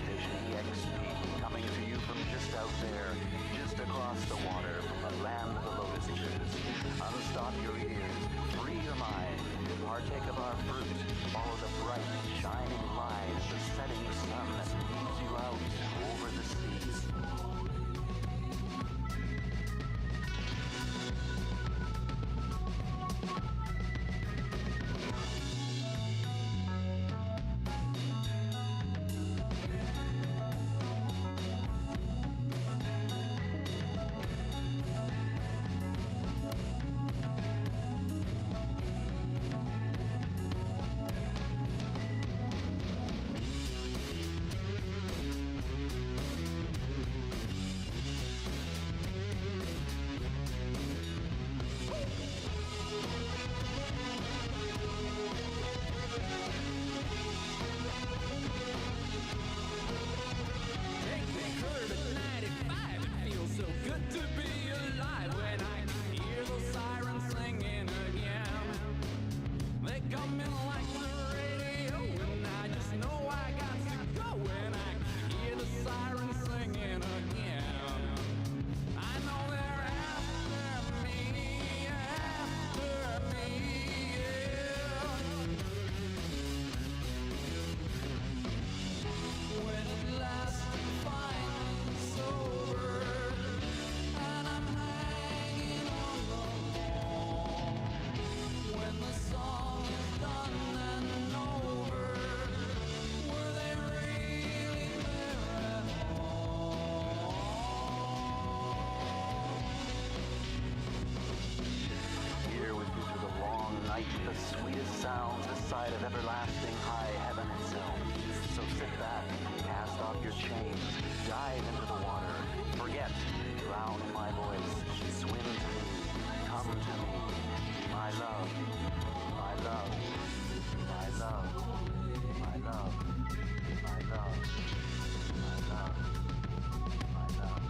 Vision EXP, coming to you from just out there, just across the water, from the land of the lotus eaters. Unstop your ears, free your mind, partake of our fruit, follow the bright, shining line of the setting sun that leads you out over the sea. The sweetest sounds this side of everlasting high heaven itself. So sit back, cast off your chains, dive into the water, forget, drown in my voice, swim to me, come to me, my love, my love, my love, my love, my love, my love, my love.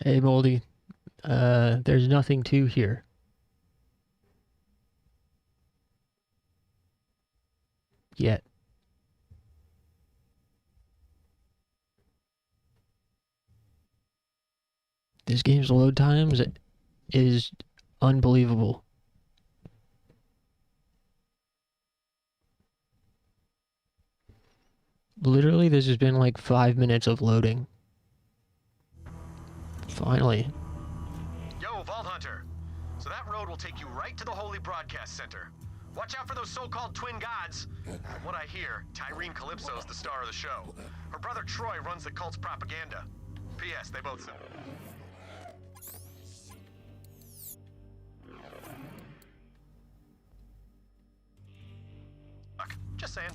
Hey, Moldy. There's nothing to here. Yet. This game's load times is unbelievable. Literally, this has been like 5 minutes of loading. Finally. Yo, Vault Hunter. So that road will take you right to the Holy Broadcast Center. Watch out for those so-called twin gods. From what I hear, Tyreen Calypso's the star of the show. Her brother Troy runs the cult's propaganda. P.S. They both... Fuck, just saying.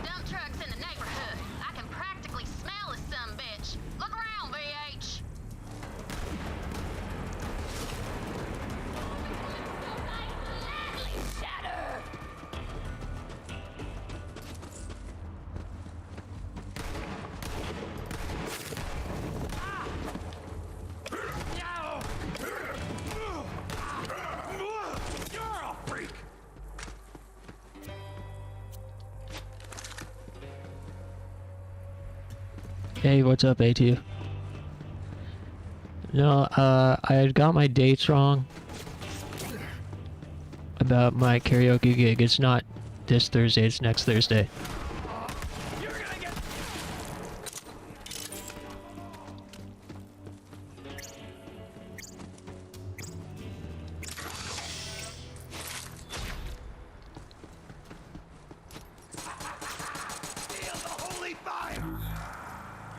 Dump trucks in the neighborhood. I can practically smell this sumbitch. Look around, VH. Shatter. You're a freak! Hey, what's up, A2? No, I had got my dates wrong about my karaoke gig. It's not this Thursday, it's next Thursday. You're gonna get... Feel the holy fire!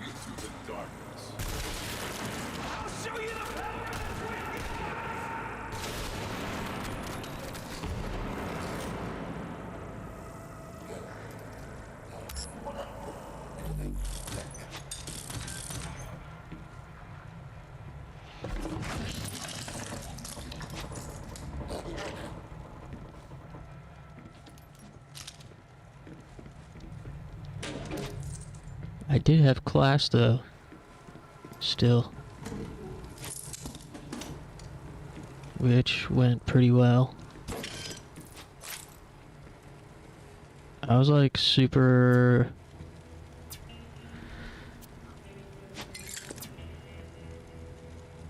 Into the darkness. I'll show you the power of the twin gods! I did have class though. Still. Which went pretty well. I was like super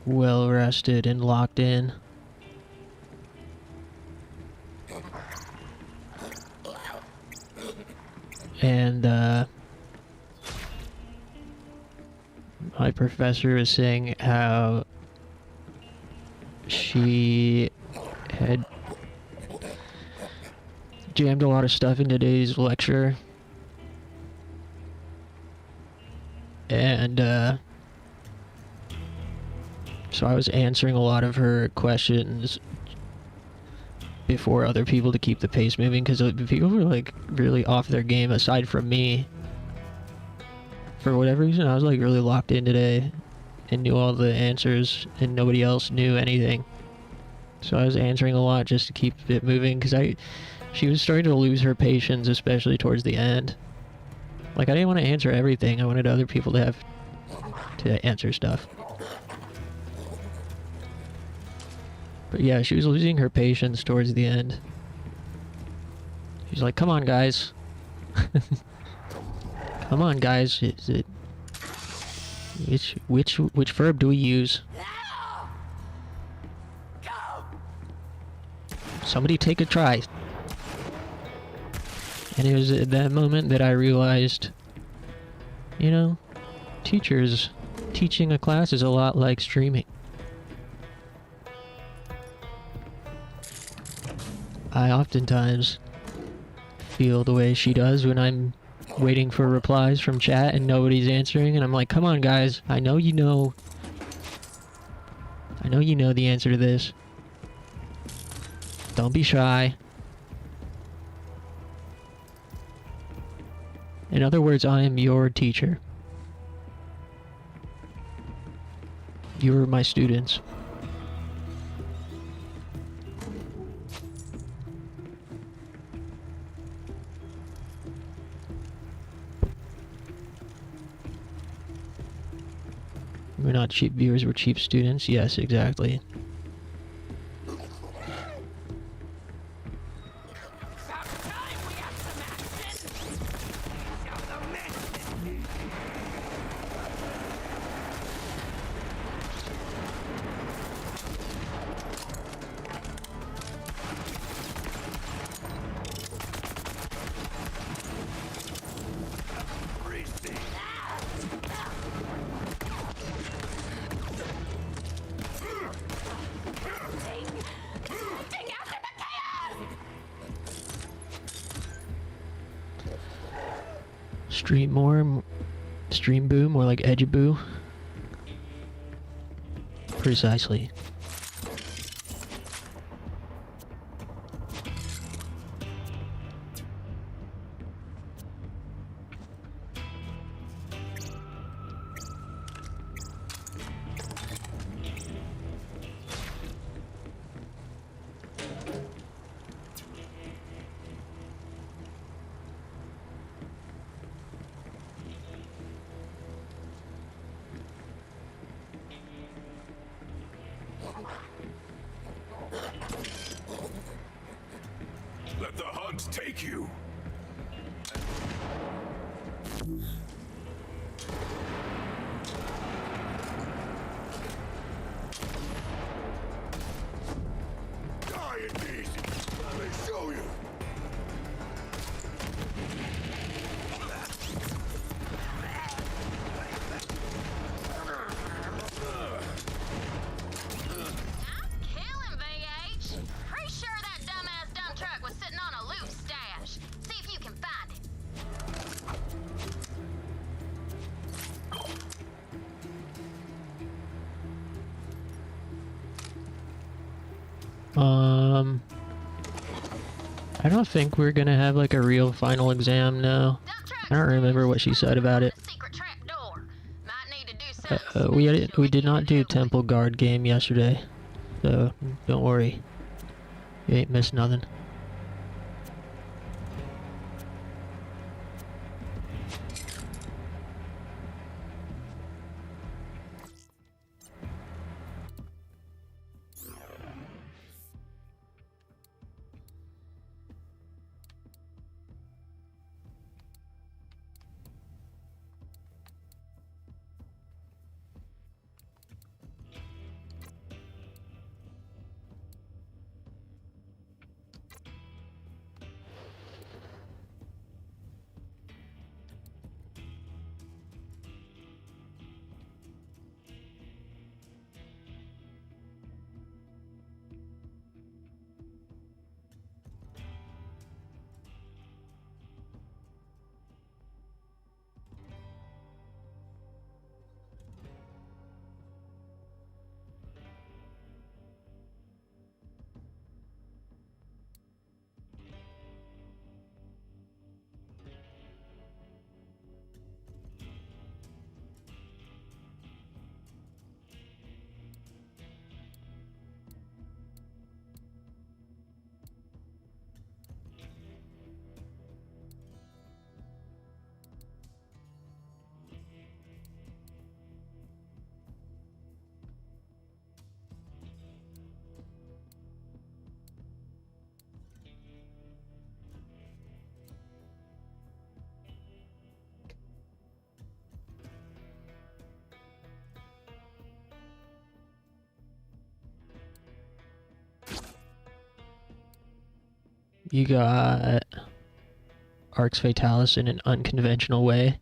well rested and locked in. And my professor was saying how she had jammed a lot of stuff in today's lecture. And so I was answering a lot of her questions before other people to keep the pace moving, because people were like really off their game aside from me. For whatever reason, I was like really locked in today and knew all the answers, and nobody else knew anything. So I was answering a lot just to keep it moving, because she was starting to lose her patience, especially towards the end. Like, I didn't want to answer everything. I wanted other people to answer stuff. But yeah, she was losing her patience towards the end. She's like, "Come on, guys." Come on, guys. Is it which verb do we use? Somebody take a try. And it was at that moment that I realized, you know, teaching a class is a lot like streaming. I oftentimes feel the way she does when I'm waiting for replies from chat and nobody's answering, and I'm like, come on guys, I know you know the answer to this. Don't be shy. In other words, I am your teacher. You're my students. We're not cheap viewers, we're cheap students. Yes, exactly. Stream boo, more like edgy-boo. Precisely. Let the hunt take you. Die in peace. Let me show you. Killing VH. Pretty sure that dumbass dump truck was sitting on a loot stash. See if you can find it. I don't think we're gonna have like a real final exam now. Dump truck's I don't remember what she said about it. secret trap door. Might need to do something We did not do Temple Guard game yesterday, so don't worry. You ain't missed nothing. You got Arx Fatalis in an unconventional way.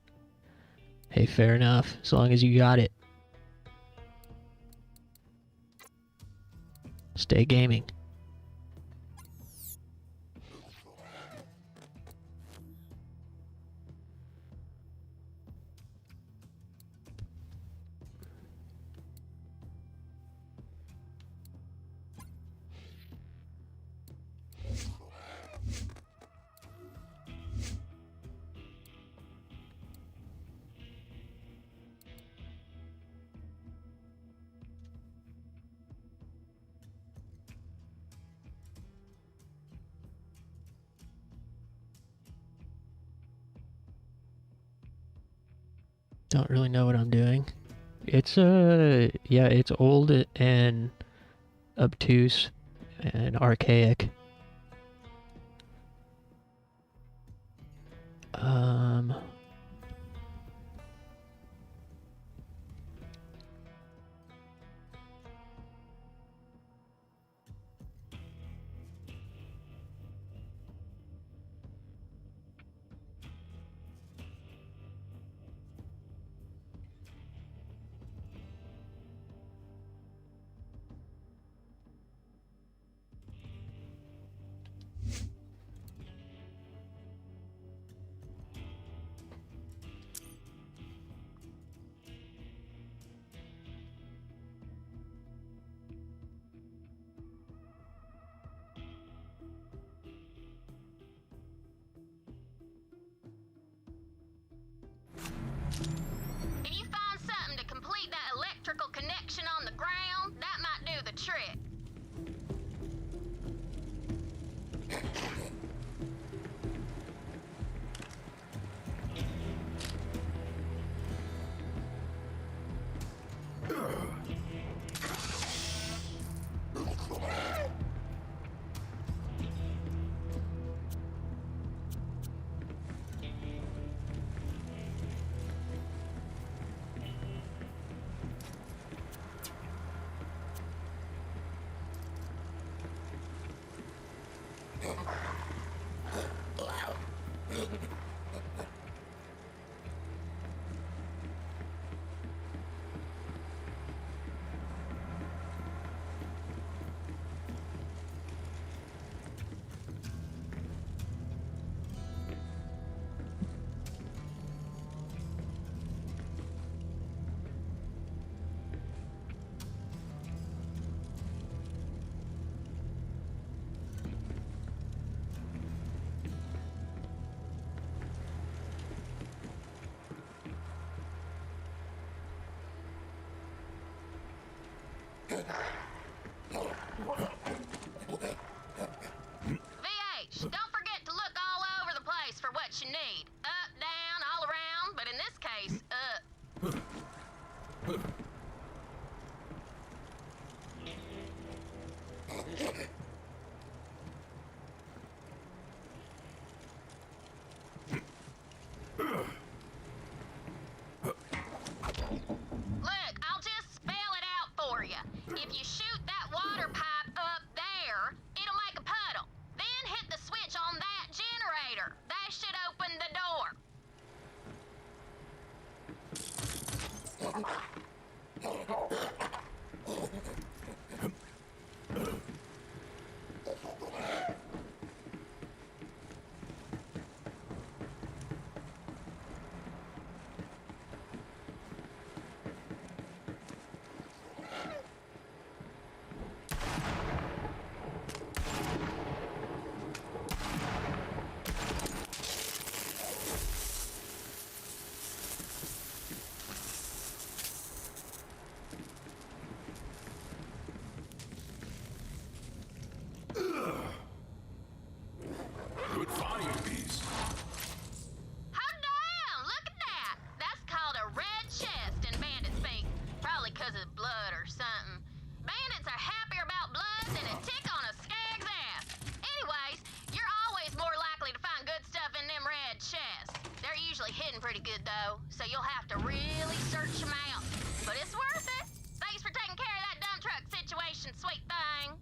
Hey, fair enough, as long as you got it. Stay gaming. Don't really know what I'm doing. It's yeah, it's old and obtuse and archaic. Um, If you find something to complete that electrical connection on the ground, that might do the trick. VH, don't forget to look all over the place for what you need. Up, down, all around, but in this case, up. Look, I'll just spell it out for you. If you shoot that water pipe up there, it'll make a puddle. Then hit the switch on that generator. That should open the door. Good find, piece. Hot damn! Look at that! That's called a red chest in bandit speak. Probably 'cause of blood or something. Bandits are happier about blood than a tick on a skag's ass. Anyways, you're always more likely to find good stuff in them red chests. They're usually hidden pretty good though, so you'll have to really search them out. But it's worth it. Thanks for taking care of that dump truck situation, sweet thing.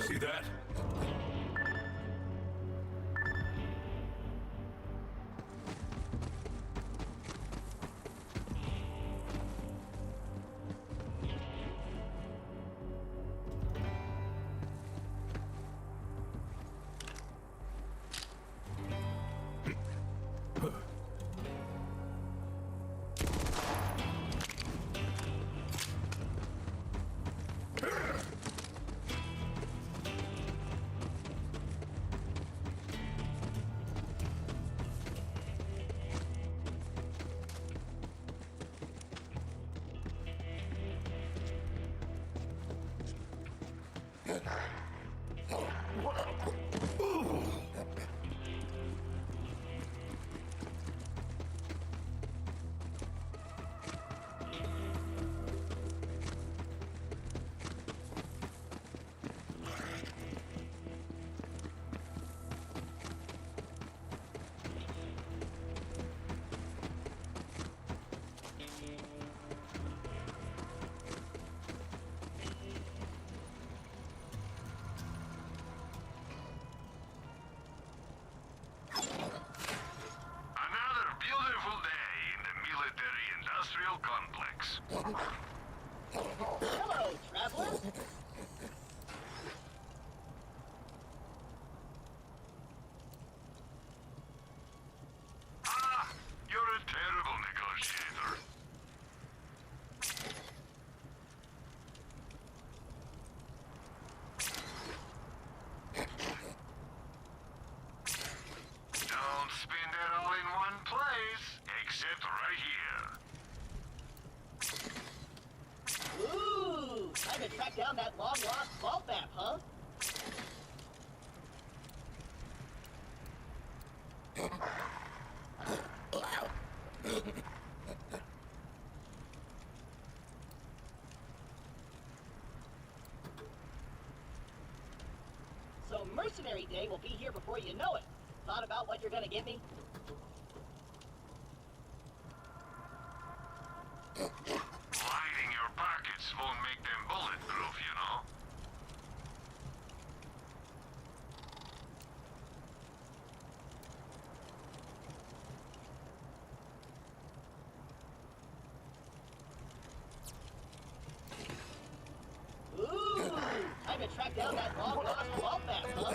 See that? Another beautiful day in the military-industrial complex. Hello, traveler. Ah, you're a terrible negotiator. Don't spend it all in one place, except right here. Ooh, time to track down that long-lost vault map, huh? So Mercenary Day will be here before you know it. Thought about what you're gonna give me? Lining your pockets won't make them bulletproof, you know. Ooh, time to track down that long-lost vault map, huh?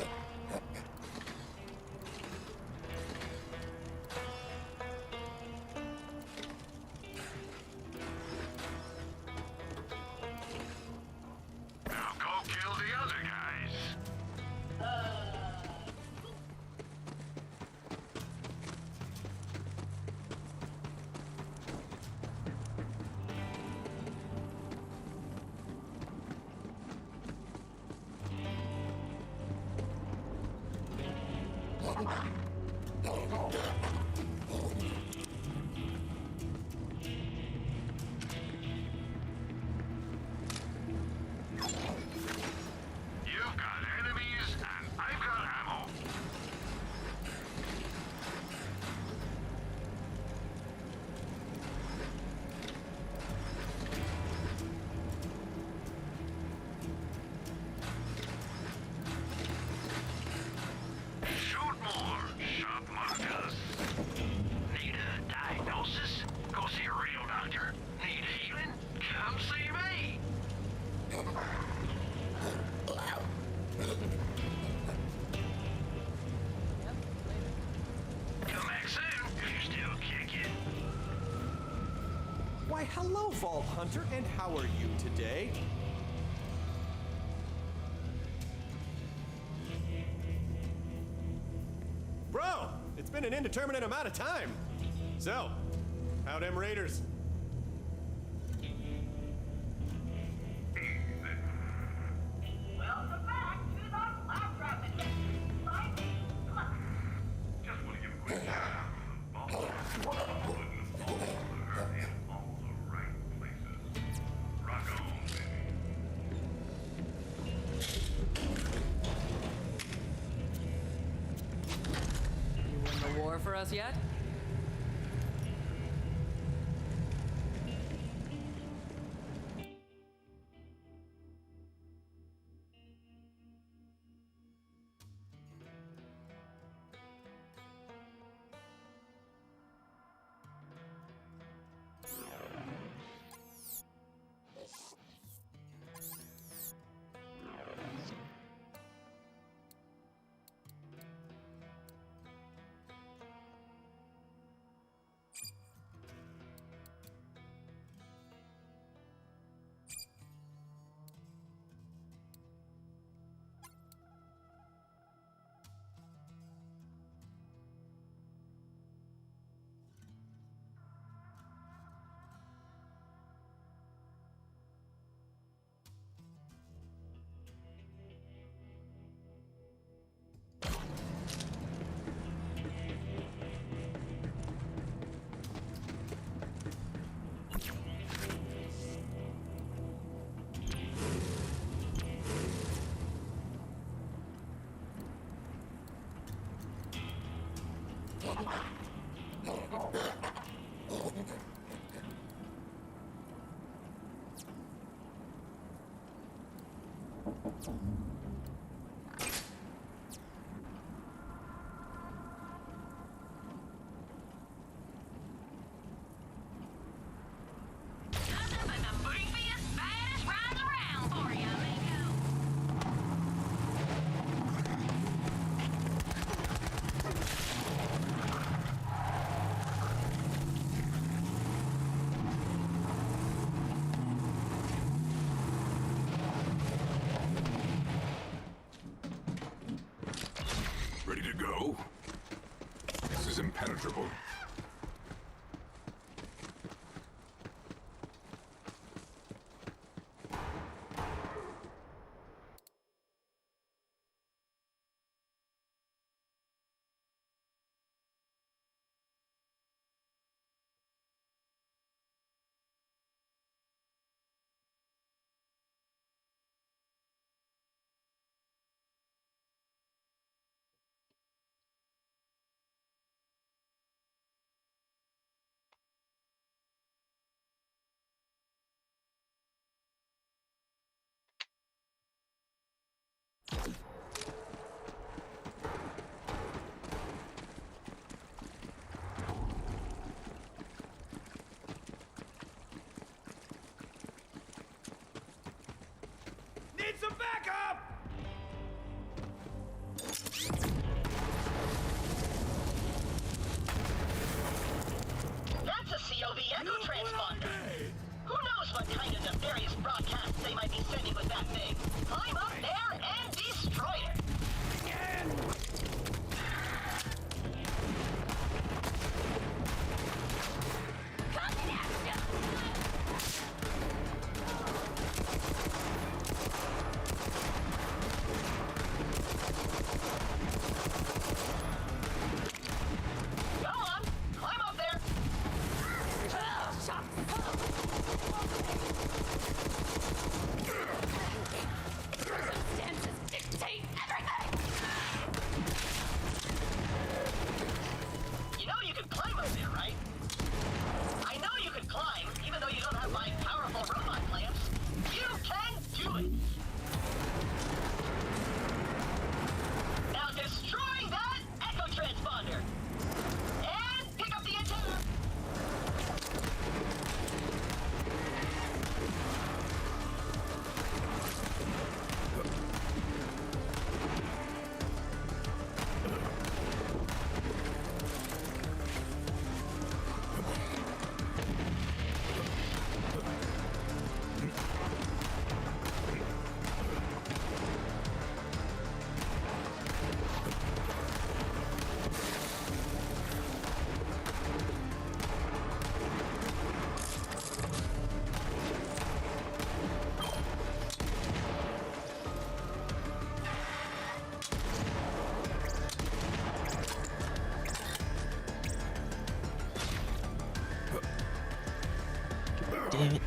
Now go kill the other guys. You've got enemies, and I've got ammo. Shoot more, shot markers. Need a diagnosis? Go see a real doctor. Need healing? Come see me. Come back soon if you're still kicking. Why, hello, Vault Hunter, and how are you today? Bro, it's been an indeterminate amount of time. So, how them Raiders? Welcome back to the Claptrap Adventure. By me, Clap. Just want to give a quick shout out to the ball. Putting the ball in all the right places. Rock on, baby. You win the war for us yet? Nothing but the creepiest, baddest rides around for you, amigo. Ready to go? This is impenetrable. Need some backup! That's a COV echo transponder. Who knows what kind of nefarious broadcasts they might be sending with that thing? Climb up there and destroy it. Go on, climb up there. damn it.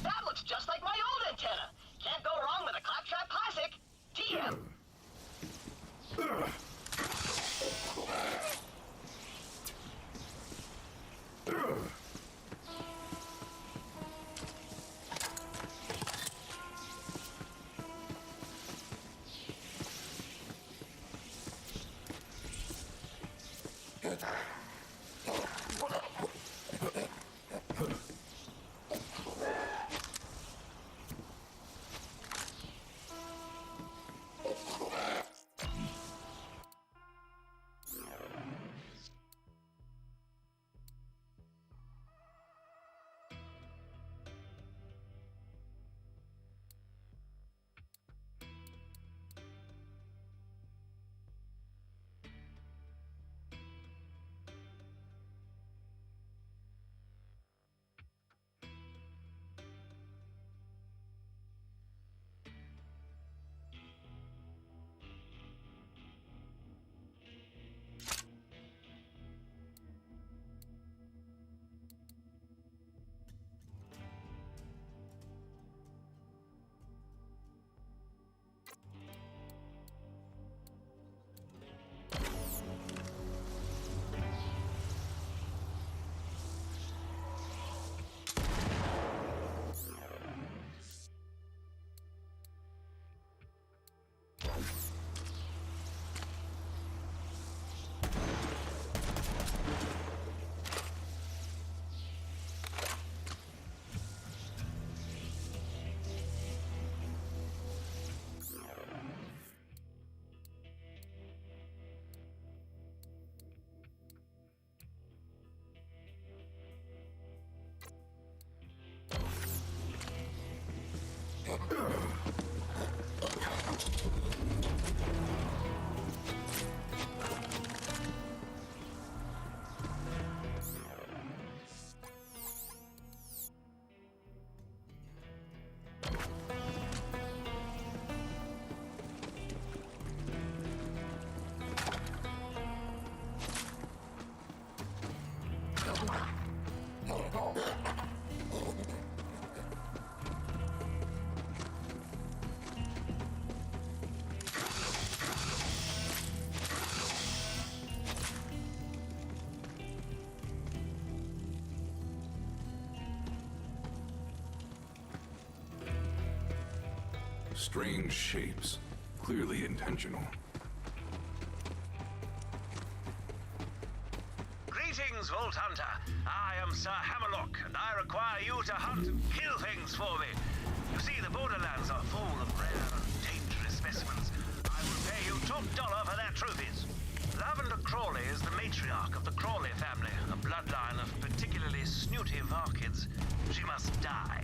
That looks just like my old antenna. Can't go wrong with a Claptrap Classic. TM. Strange shapes. Clearly intentional. Greetings, Vault Hunter. I am Sir Hammerlock, and I require you to hunt and kill things for me. You see, the Borderlands are full of rare and dangerous specimens. I will pay you top dollar for their trophies. Lavender Crawley is the matriarch of the Crawley family, a bloodline of particularly snooty Varkids. She must die.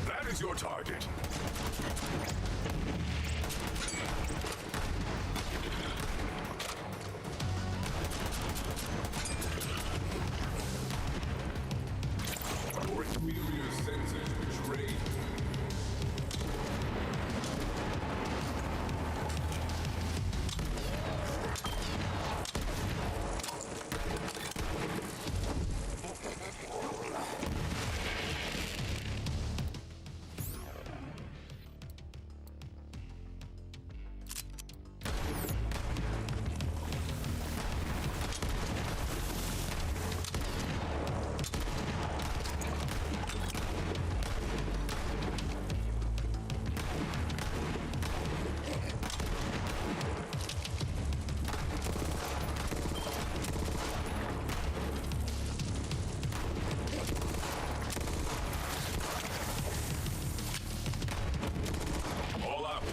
That is your target. Your inferior senses betray you. All out.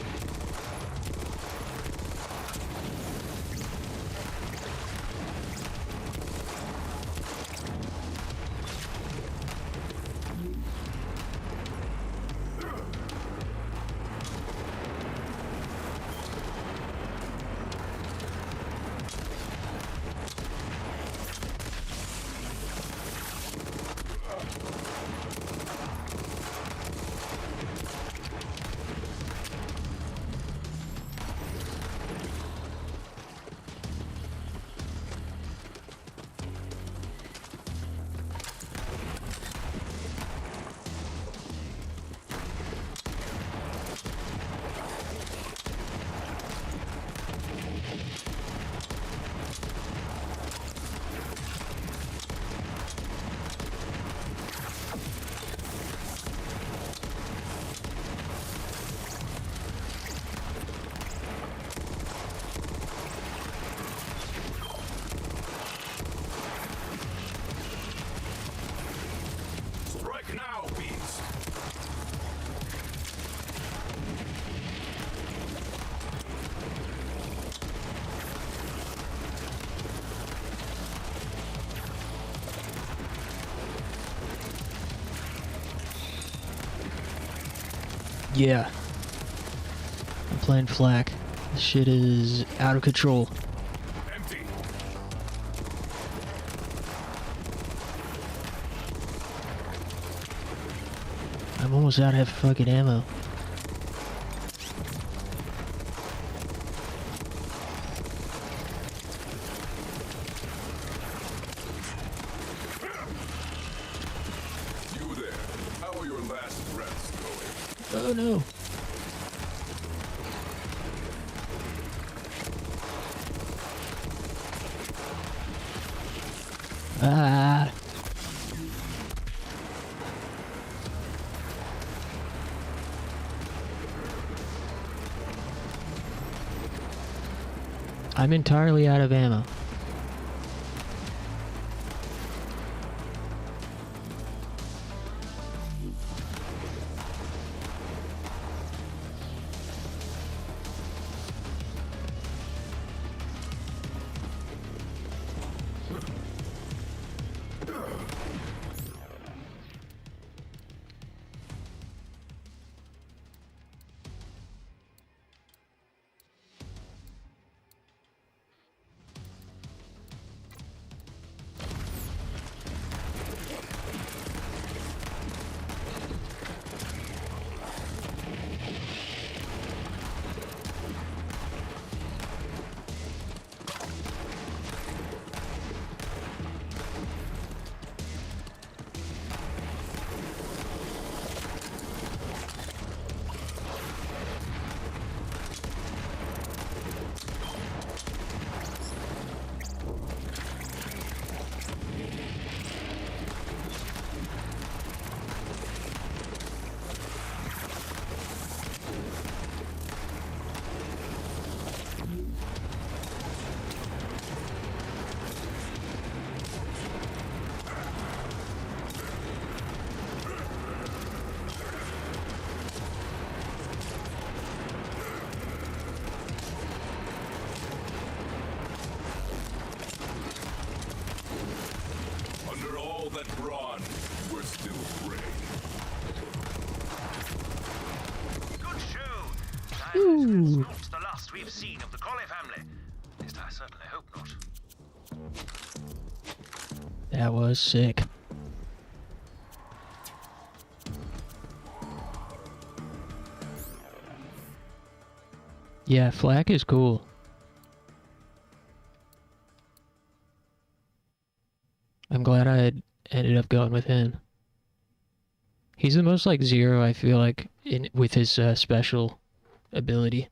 Strike now, beast. Yeah. I'm playing Flak. This shit is out of control. Empty. I'm almost out of fucking ammo. You there. How are your last breaths going? Oh no. Ah. I'm entirely out of ammo. out. That was sick. Yeah, Flak is cool. I'm glad I ended up going with him. He's the most like Zero, I feel like, with his special ability.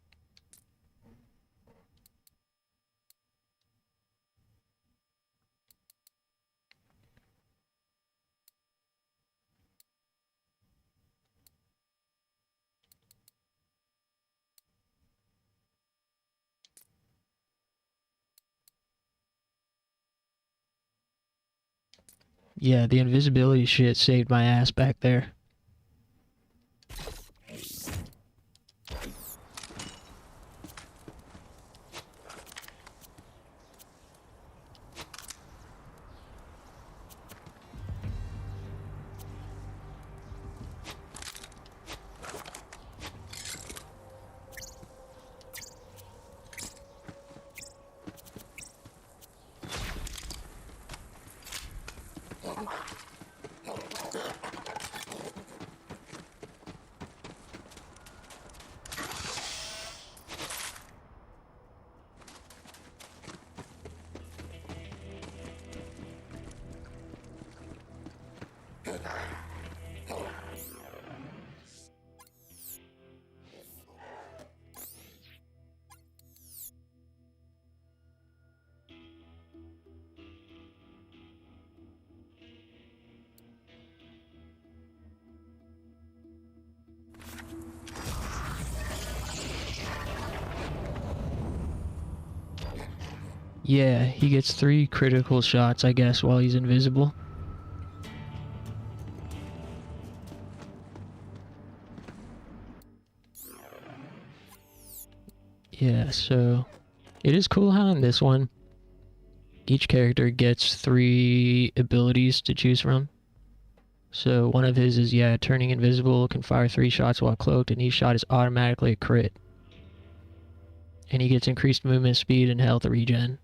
Yeah, the invisibility shit saved my ass back there. Yeah, he gets 3 critical shots, I guess, while he's invisible. Yeah, so it is cool how in this one, each character gets 3 abilities to choose from. So one of his is, yeah, turning invisible, can fire 3 shots while cloaked, and each shot is automatically a crit. And he gets increased movement speed and health regen.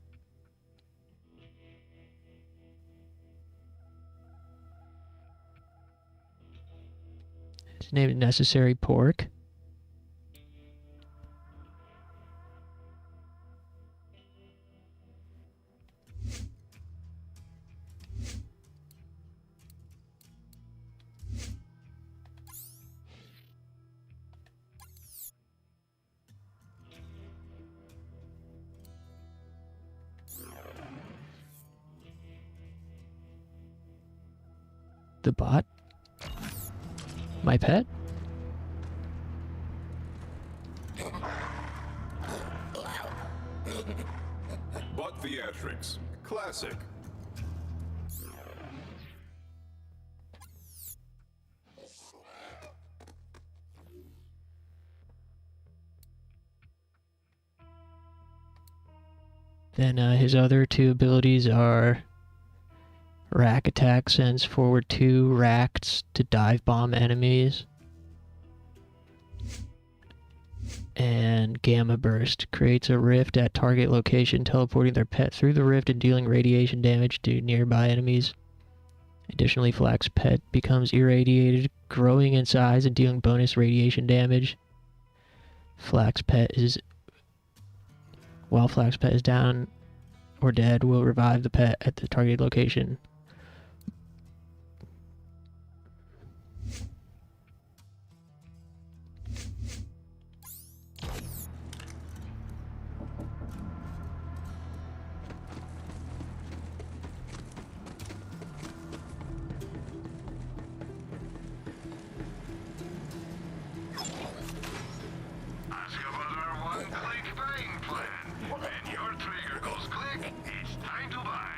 His name is Necessary Pork. The bot? My pet? Bot theatrics. Classic. Then his other 2 abilities are Rack Attack, sends forward 2 racks to dive bomb enemies. And Gamma Burst creates a rift at target location, teleporting their pet through the rift and dealing radiation damage to nearby enemies. Additionally, Flak's pet becomes irradiated, growing in size and dealing bonus radiation damage. While Flak's pet is down or dead, will revive the pet at the target location. Ask about our one-click buying plan. When your trigger goes click, it's time to buy.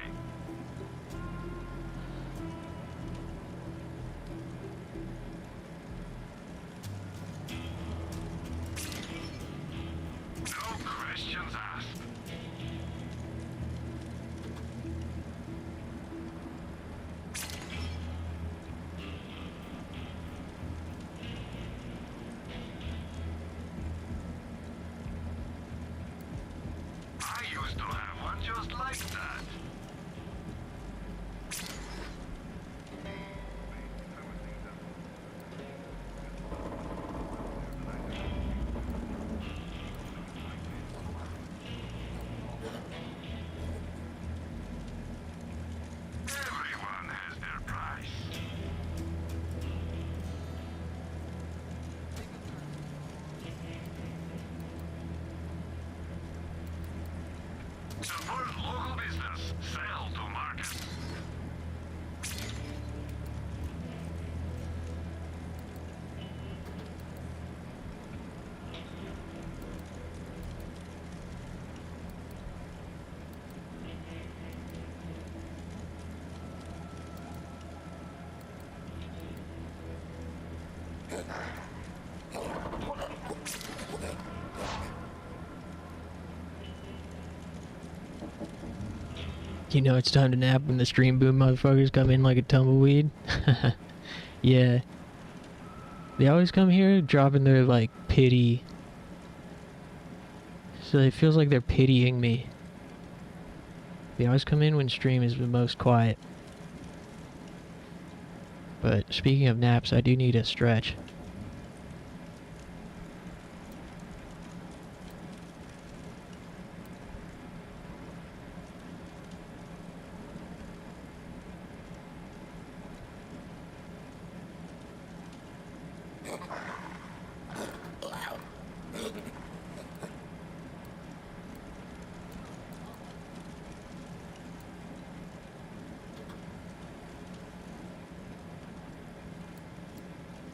like that. Everyone has their price. Support local business. Sell to market. You know it's time to nap when the stream boom motherfuckers come in like a tumbleweed. Yeah. They always come here dropping their, like, pity. So it feels like they're pitying me. They always come in when stream is the most quiet. But speaking of naps, I do need a stretch.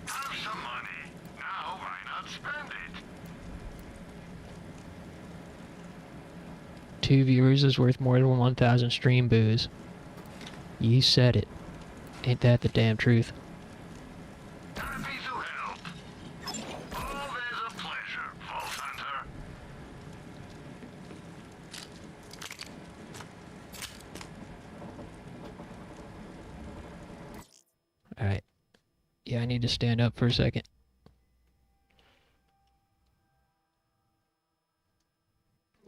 Have some money. Now why not spend it? 2 viewers is worth more than 1,000 stream boos. You said it. Ain't that the damn truth? Happy to help. Always a pleasure, Vault Hunter. Alright. Yeah, I need to stand up for a second.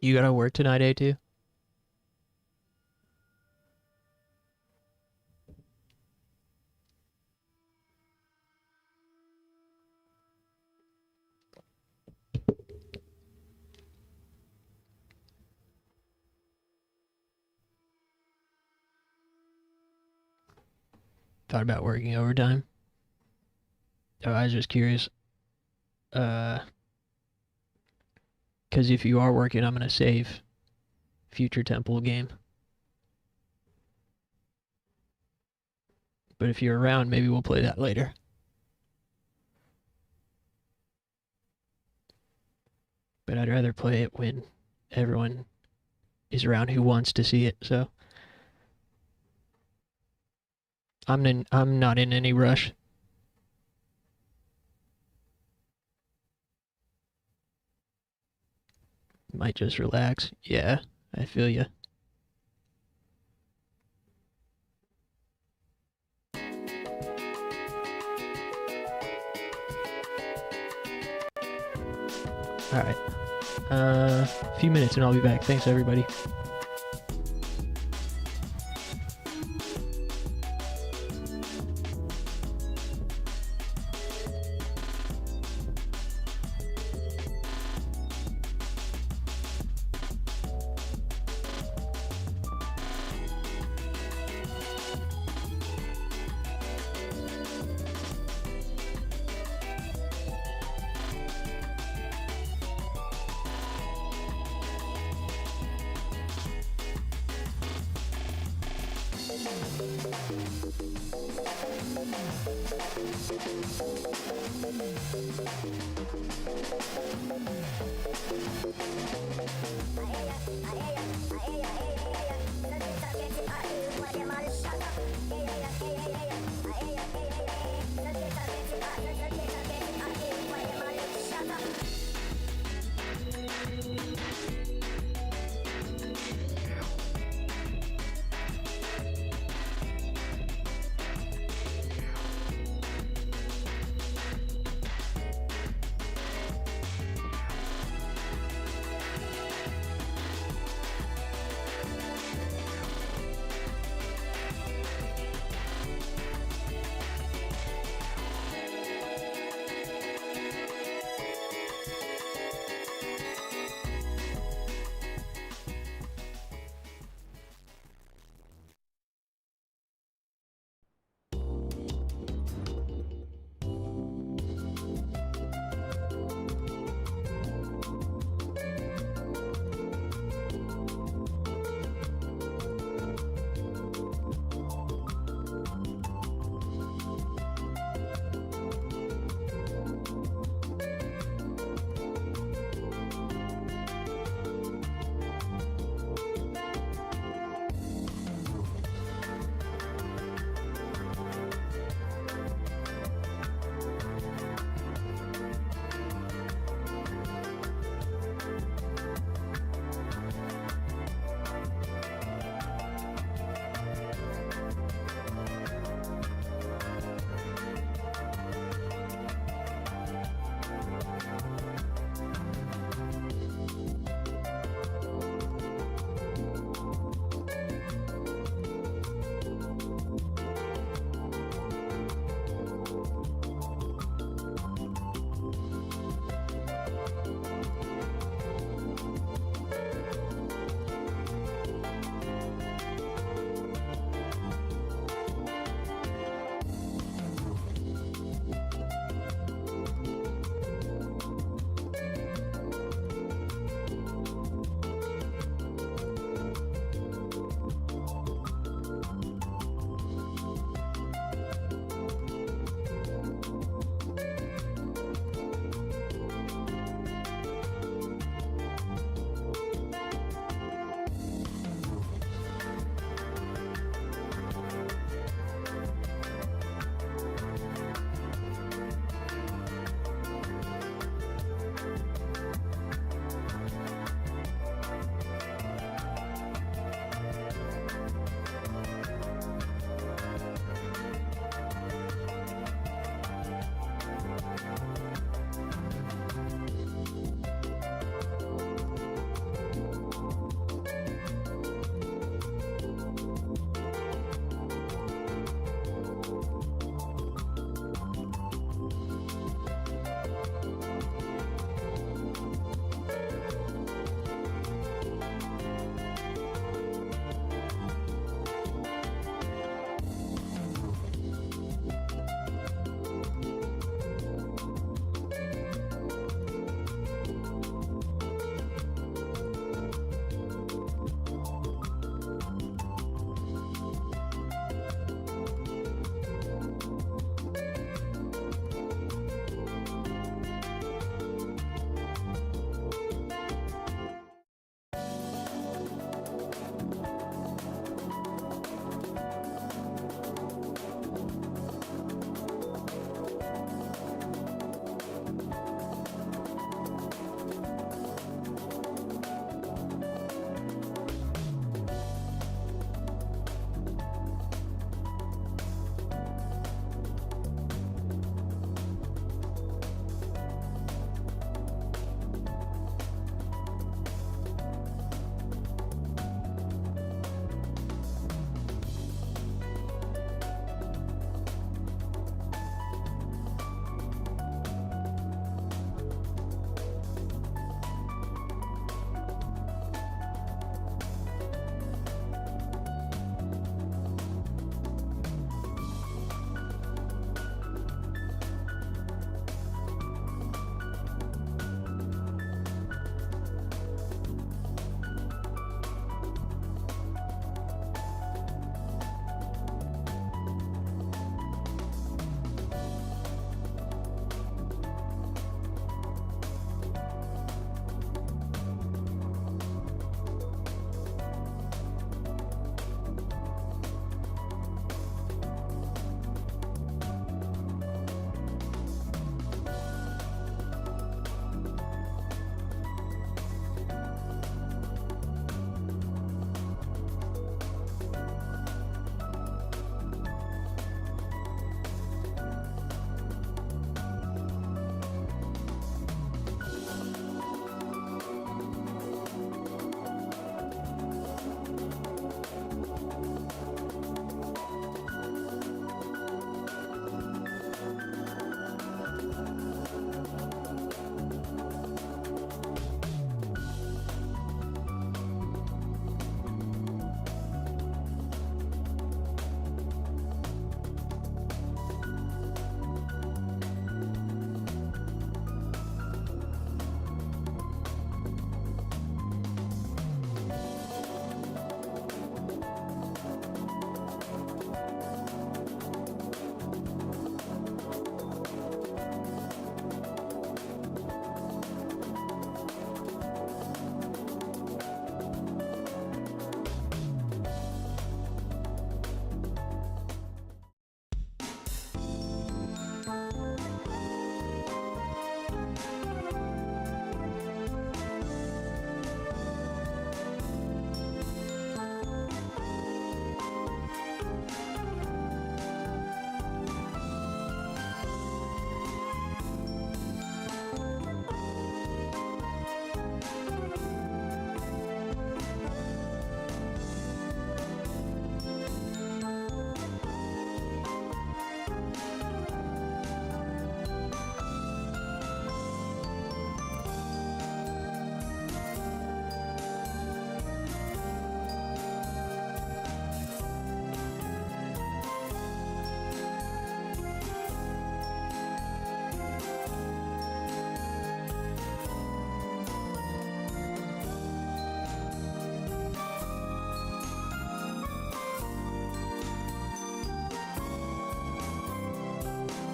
You gotta work tonight, A2? Thought about working overtime. Oh, I was just curious. Because if you are working, I'm gonna save future Temple game. But if you're around, maybe we'll play that later. But I'd rather play it when everyone is around who wants to see it, so I'm not in any rush. Might just relax. Yeah, I feel ya. Alright. A few minutes and I'll be back. Thanks, everybody.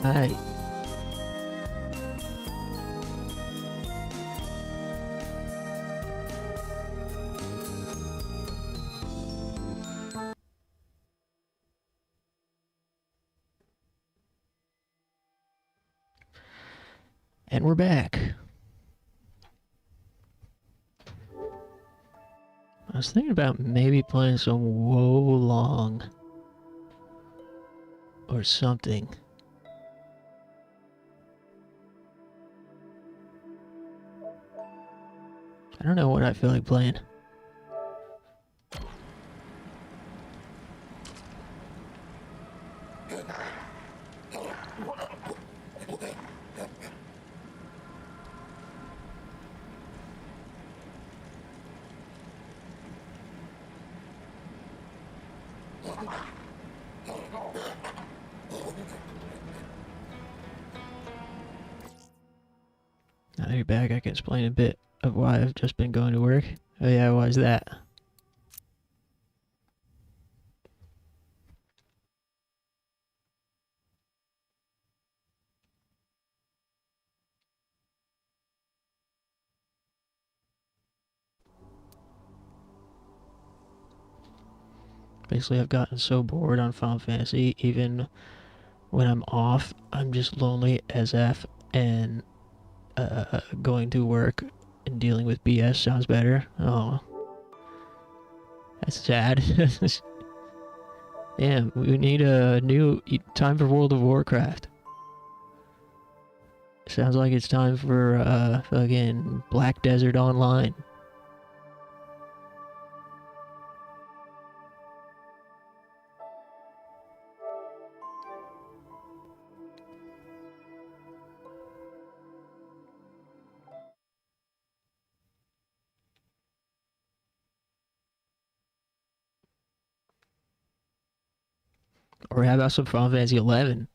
Alright. And we're back. I was thinking about maybe playing some Wo Long or something. I don't know what I feel like playing. Now that you're back, I can explain a bit of why I've just been going to work. Oh yeah, why is that? Basically, I've gotten so bored on Final Fantasy, even when I'm off, I'm just lonely as F, and going to work and dealing with BS sounds better. Oh, that's sad. Damn, we need a new time for World of Warcraft. Sounds like it's time for fucking Black Desert Online. Or how about some Final Fantasy 11?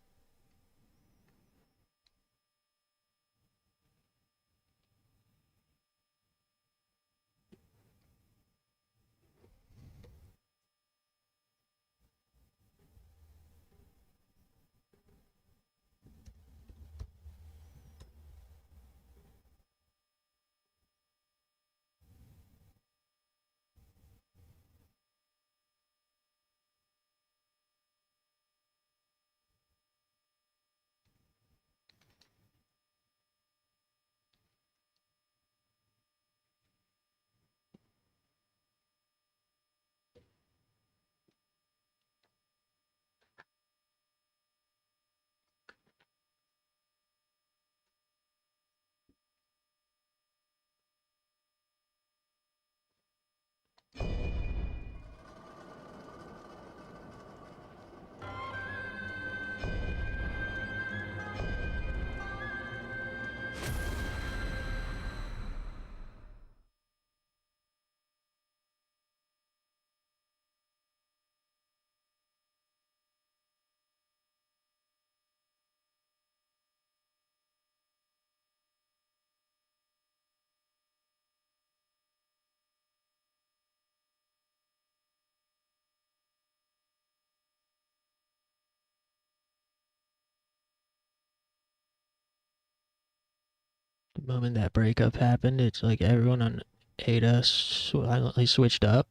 The moment that breakup happened, it's like everyone on Ada silently switched up.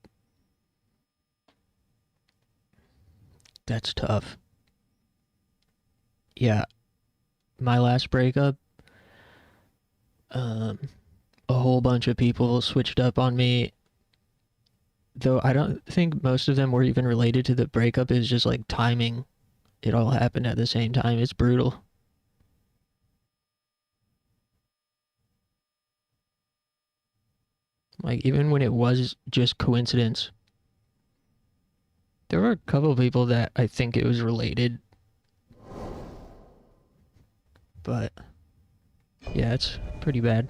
That's tough. Yeah, my last breakup, a whole bunch of people switched up on me. Though I don't think most of them were even related to the breakup. It's just like timing. It all happened at the same time. It's brutal. Like, even when it was just coincidence, there were a couple of people that I think it was related. But, yeah, it's pretty bad.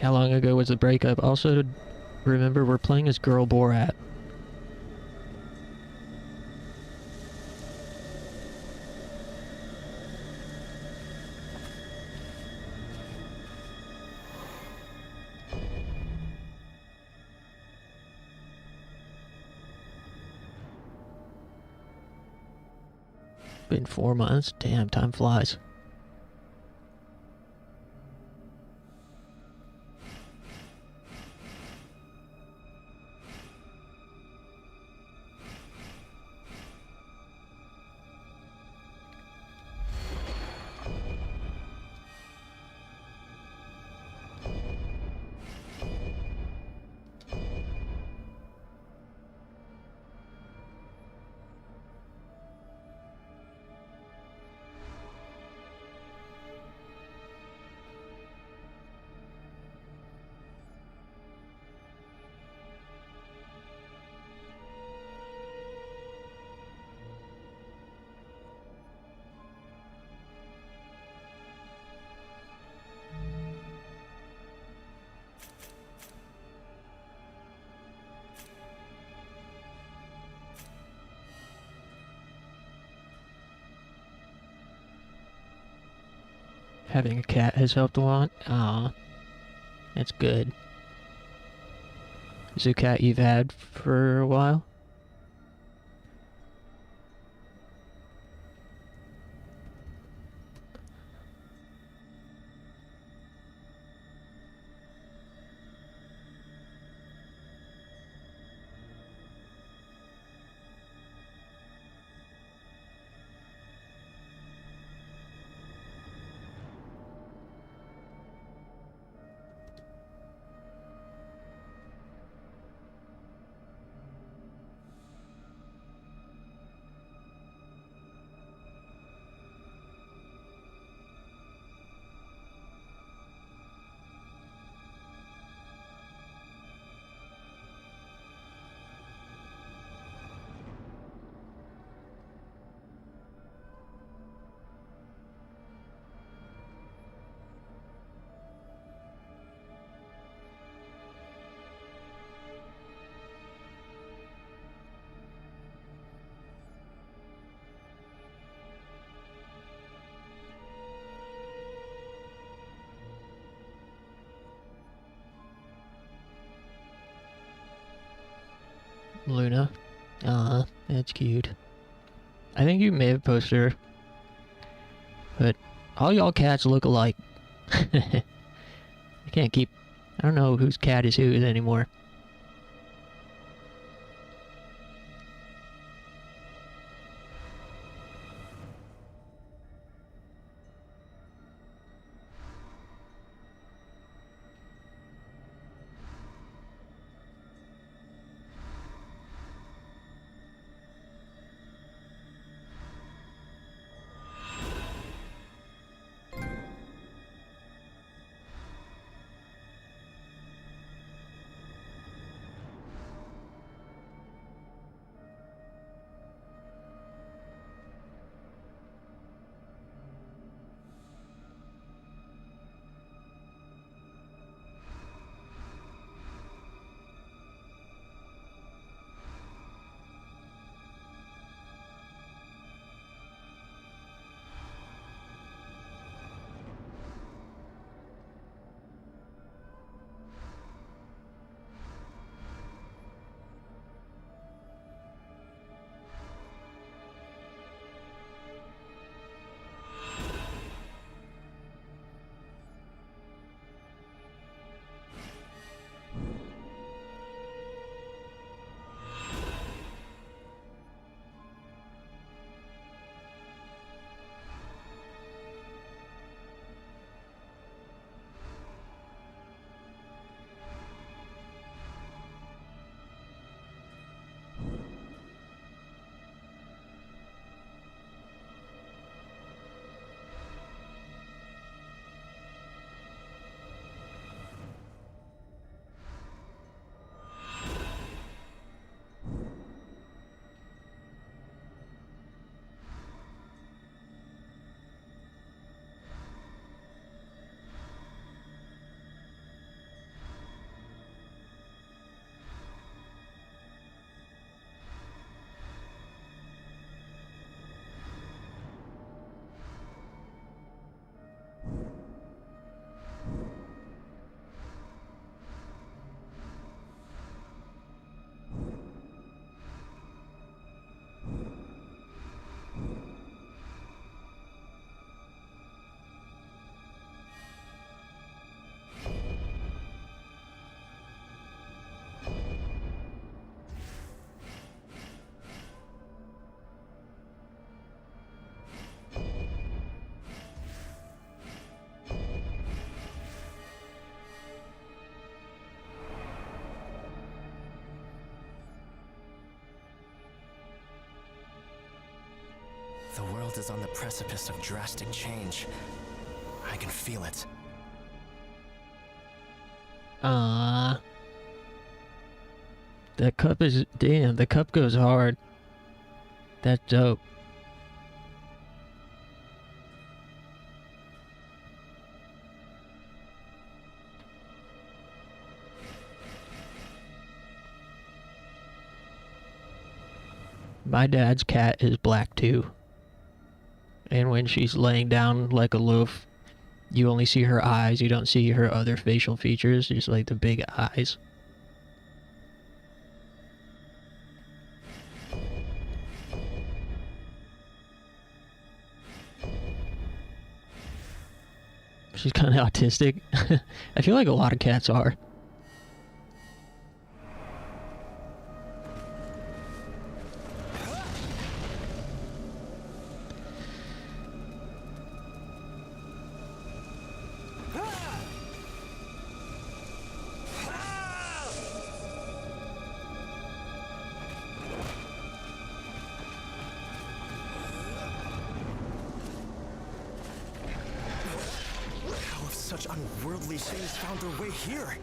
How long ago was the breakup? Also, remember, we're playing as Girl Borat. Been 4 months. Damn, time flies. Having a cat has helped a lot. Aw, that's good. Is it a cat you've had for a while? Luna. Aw, that's cute. I think you may have posted her. But all y'all cats look alike. I can't keep... I don't know whose cat is whose anymore. is on the precipice of drastic change. I can feel it. That cup is... Damn, the cup goes hard. That's dope. My dad's cat is black too. And when she's laying down like a loaf, you only see her eyes, you don't see her other facial features, just like the big eyes. She's kind of autistic. I feel like a lot of cats are. Such unworldly things found their way here.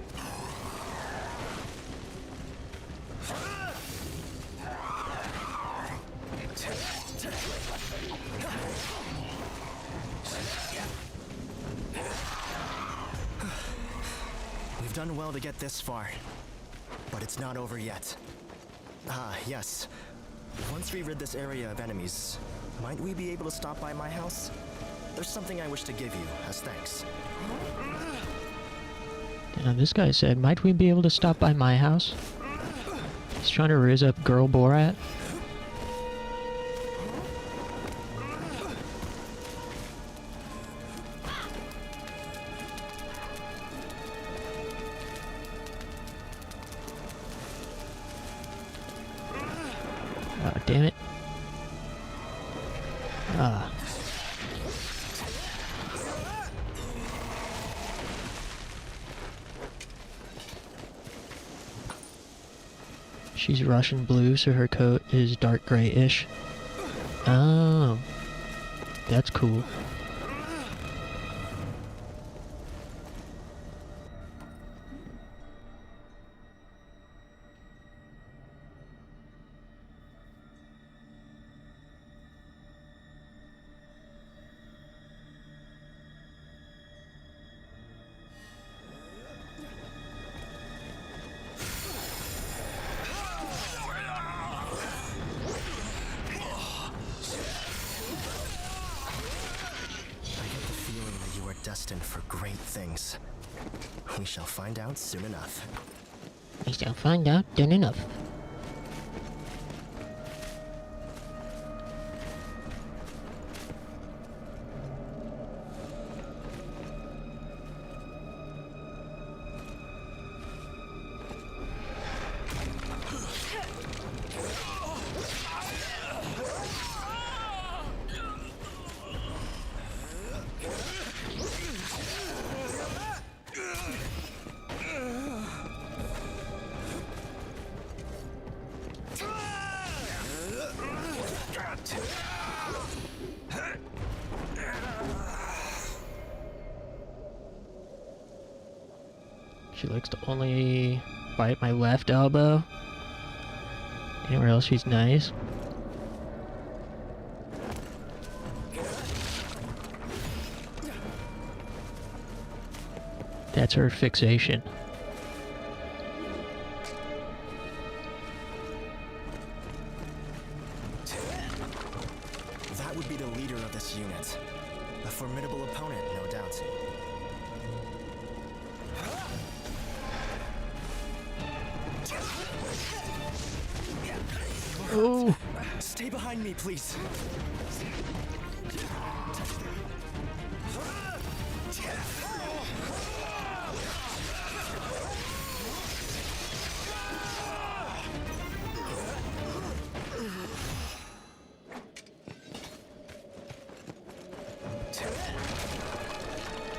We've done well to get this far, but it's not over yet. Ah, yes. Once we rid this area of enemies, might we be able to stop by my house? There's something I wish to give you as thanks. Damn, this guy said, might we be able to stop by my house? He's trying to riz up girl Borat. Oh, damn it. Ah. She's Russian blue, so her coat is dark grayish. Oh. That's cool. Destined for great things. We shall find out soon enough. We shall find out soon enough. She likes to only bite my left elbow. Anywhere else she's nice. That's her fixation. That would be the leader of this unit. A formidable opponent, no doubt. Oh! Stay behind me, please.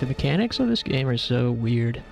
The mechanics of this game are so weird.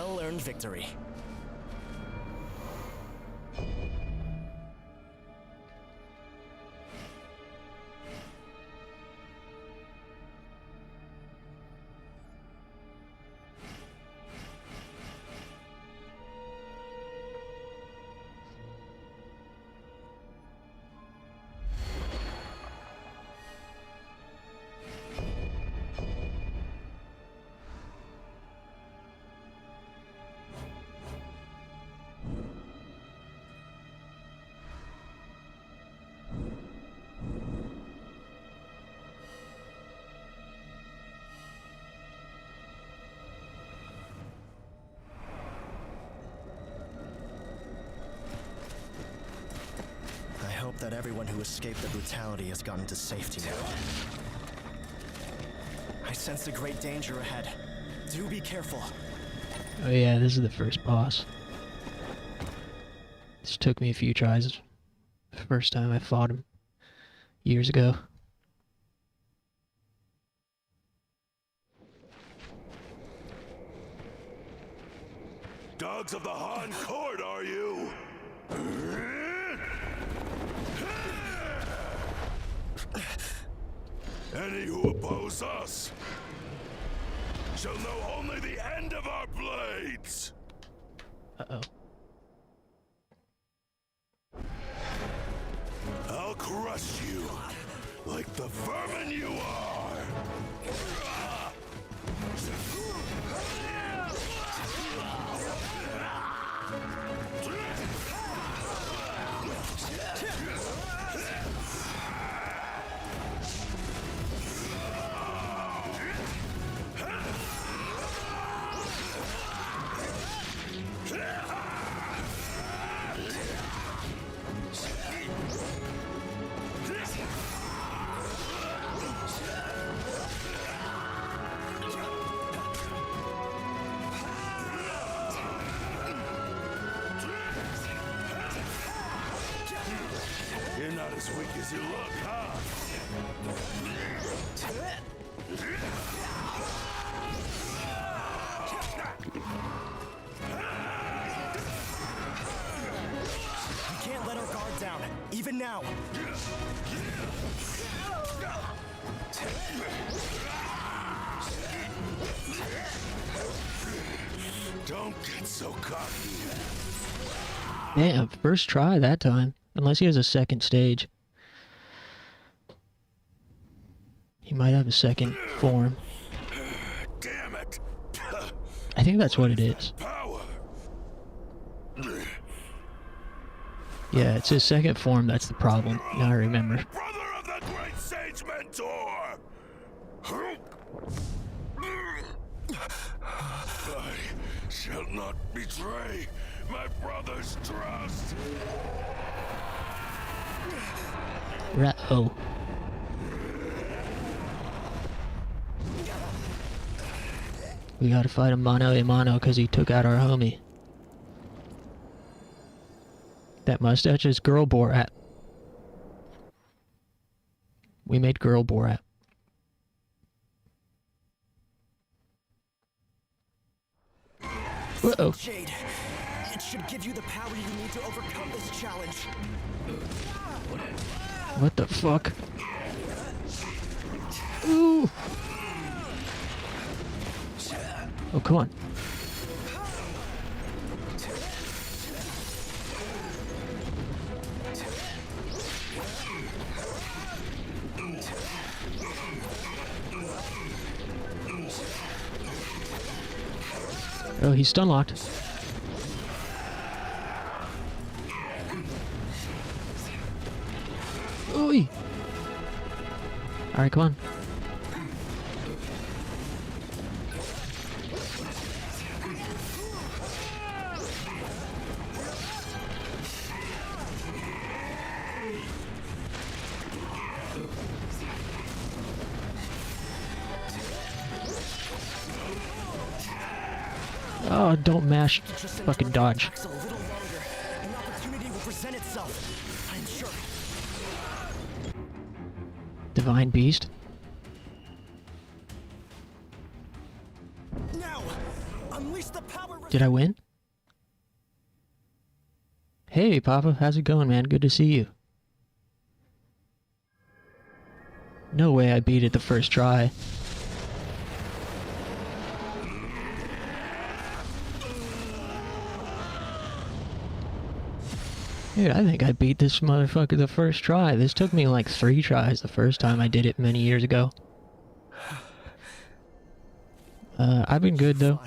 well-earned victory. I hope that everyone who escaped the brutality has gotten to safety now. I sense a great danger ahead. Do be careful. Oh yeah, this is the first boss. This took me a few tries. The first time I fought him. Years ago. Dogs of the Han Court, are you? Any who oppose us shall know only the end of our blades. Uh-oh. I'll crush you like the vermin you are. You're not as weak as you look, huh? We can't let our guard down, even now. Don't get so cocky. Damn, first try that time. Unless he has a second stage. He might have a second form. Damn it. I think that's what it is. Power. Yeah, it's his second form that's the problem. Now I remember. Brother of the great sage mentor. I shall not betray my brother's trust. Oh. We gotta fight him mano a mano because he took out our homie. That mustache is Girl Borat. We made Girl Borat. Uh-oh. Jade, it should give you the power you need to overcome this challenge. What the fuck? Ooh. Oh, come on. Oh, he's stun locked. Ooh. Alright, come on. Oh, don't mash. Fucking dodge. A little longer. An opportunity will present itself, I'm sure. Divine Beast. Now, Unleash the power. Did I win? Hey, Papa, how's it going, man? Good to see you. No way I beat it the first try. Dude, I think I beat this motherfucker the first try. This took me like 3 tries the first time I did it many years ago. I've been good though.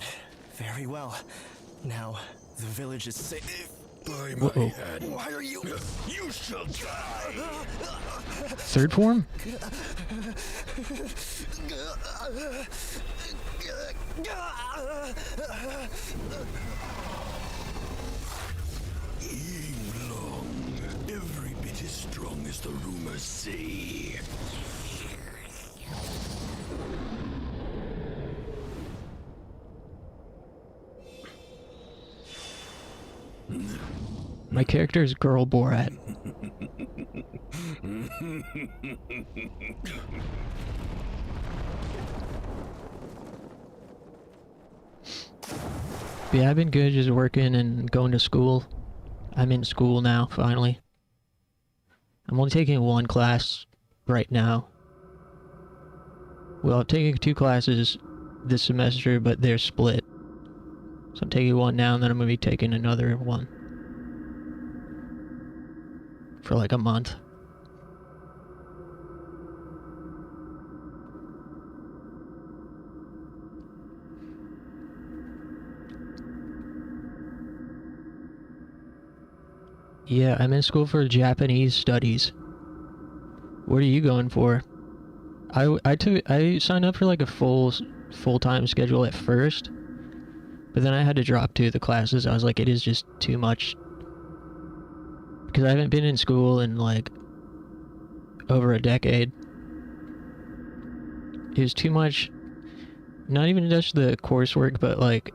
Very well. Now, the village is safe. By my Uh-oh. head. Why are you? You shall die! Third form? Long, every bit as strong as the rumors say. My character is Girl Borat. But yeah, I've been good just working and going to school. I'm in school now, finally. I'm only taking 1 class right now. Well, I'm taking 2 classes this semester, but they're split. So I'm taking 1 now, and then I'm going to be taking another 1. For like a month. Yeah, I'm in school for Japanese studies. What are you going for? I signed up for like a full-time schedule at first, but then I had to drop 2 of the classes. I was like, it is just too much. Because I haven't been in school in like over a decade. It was too much, not even just the coursework, but like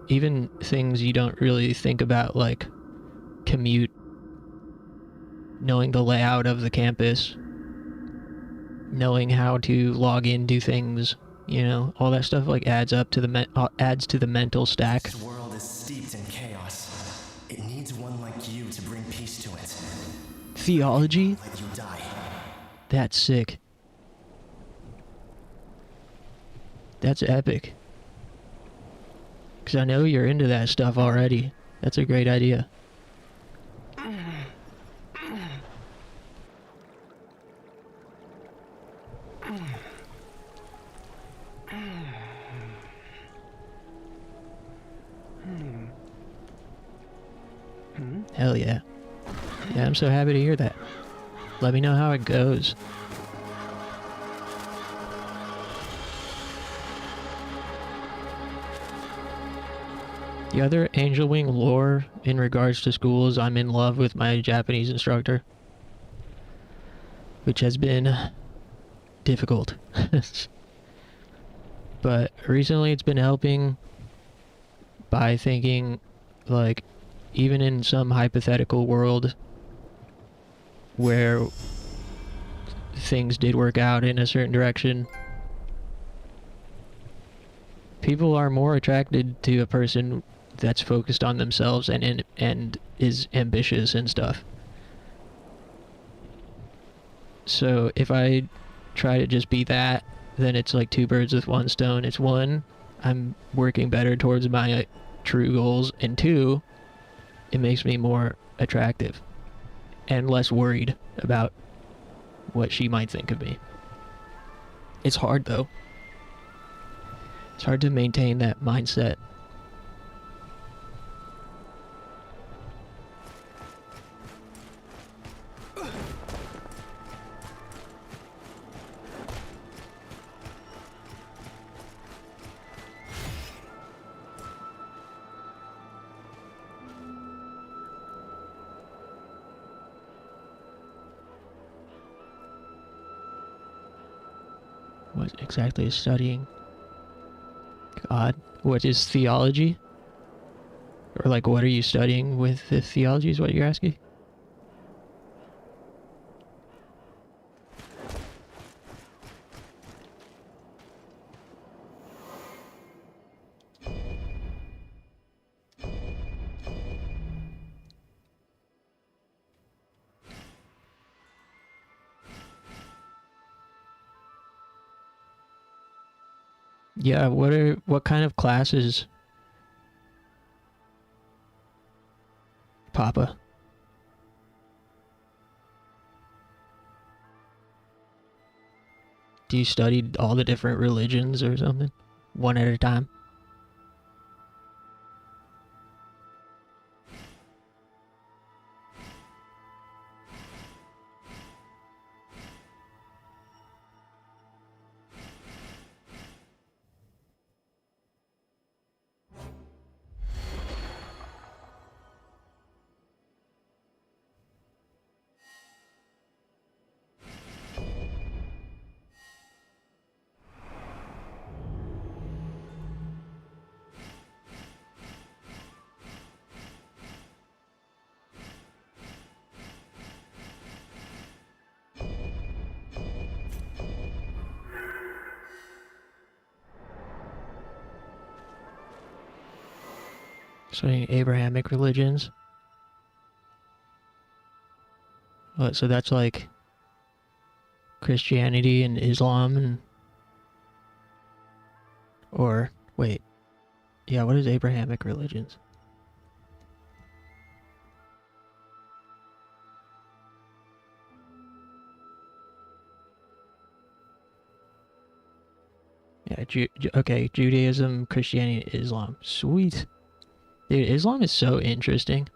even things you don't really think about, like commute, knowing the layout of the campus, knowing how to log into things, you know, all that stuff like adds to the mental stack. This world is steeped in chaos. It needs one like you to bring peace to it. Theology? Let you die. That's sick. That's epic. Because I know you're into that stuff already. That's a great idea. Hell yeah. Yeah, I'm so happy to hear that. Let me know how it goes. The other Angel Wing lore in regards to schools, I'm in love with my Japanese instructor, which has been difficult. But recently it's been helping by thinking, like, even in some hypothetical world where things did work out in a certain direction, people are more attracted to a person that's focused on themselves and is ambitious and stuff. So if I try to just be that, then it's like 2 birds with 1 stone. It's 1, I'm working better towards my true goals, and 2, it makes me more attractive and less worried about what she might think of me. It's hard though. It's hard to maintain that mindset. What exactly is studying? God, what is theology? Or like, what are you studying with the theology is what you're asking? Yeah, what kind of classes, Papa? Do you study all the different religions or something? One at a time? Studying Abrahamic religions. What, so that's like Christianity and Islam and... Or, wait. Yeah, what is Abrahamic religions? Yeah, okay, Judaism, Christianity, Islam. Sweet. Dude, Islam is so interesting.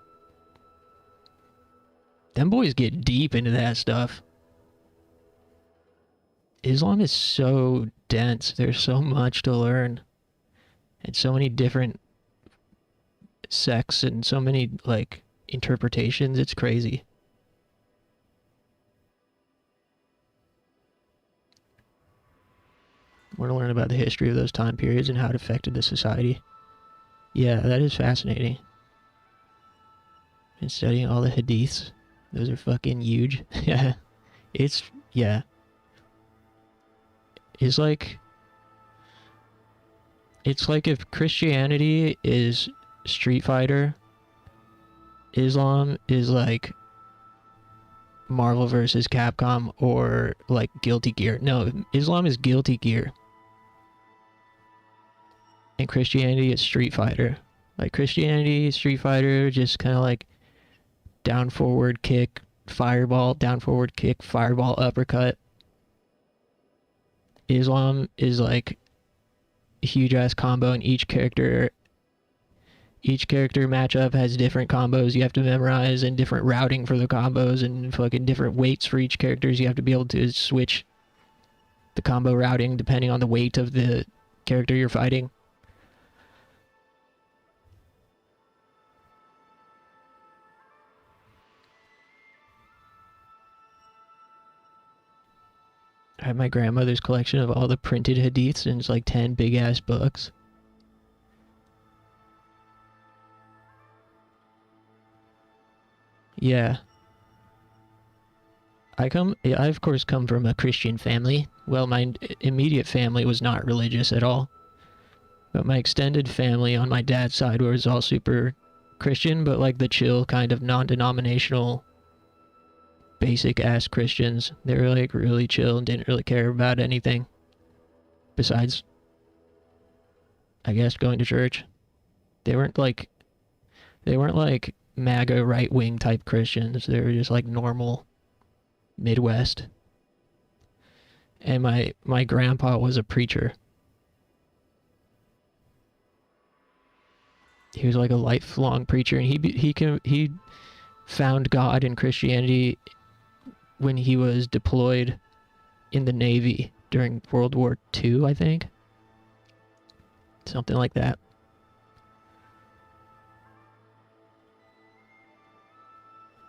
Them boys get deep into that stuff. Islam is so dense. There's so much to learn. And so many different sects and so many, like, interpretations. It's crazy. I want to learn about the history of those time periods and how it affected the society. Yeah, that is fascinating. And studying all the hadiths. Those are fucking huge. Yeah. Yeah. It's like if Christianity is Street Fighter, Islam is like Marvel vs. Capcom or like Guilty Gear. No, Islam is Guilty Gear. And Christianity is Street Fighter. Like Christianity, Street Fighter, just kind of like down forward kick, fireball, down forward kick, fireball, uppercut. Islam is like a huge ass combo, and each character matchup has different combos you have to memorize and different routing for the combos and fucking different weights for each characters. You have to be able to switch the combo routing depending on the weight of the character you're fighting. I have my grandmother's collection of all the printed hadiths, and it's like 10 big ass books. Yeah. I of course come from a Christian family. Well, my immediate family was not religious at all. But my extended family on my dad's side was all super Christian, but like the chill kind of non-denominational basic ass Christians. They were like really chill and didn't really care about anything besides, I guess, going to church. They weren't like MAGA right wing type Christians. They were just like normal Midwest. And my grandpa was a preacher. He was like a lifelong preacher, and he found God and Christianity when he was deployed in the Navy during World War II, I think. Something like that.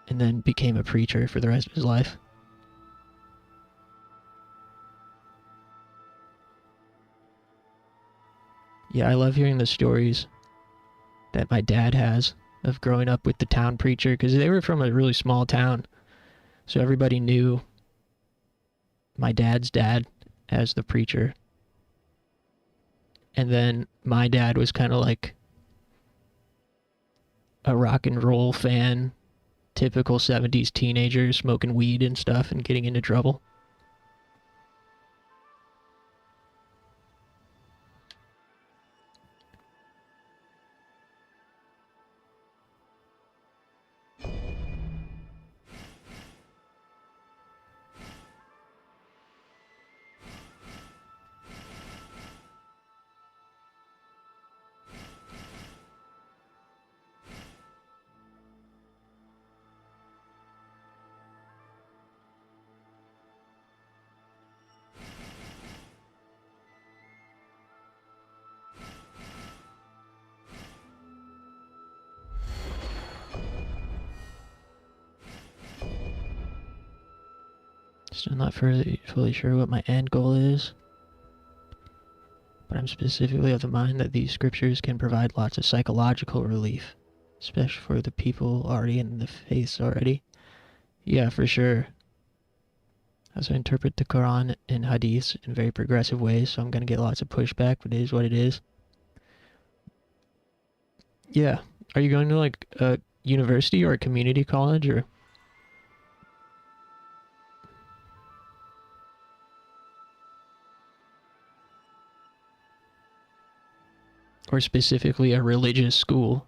And then became a preacher for the rest of his life. Yeah, I love hearing the stories that my dad has of growing up with the town preacher, because they were from a really small town. So everybody knew my dad's dad as the preacher. And then my dad was kind of like a rock and roll fan, typical 70s teenager, smoking weed and stuff and getting into trouble. Still not fully sure what my end goal is, but I'm specifically of the mind that these scriptures can provide lots of psychological relief, especially for the people already in the faith already. Yeah, for sure. As I interpret the Quran and Hadiths in very progressive ways, so I'm going to get lots of pushback, but it is what it is. Yeah. Are you going to like a university or a community college or specifically a religious school?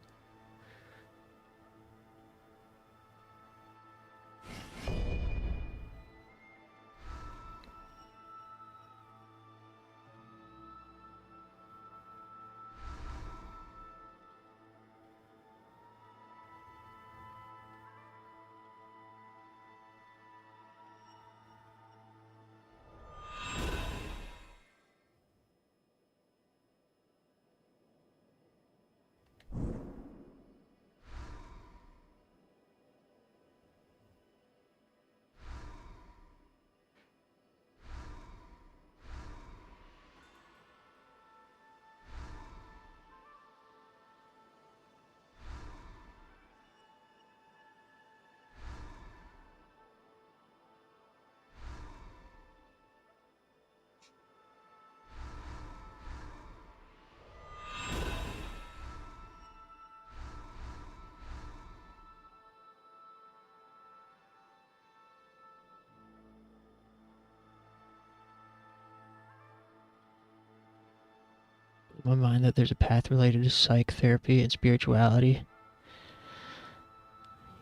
My mind that there's a path related to psychotherapy and spirituality.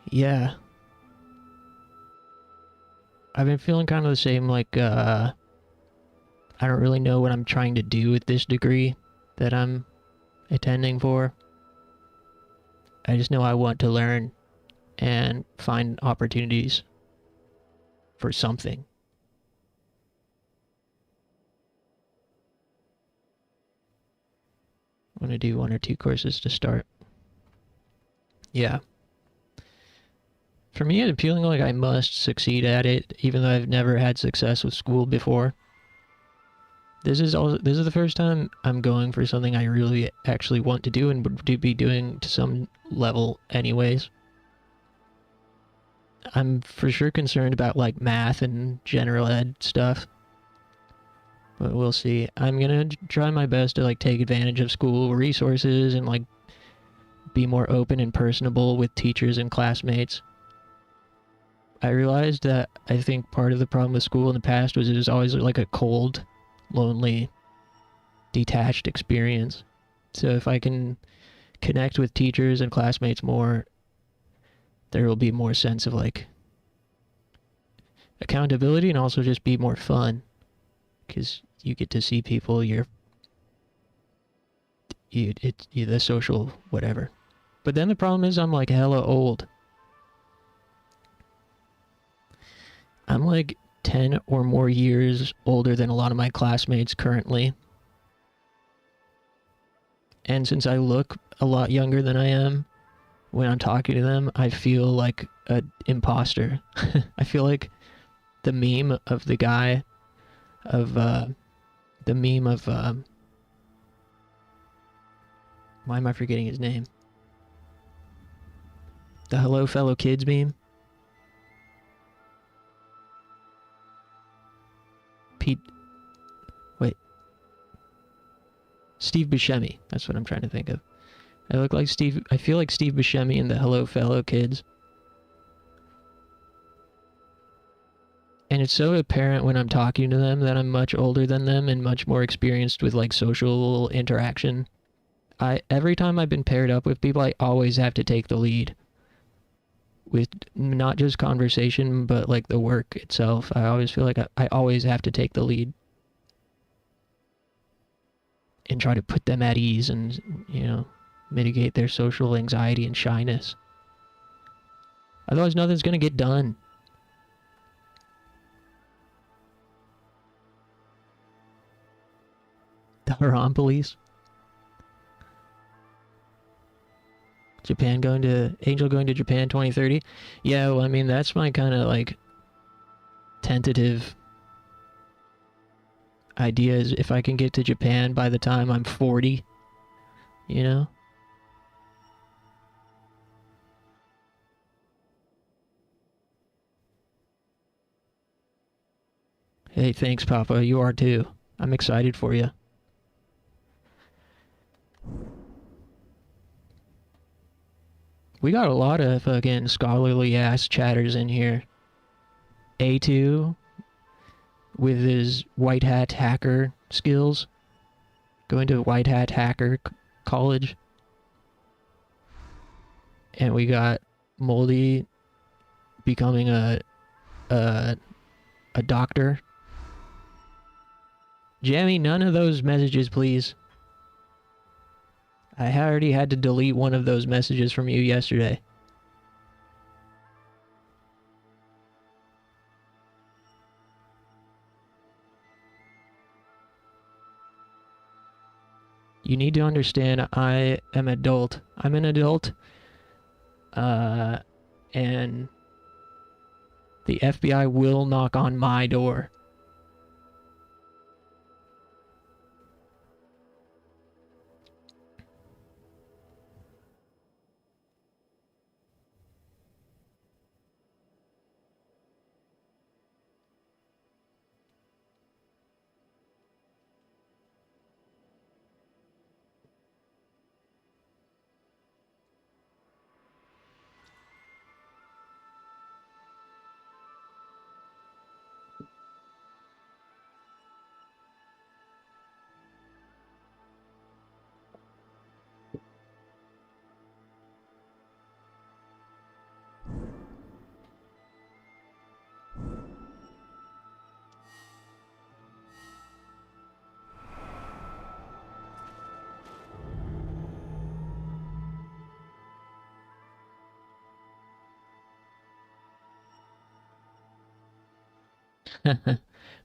Yeah. I've been feeling kind of the same, like, I don't really know what I'm trying to do with this degree that I'm attending for. I just know I want to learn and find opportunities for something. I'm going to do 1 or 2 courses to start. Yeah. For me, I'm feeling like I must succeed at it, even though I've never had success with school before. This is the first time I'm going for something I really actually want to do and would be doing to some level anyways. I'm for sure concerned about like math and general ed stuff. But we'll see. I'm gonna try my best to like take advantage of school resources and like be more open and personable with teachers and classmates. I realized that I think part of the problem with school in the past was it was always like a cold, lonely, detached experience. So if I can connect with teachers and classmates more, there will be more sense of like accountability and also just be more fun. Because you get to see people, you're the social whatever. But then the problem is I'm like hella old. I'm like 10 or more years older than a lot of my classmates currently. And since I look a lot younger than I am, when I'm talking to them, I feel like an imposter. I feel like the meme of the guy of, why am I forgetting his name? The Hello Fellow Kids meme? Steve Buscemi. That's what I'm trying to think of. I feel like Steve Buscemi in the Hello Fellow Kids. And it's so apparent when I'm talking to them that I'm much older than them and much more experienced with like social interaction. Every time I've been paired up with people, I always have to take the lead. With not just conversation, but like the work itself. I always feel like I always have to take the lead. And try to put them at ease and, mitigate their social anxiety and shyness. Otherwise, nothing's gonna get done. The Haram police. Angel going to Japan 2030. Yeah, well, I mean, that's my kind of like tentative idea is if I can get to Japan by the time I'm 40, you know? Hey, thanks, Papa. You are too. I'm excited for you. We got a lot of fucking scholarly ass chatters in here. A2 with his white hat hacker skills, going to white hat hacker college. And we got Moldy becoming a doctor. Jammy, none of those messages, please. I already had to delete one of those messages from you yesterday. You need to understand I am adult. I'm an adult. And the FBI will knock on my door.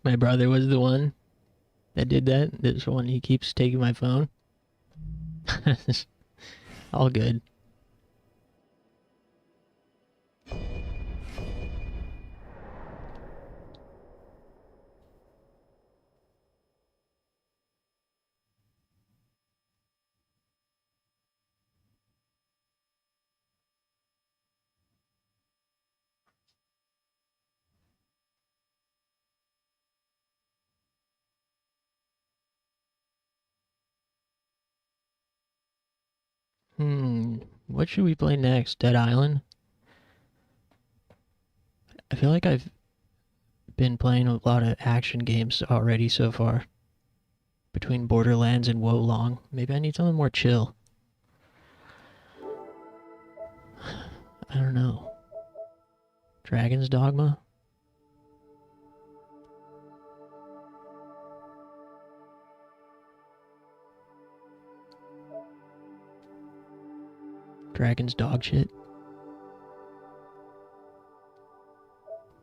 My brother was the one that did that. This one, he keeps taking my phone. All good. What should we play next? Dead Island? I feel like I've been playing a lot of action games already so far. Between Borderlands and Wo Long. Maybe I need something more chill. I don't know. Dragon's Dogma? Dragon's dog shit.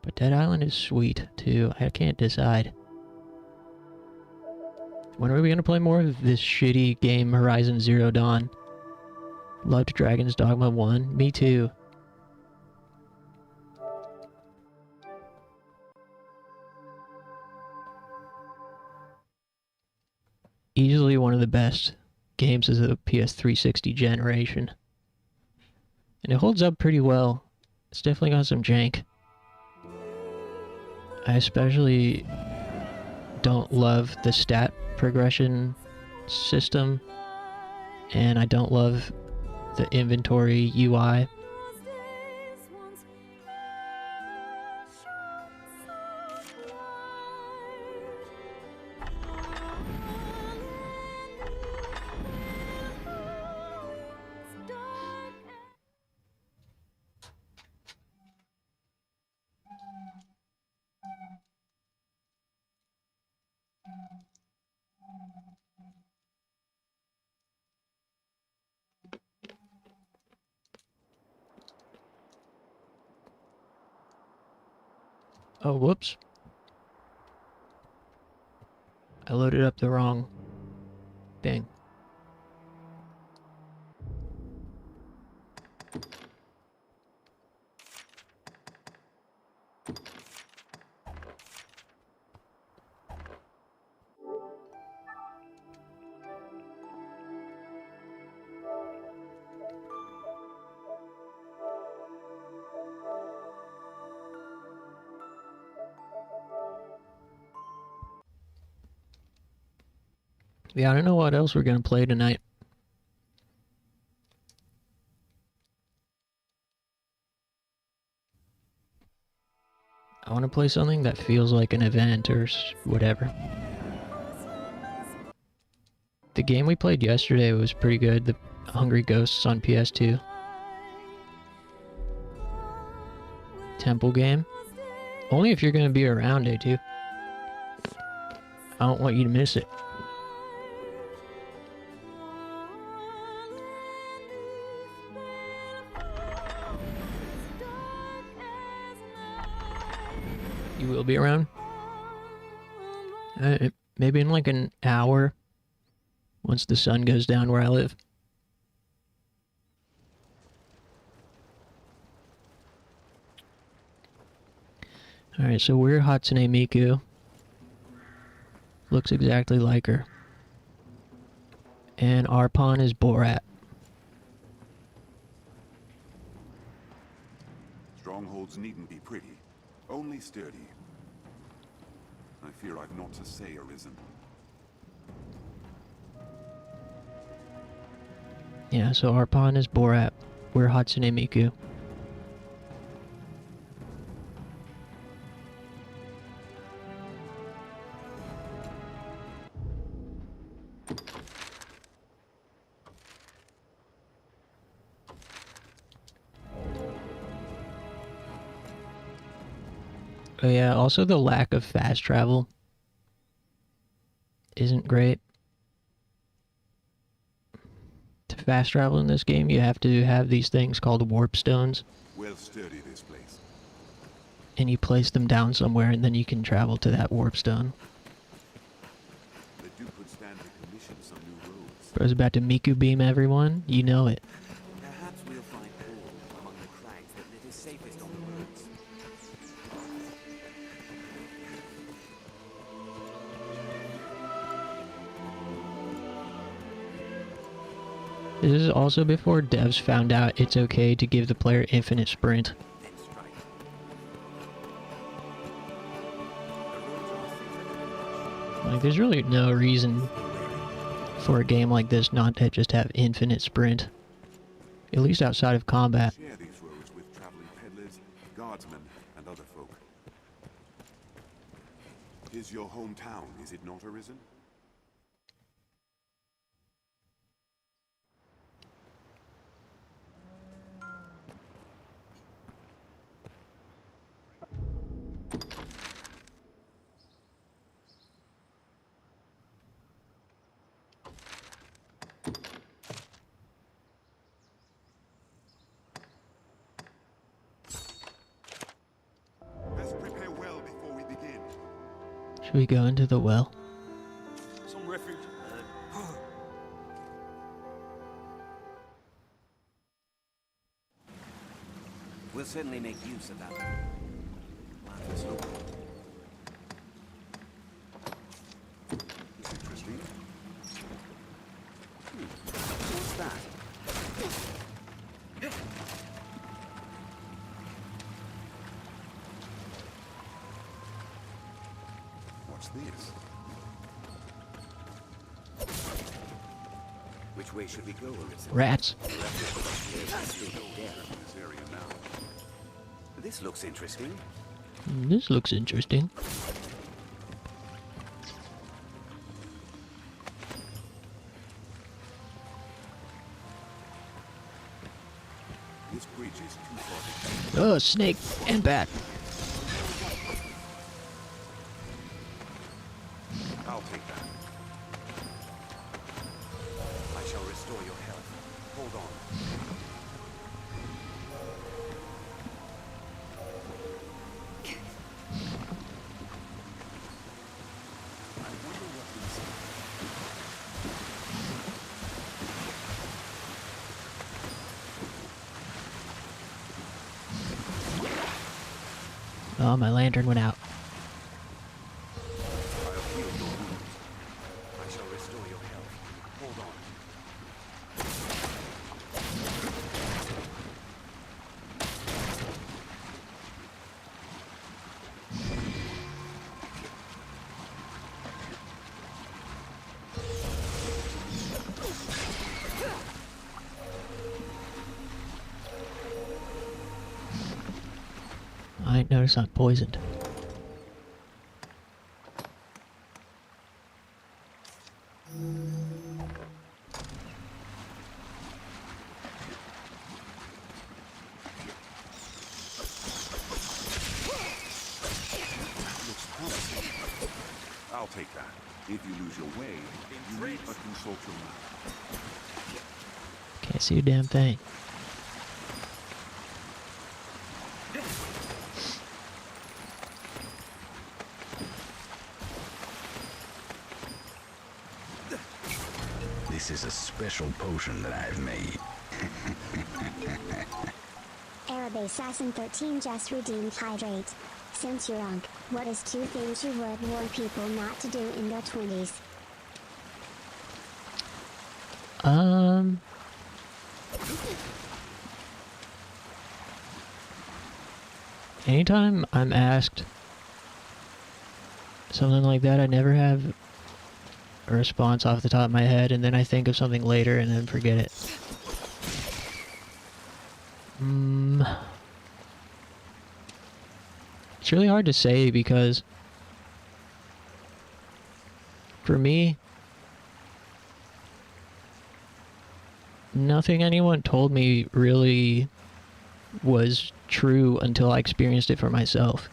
But Dead Island is sweet, too. I can't decide. When are we gonna play more of this shitty game, Horizon Zero Dawn? Loved Dragon's Dogma 1. Me too. Easily one of the best games of the PS360 generation. And it holds up pretty well. It's definitely got some jank. I especially don't love the stat progression system, and I don't love the inventory UI. Oh, whoops. I loaded up the wrong thing. Yeah, I don't know what else we're gonna play tonight. I want to play something that feels like an event or whatever. The game we played yesterday was pretty good, the Hungry Ghosts on PS2. Temple game. Only if you're going to be around, A2. I don't want you to miss it. You will be around? Maybe in like an hour, once the sun goes down where I live. Alright, so we're Hatsune Miku. Looks exactly like her. And our pawn is Borat. Strongholds needn't be pretty, only sturdy. I fear I've not to say arisen. Yeah, so our pawn is Borat. We're Hatsune Miku. Oh yeah, also the lack of fast travel isn't great. To fast travel in this game, you have to have these things called warp stones. Well sturdy this place. And you place them down somewhere and then you can travel to that warp stone. The Duke would stand to commission some new roads. Bro's about to Miku beam everyone, you know it. Perhaps we'll find gold among the crags that live safest on the roads. This is also before devs found out it's okay to give the player infinite sprint. Like, there's really no reason for a game like this not to just have infinite sprint. At least outside of combat. Share these roads with traveling peddlers, guardsmen, and other folk. Tis your hometown, is it not, Arisen? Should we go into the well? Some refuge. We'll certainly make use of that. Marvelous look. Interesting. What's that? What's this? Which way should we go, Arisen? Rats. This area now. This looks interesting. This looks interesting. This bridge is too far. Oh, snake and bat. I'll take that. I shall restore your health. Hold on. Oh, my lantern went out. I'll heal your wounds. I shall restore your health. Hold on. might notice I'm poisoned. Looks promising. I'll take that. If you lose your way, you need but consult your mind. Can't see a damn thing. This is a special potion that I've made. Arab Assassin 13 just redeemed Hydrate. Since you're Unk, what is 2 things you would warn people not to do in their 20s? Anytime I'm asked something like that, I never have a response off the top of my head, and then I think of something later and then forget it. It's really hard to say because for me, nothing anyone told me really was true until I experienced it for myself.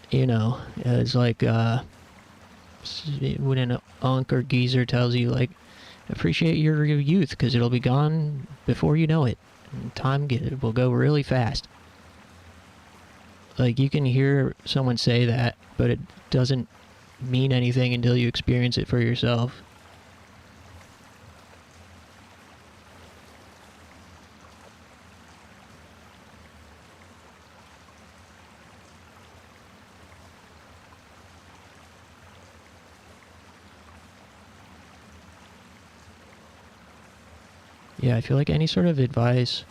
You know, it's like when an unk or geezer tells you, like, appreciate your youth because it'll be gone before you know it. And time will go really fast. Like, you can hear someone say that, but it doesn't mean anything until you experience it for yourself. Yeah, I feel like any sort of advice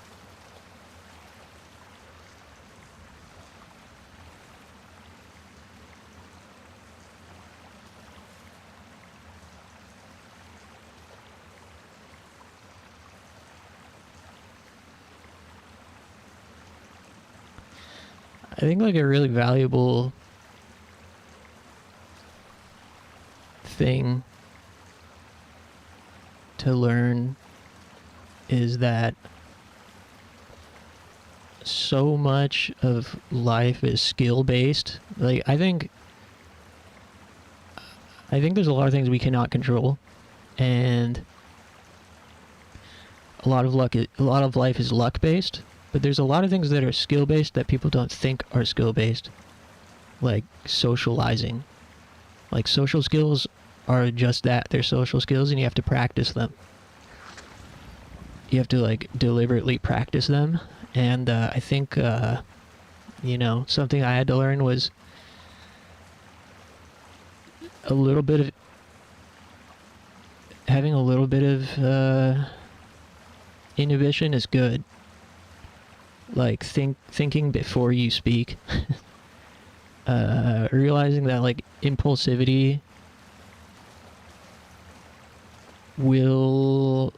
I think like a really valuable thing to learn is that so much of life is skill-based. Like, I think there's a lot of things we cannot control, and a lot of life is luck-based, but there's a lot of things that are skill-based that people don't think are skill-based, like socializing. Like, social skills are just that. They're social skills, and you have to practice them. You have to, like, deliberately practice them. And I think, you know, something I had to learn was having a little bit of inhibition is good. Like, thinking before you speak. Realizing that, like, impulsivity will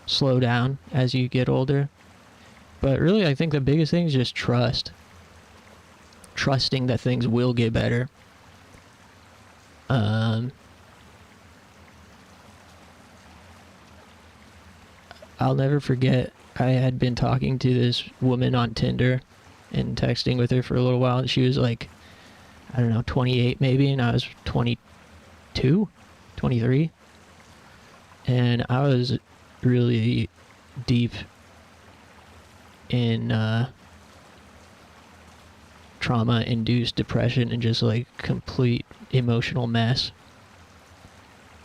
slow down as you get older. But really, I think the biggest thing is just trust. Trusting that things will get better. I'll never forget, I had been talking to this woman on Tinder and texting with her for a little while, and she was like, I don't know, 28 maybe, and I was 22, 23. And I was really deep in trauma-induced depression and just, like, complete emotional mess.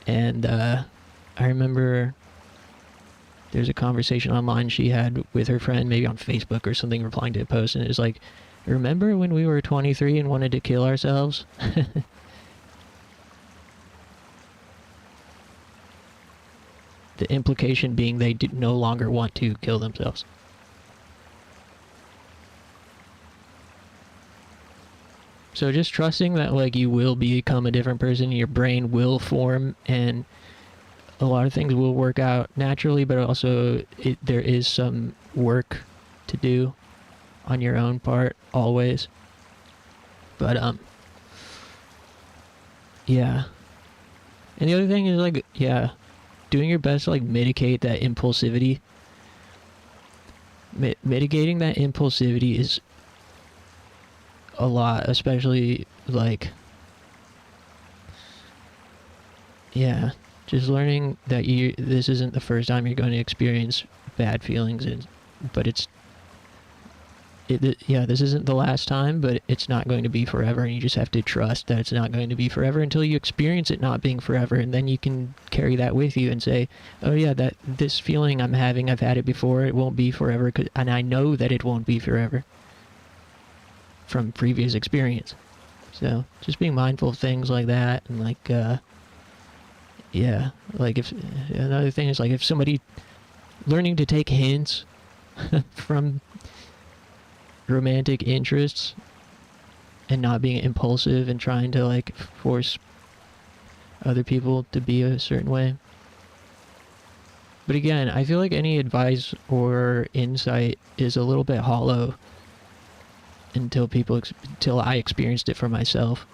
And I remember there's a conversation online she had with her friend, maybe on Facebook or something, replying to a post, and it was like, remember when we were 23 and wanted to kill ourselves? The implication being they no longer want to kill themselves. So just trusting that, like, you will become a different person, your brain will form, and a lot of things will work out naturally, but also there is some work to do on your own part always. But yeah. And the other thing is, like, yeah, doing your best to, like, mitigate that impulsivity. Mitigating that impulsivity is a lot, especially, like, yeah, just learning that this isn't the first time you're going to experience bad feelings, but yeah, this isn't the last time, but it's not going to be forever, and you just have to trust that it's not going to be forever until you experience it not being forever, and then you can carry that with you and say, oh yeah, this feeling I'm having, I've had it before, it won't be forever, and I know that it won't be forever from previous experience. So just being mindful of things like that, and like, yeah, like if another thing is, like, if somebody learning to take hints from romantic interests and not being impulsive and trying to, like, force other people to be a certain way. But again, I feel like any advice or insight is a little bit hollow until I experienced it for myself.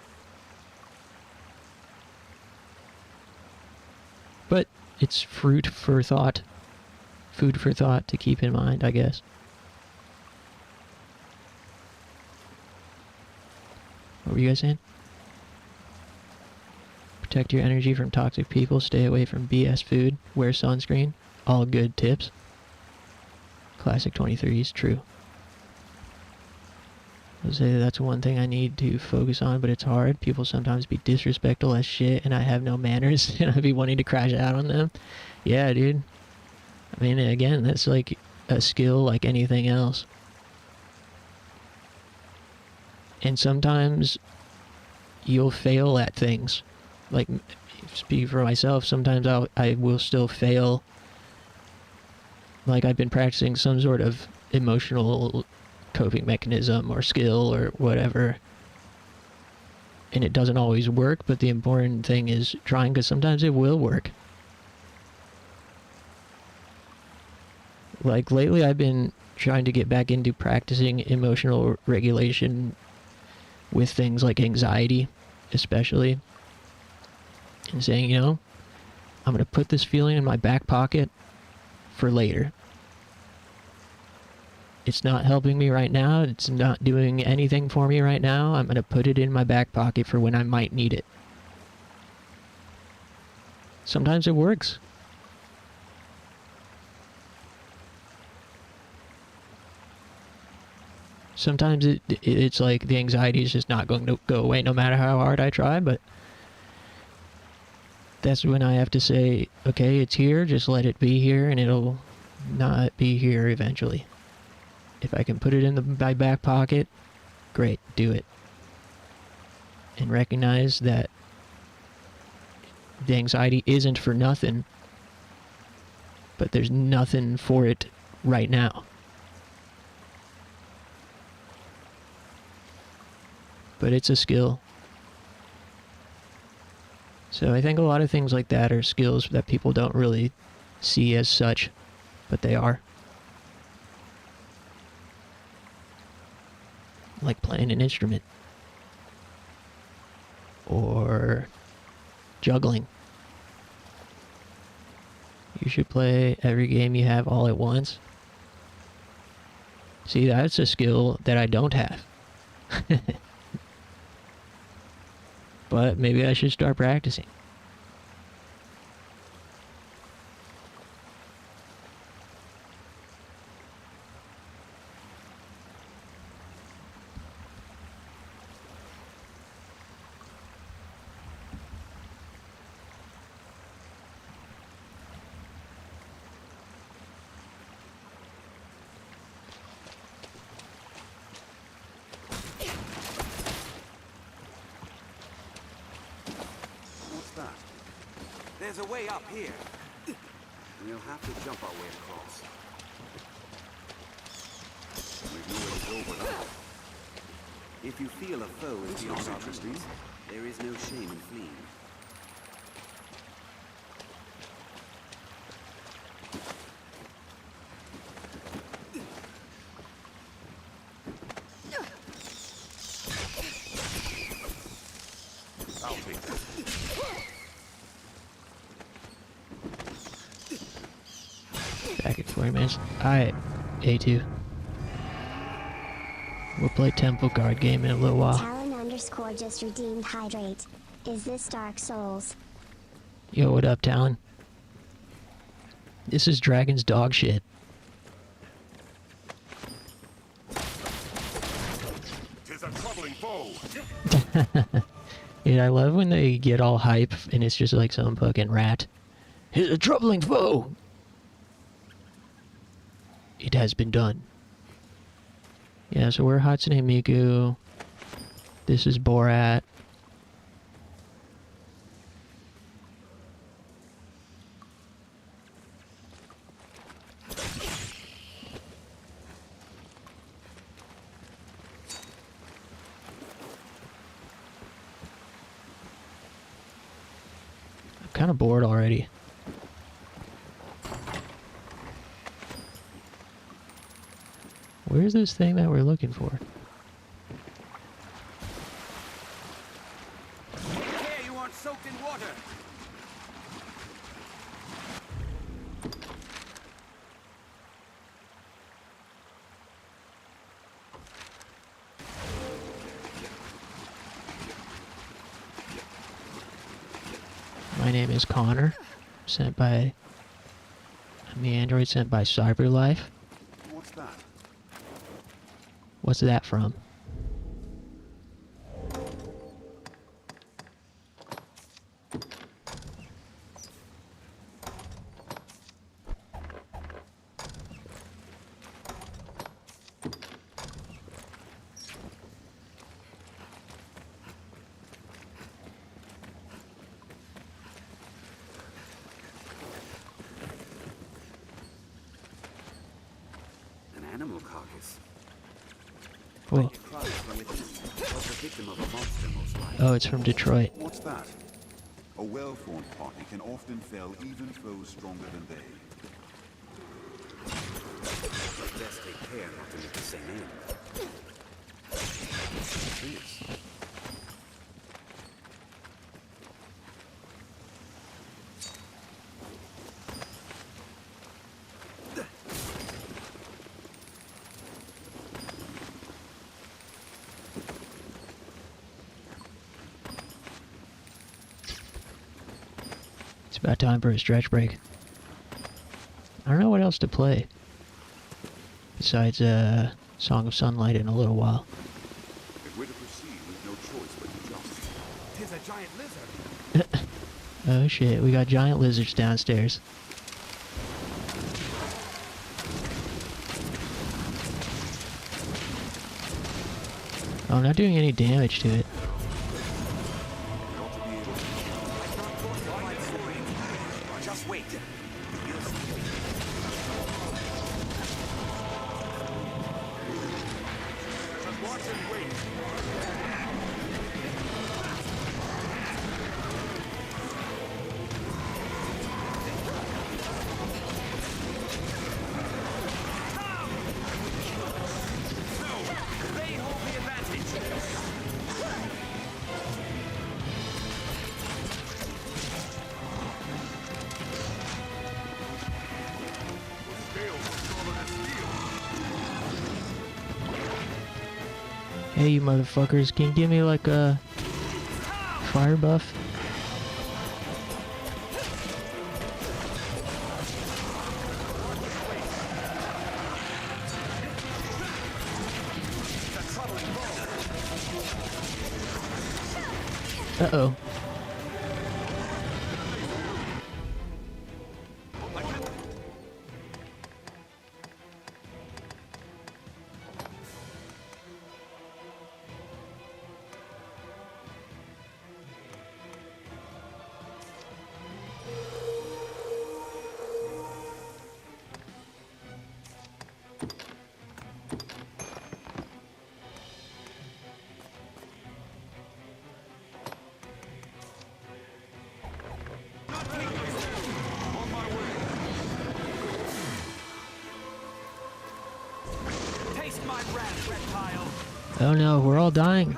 But it's food for thought to keep in mind, I guess. What were you guys saying? Protect your energy from toxic people, stay away from BS food, wear sunscreen, all good tips. Classic 23s, true. I'll say that's one thing I need to focus on, but it's hard. People sometimes be disrespectful as shit, and I have no manners, and I'd be wanting to crash out on them. Yeah, dude. I mean, again, that's like a skill like anything else. And sometimes you'll fail at things. Like, speaking for myself, sometimes I will still fail. Like, I've been practicing some sort of emotional coping mechanism or skill or whatever, and it doesn't always work, but the important thing is trying, because sometimes it will work. Like, lately I've been trying to get back into practicing emotional regulation with things like anxiety, especially, and saying, you know, I'm going to put this feeling in my back pocket for later. It's not helping me right now. It's not doing anything for me right now. I'm going to put it in my back pocket for when I might need it. Sometimes it works. Sometimes it's like the anxiety is just not going to go away no matter how hard I try, but that's when I have to say, okay, it's here, just let it be here, and it'll not be here eventually. If I can put it in my back pocket, great, do it. And recognize that the anxiety isn't for nothing, but there's nothing for it right now. But it's a skill. So I think a lot of things like that are skills that people don't really see as such, but they are. Like playing an instrument. Or juggling. You should play every game you have all at once. See, that's a skill that I don't have. But maybe I should start practicing. There's a way up here. We'll have to jump our way across. We've nowhere to go but up. If you feel a foe is beyond our reach, there is no shame in fleeing. back in 40 minutes. Alright, A2. We'll play Temple Guard game in a little while. Talon underscore just redeemed hydrate. Is this Dark Souls? Yo, what up, Talon? This is Dragon's dog shit. Tis a troubling foe. Yeah, I love when they get all hype and it's just like some fucking rat. He's a troubling foe! It has been done. Yeah, so we're Hatsune Miku. This is Borat. I'm kind of bored already. Where's this thing that we're looking for? Here, you aren't soaked in water. My name is Connor, sent by... I'm the android sent by CyberLife. What's that? What's that from? An animal carcass. Well, Christ, from within. Was the victim of a monster, most likely. oh, it's from Detroit. What's that? A well-formed party can often fell even foes stronger than they. Best take care not to meet the same end. Yes. It's about time for a stretch break. I don't know what else to play. Besides, Song of Sunlight in a little while. If we're to proceed, we've no choice but to jump. Tis a giant lizard. Oh shit, we got giant lizards downstairs. Oh, I'm not doing any damage to it. Just wait. Watch and wait. They hold the advantage. Hey, you motherfuckers, can you give me like a fire buff? Uh-oh. Taste my wrath, reptile. Oh no, we're all dying.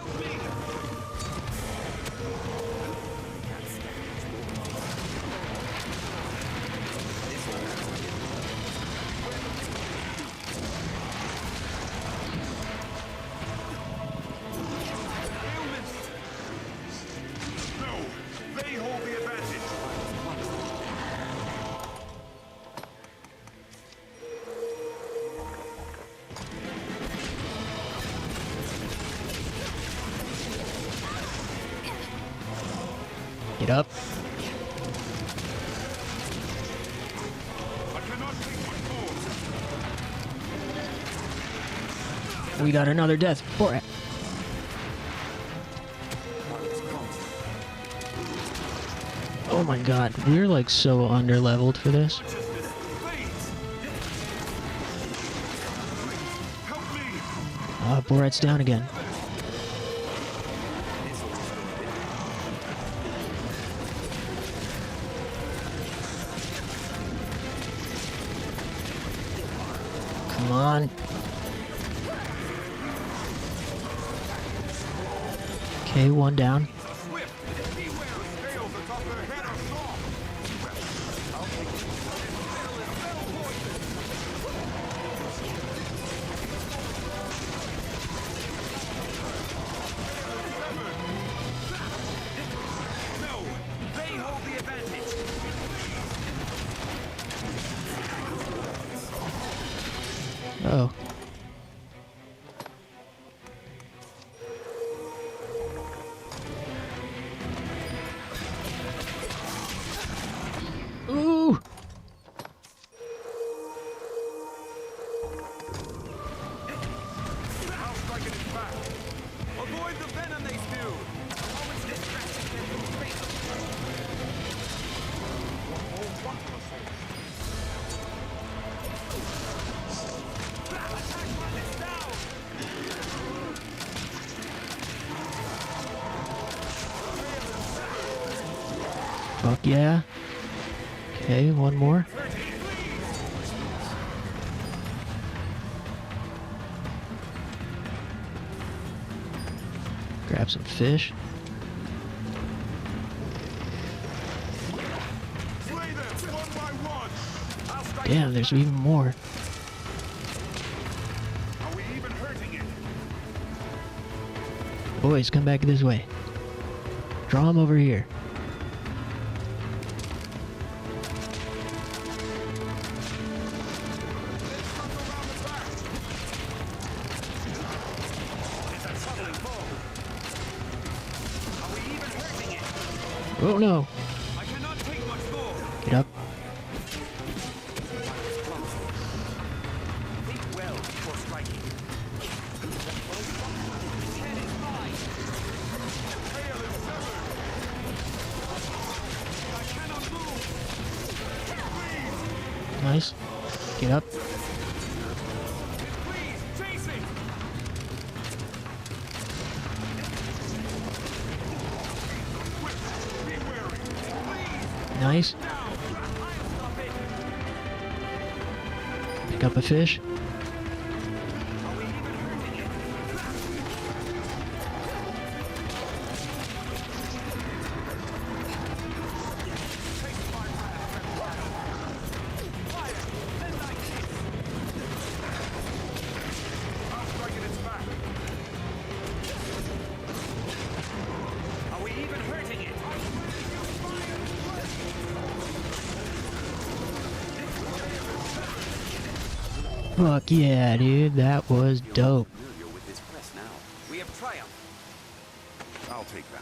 They hold the advantage. Get up. I cannot take much more. We got another death. Borat. Oh my god, we're like so under-leveled for this. Borat's down again. Come on. Okay, one down. Oh. Ooh. Avoid the venom they spew. Always distracted from space. Fuck yeah. Okay, one more. Grab some fish. Damn, there's even more. Are we even hurting it? Boys, come back this way. Draw them over here. Oh no! I cannot take much more. Get up. Think well before striking. His head is mine. Tail is severed. I cannot move. Nice. Get up. Please, chase it. Nice. Pick up a fish. Are we even hurting it? Fuck yeah, dude. That was dope. With this quest now. We have triumphed. I'll take that.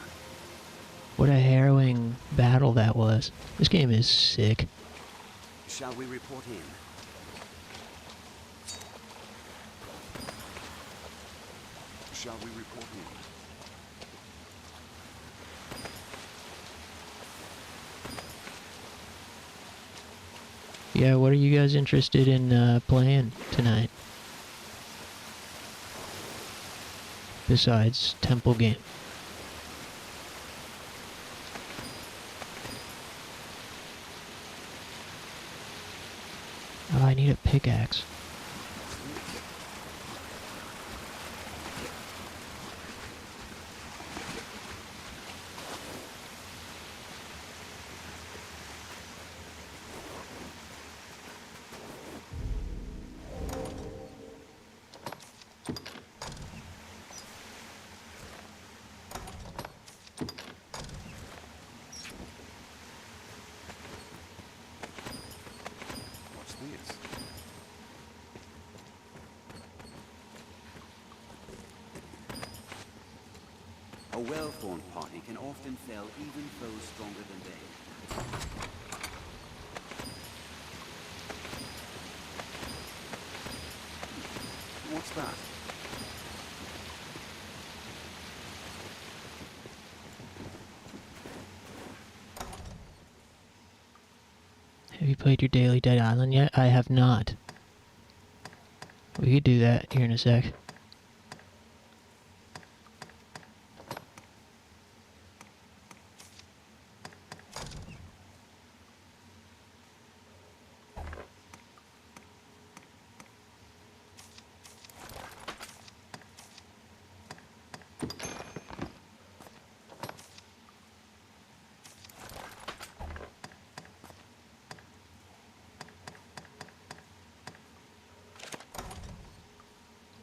What a harrowing battle that was. This game is sick. Shall we report in? Shall we report in? Yeah, what are you guys interested in playing tonight? Besides Temple game. Oh, I need a pickaxe. A well-formed party can often fell even foes stronger than they. What's that? Have you played your daily Dead Island yet? I have not. We could do that here in a sec.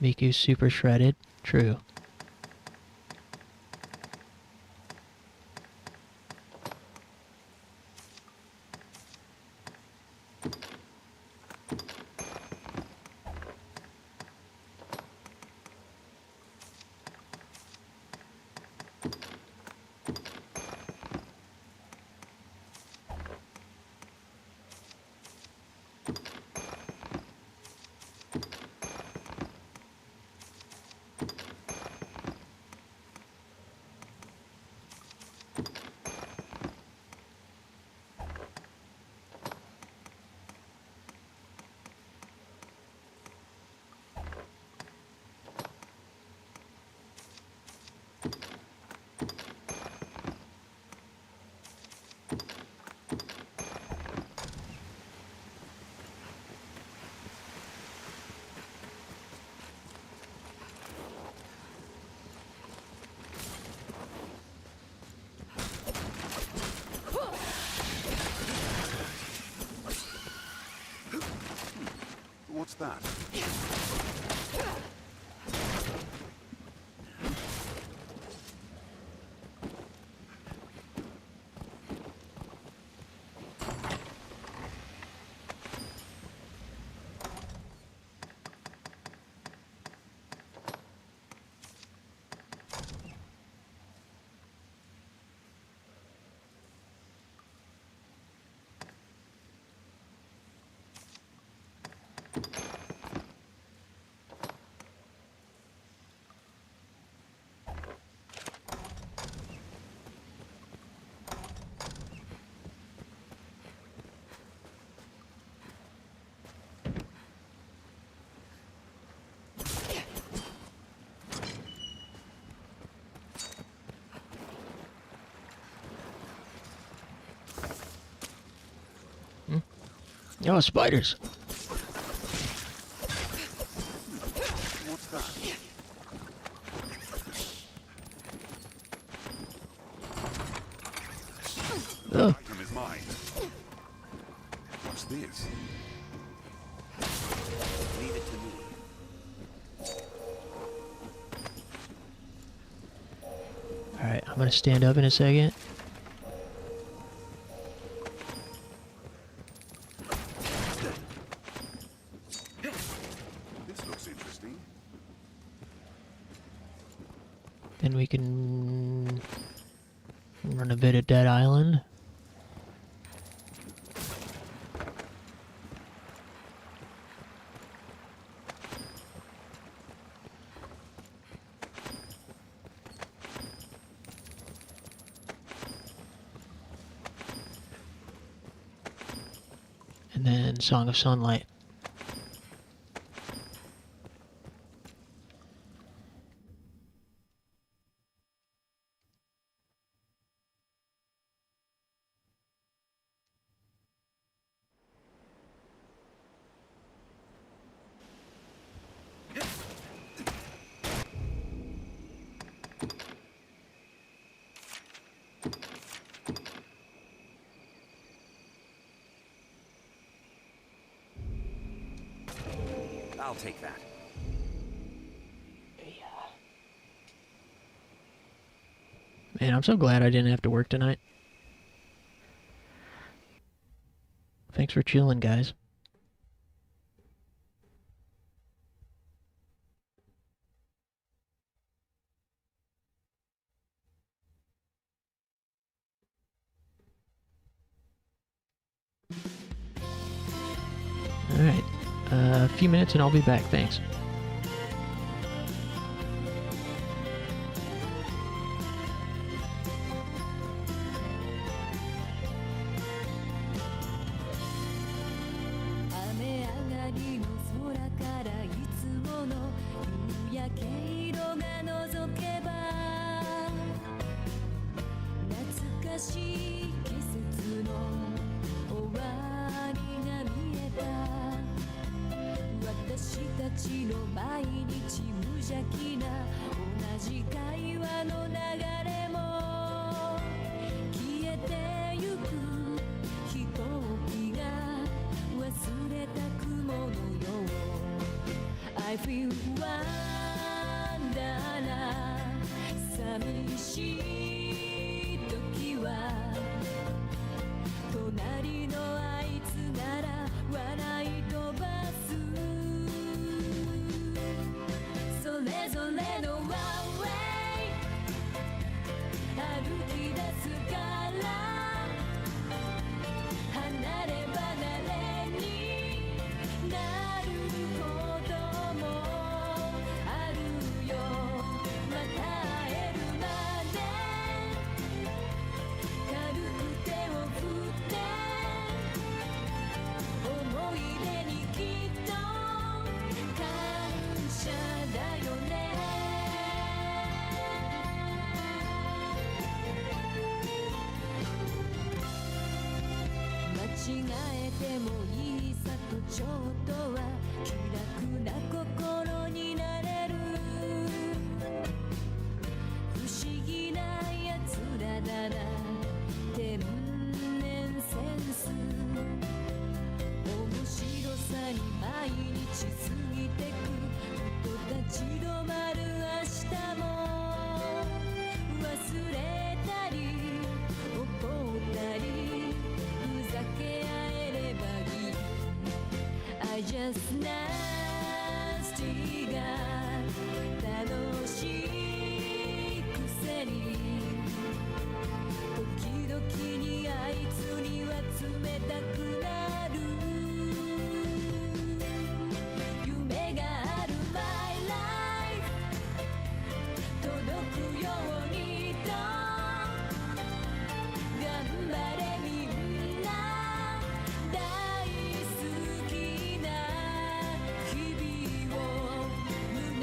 Miku's super shredded. True. What's that? Oh, spiders. What's that? Oh. Item is mine. What's this? Leave it to me. Alright, I'm gonna stand up in a second. This looks interesting. Then we can run a bit of Dead Island. And then Song of Sunlight. I'll take that. Man, I'm so glad I didn't have to work tonight. Thanks for chilling, guys. a few minutes and I'll be back. Thanks. I feel wonderland 寂しい時は隣のあいつなら笑い飛ばすそれぞれのワンウェイ歩き出すから離れ離れになることもあるよまた会えるまで軽く手を振って思い出にきっと感謝だよね間違えてもいいさとちょっとは気楽な心になれる不思議なやつらだな天然センス面白さに毎日過ぎてくふと立ち止まる明日も忘れたり怒ったりふざけ合えればいい I just nasty が楽しいくせに時々にあいつには冷たくなる夢がある My life 届くようにと頑張れみんな大好きな日々を迎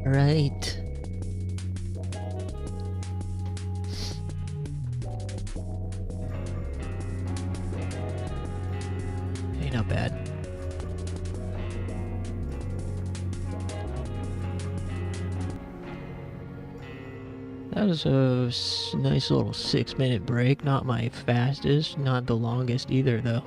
Alright. Hey, not bad. That was a nice little 6-minute break. Not my fastest, not the longest either, though.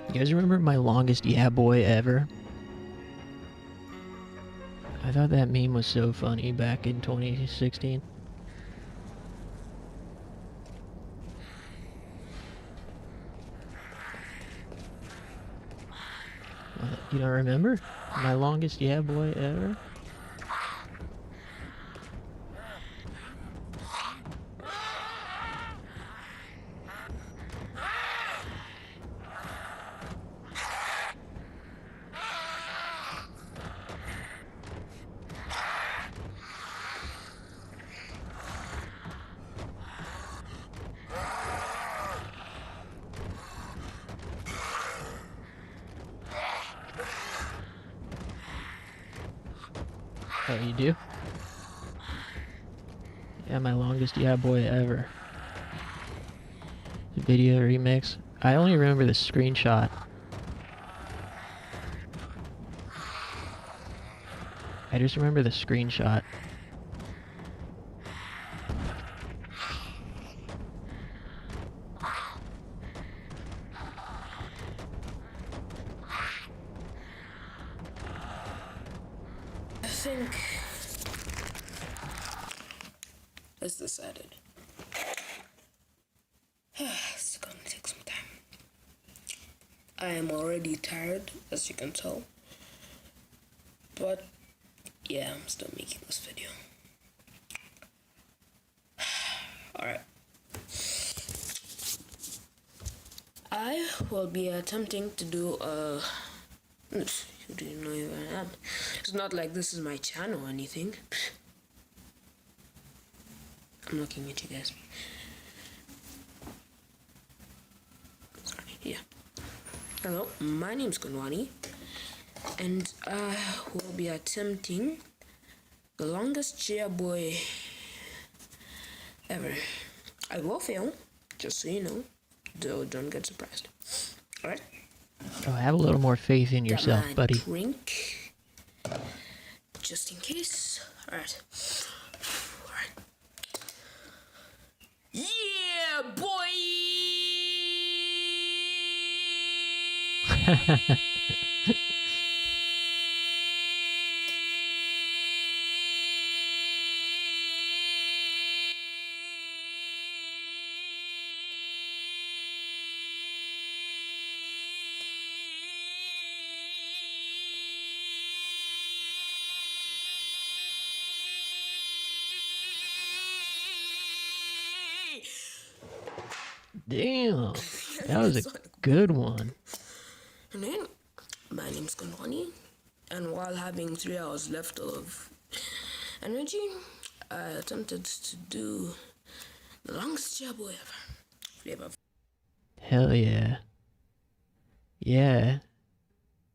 You guys remember my longest yeah boy ever? I thought that meme was so funny back in 2016. You don't remember? My longest yeah boy ever? Oh, you do? Yeah, my longest yeah boy ever. Video remix. I only remember the screenshot. I just remember the screenshot. I think it's decided. It's gonna take some time. I am already tired, as you can tell. But yeah, I'm still making this video. Alright. I will be attempting to do a... You didn't know who I am. It's not like this is my channel or anything. I'm looking at you guys. Sorry, yeah. Hello, my name's Kunwani, and I will be attempting the longest chair boy ever. I will fail, just so you know. Don't get surprised. Alright? Oh, have a little more faith in yourself, buddy. Drink, just in case. Alright. Yeah, boy! Damn, that was a good one. And then, my name's Kunwani, and while having 3 hours left of energy, I attempted to do the longest chair boy ever. Flavor. Hell yeah. Yeah.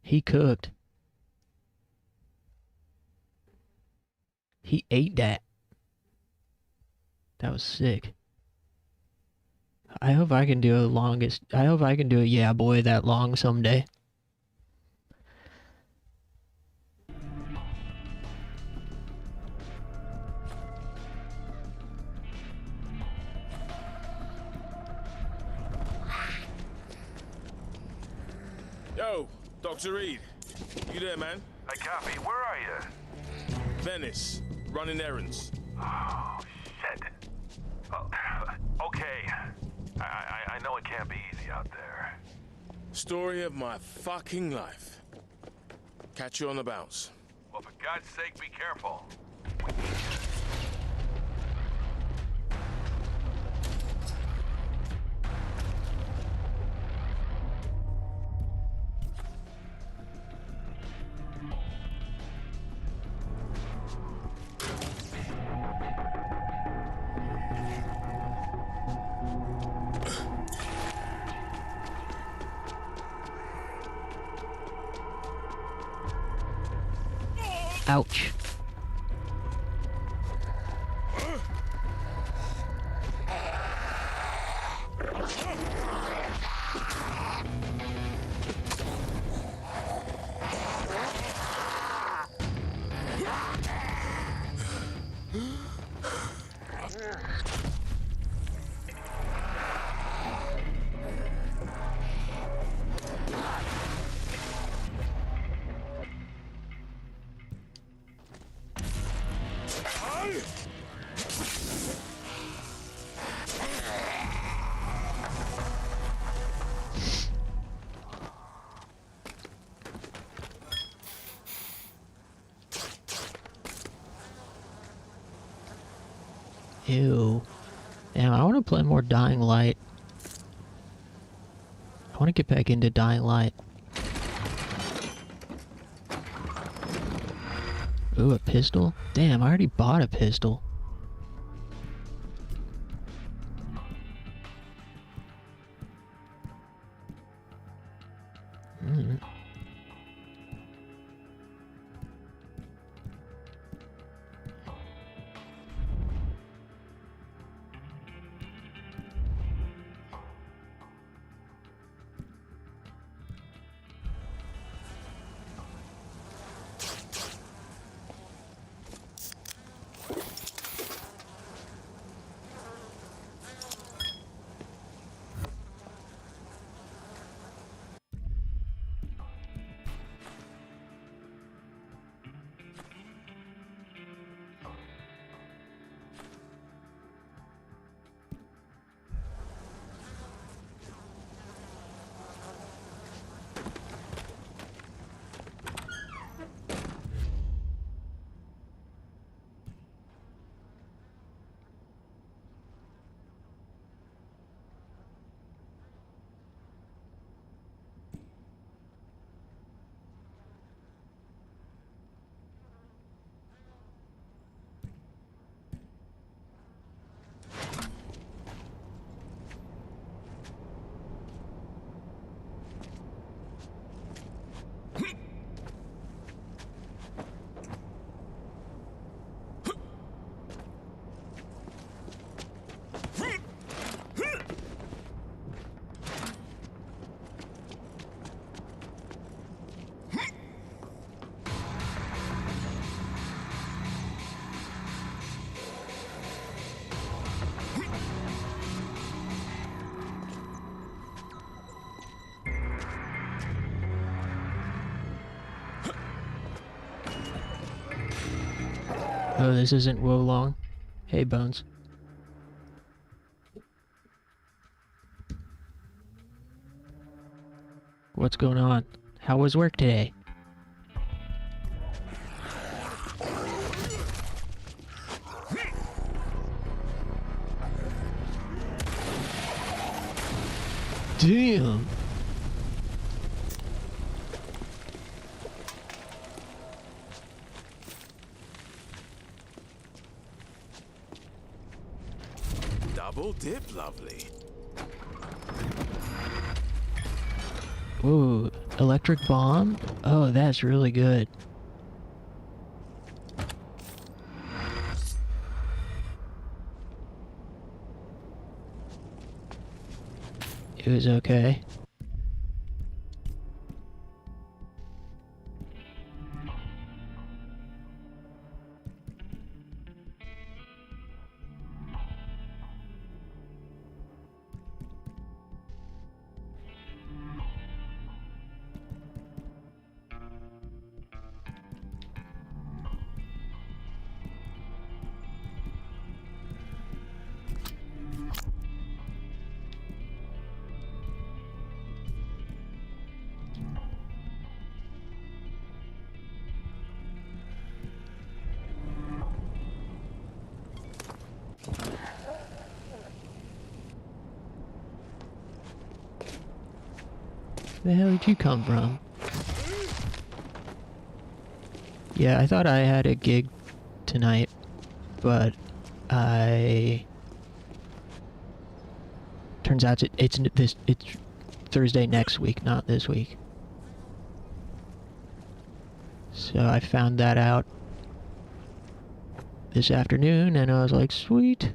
He cooked. He ate that. That was sick. I hope I can do a yeah boy that long someday. Yo, Dr. Reed. You there, man? I copy. Where are you? Venice. Running errands. Oh, shit. Oh, okay. I know it can't be easy out there. Story of my fucking life. Catch you on the bounce. Well, for God's sake, be careful. Ouch. Ew. Damn, I want to play more Dying Light. I want to get back into Dying Light. Ooh, a pistol? Damn, I already bought a pistol. Oh, this isn't Wo Long. Hey, Bones. What's going on? How was work today? Damn! Double dip, lovely. Ooh, electric bomb? Oh, that's really good. It was okay. Where the hell did you come from? Yeah, I thought I had a gig tonight, but turns out it's Thursday next week, not this week. So I found that out this afternoon, and I was like, sweet.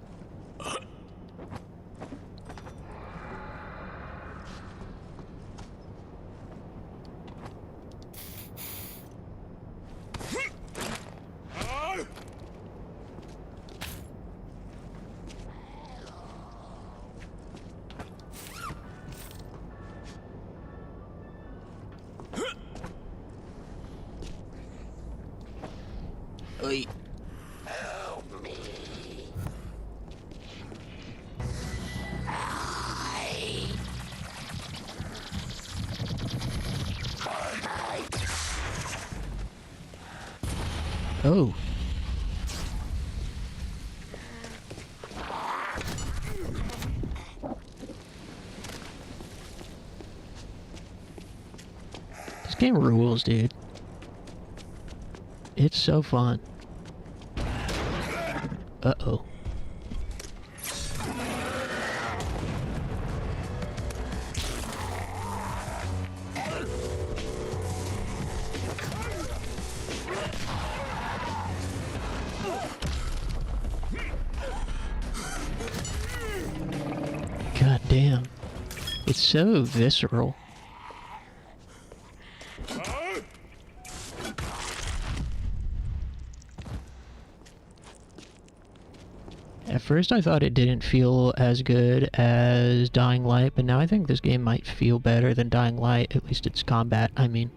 Oi. Oh. This game rules, dude. It's so fun. Uh-oh. God damn. It's so visceral. At first I thought it didn't feel as good as Dying Light, but now I think this game might feel better than Dying Light, at least its combat, I mean.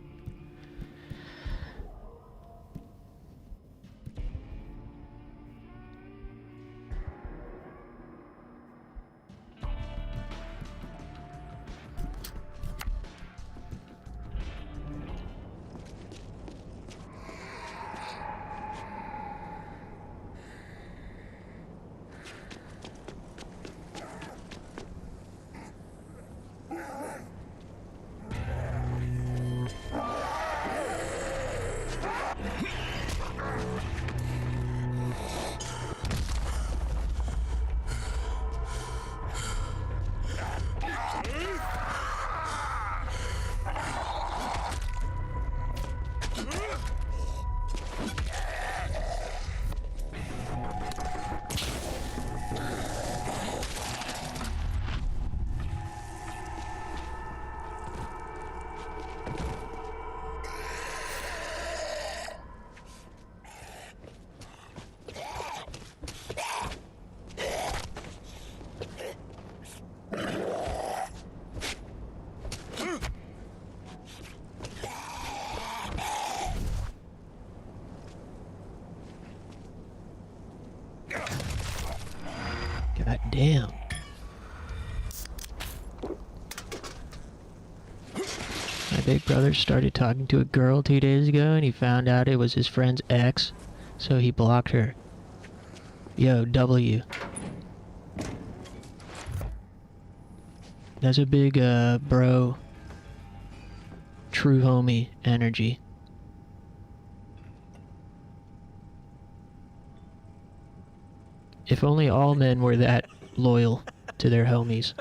God damn. My big brother started talking to a girl 2 days ago and he found out it was his friend's ex, so he blocked her. Yo, W. That's a big, bro, true homie energy. If only all men were that loyal to their homies.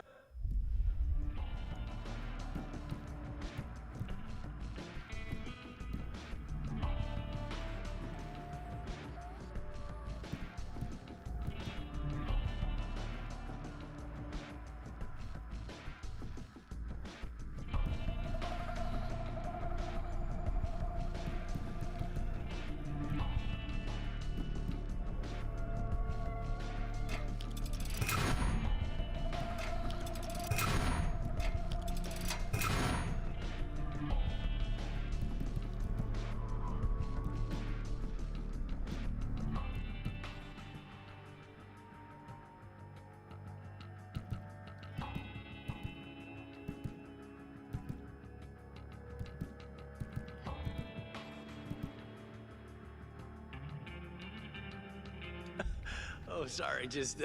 Oh, sorry, just,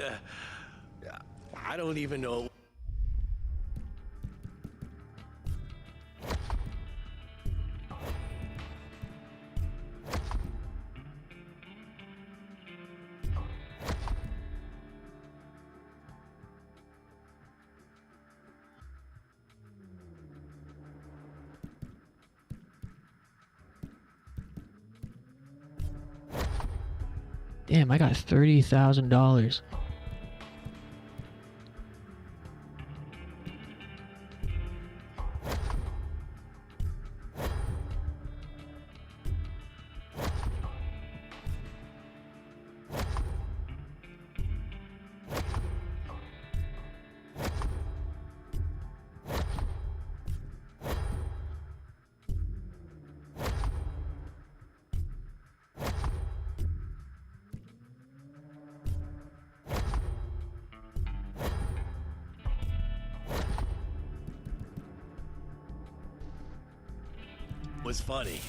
I don't even know. Damn, I got $30,000. Was funny.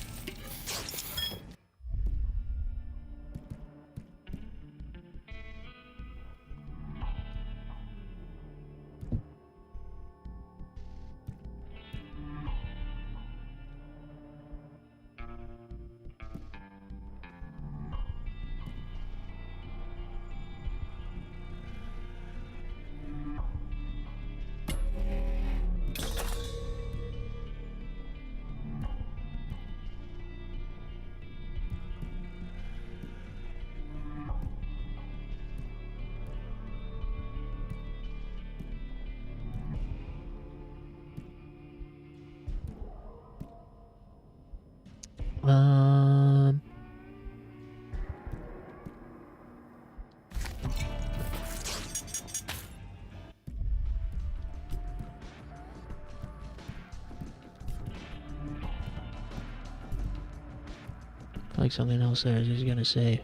Like something else there I was just gonna say.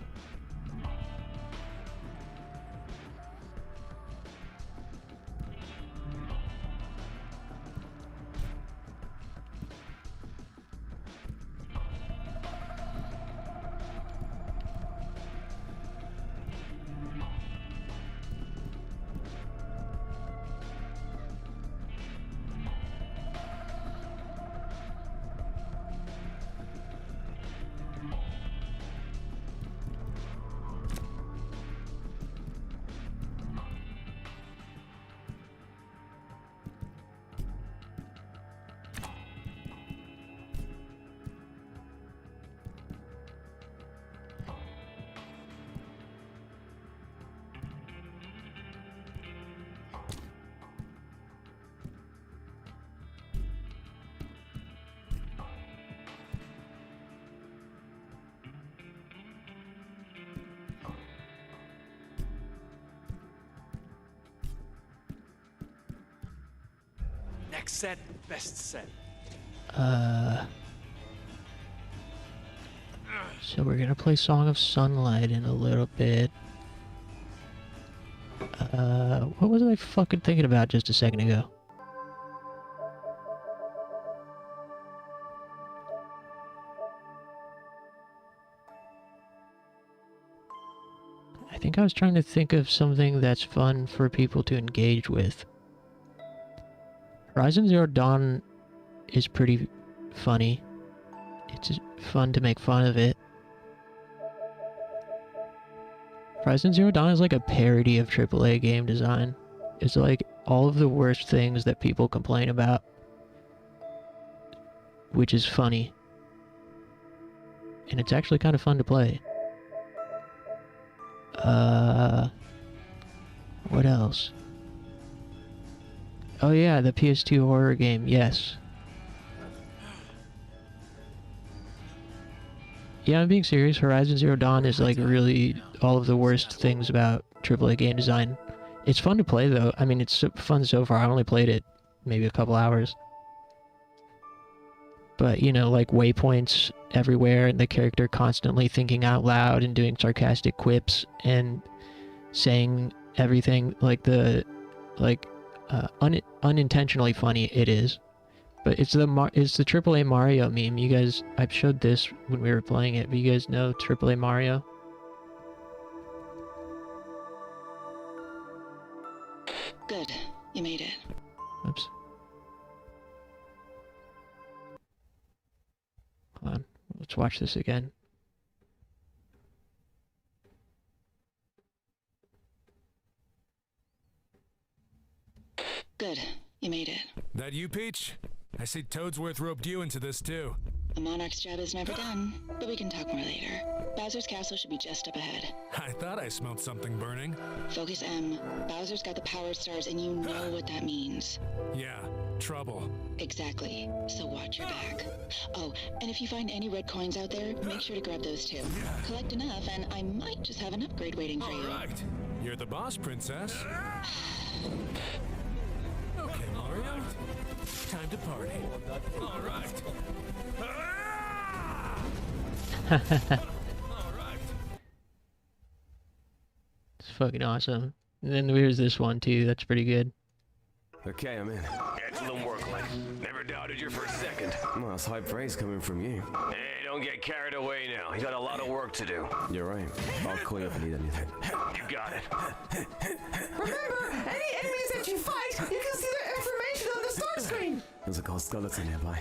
Next set, best set. So we're gonna play Song of Sunlight in a little bit. What was I fucking thinking about just a second ago? I think I was trying to think of something that's fun for people to engage with. Horizon Zero Dawn is pretty funny. It's just fun to make fun of it. Horizon Zero Dawn is like a parody of AAA game design. It's like all of the worst things that people complain about, which is funny. And it's actually kind of fun to play. What else? Oh yeah, the PS2 horror game, yes. Yeah, I'm being serious. Horizon Zero Dawn is like really all of the worst things about AAA game design. It's fun to play though. I mean, it's fun so far. I only played it maybe a couple hours. But, you know, like waypoints everywhere and the character constantly thinking out loud and doing sarcastic quips and saying everything like unintentionally funny it is. But it's the AAA Mario meme. You guys, I've showed this when we were playing it, but you guys know AAA Mario? Good. You made it. Oops. Hold on. Let's watch this again. Good. You made it. That you, Peach? I see Toadsworth roped you into this too. The Monarch's job is never done, but we can talk more later. Bowser's castle should be just up ahead. I thought I smelled something burning. Focus, M. Bowser's got the power stars, and you know what that means. Yeah, trouble. Exactly. So watch your back. Oh, and if you find any red coins out there, make sure to grab those too. Collect enough, and I might just have an upgrade waiting for you. All right. You're the boss, princess. Okay, Mario. Time to party. All right. It's fucking awesome. And then there's this one too, that's pretty good. Okay, I'm in. Excellent work, Link. Never doubted you for a second. Well, that's high praise coming from you. Hey, don't get carried away now. You got a lot of work to do. You're right. I'll call you if I need anything. You got it. Remember, any enemies that you fight, you can see their information on the start screen. There's a gold skeleton nearby.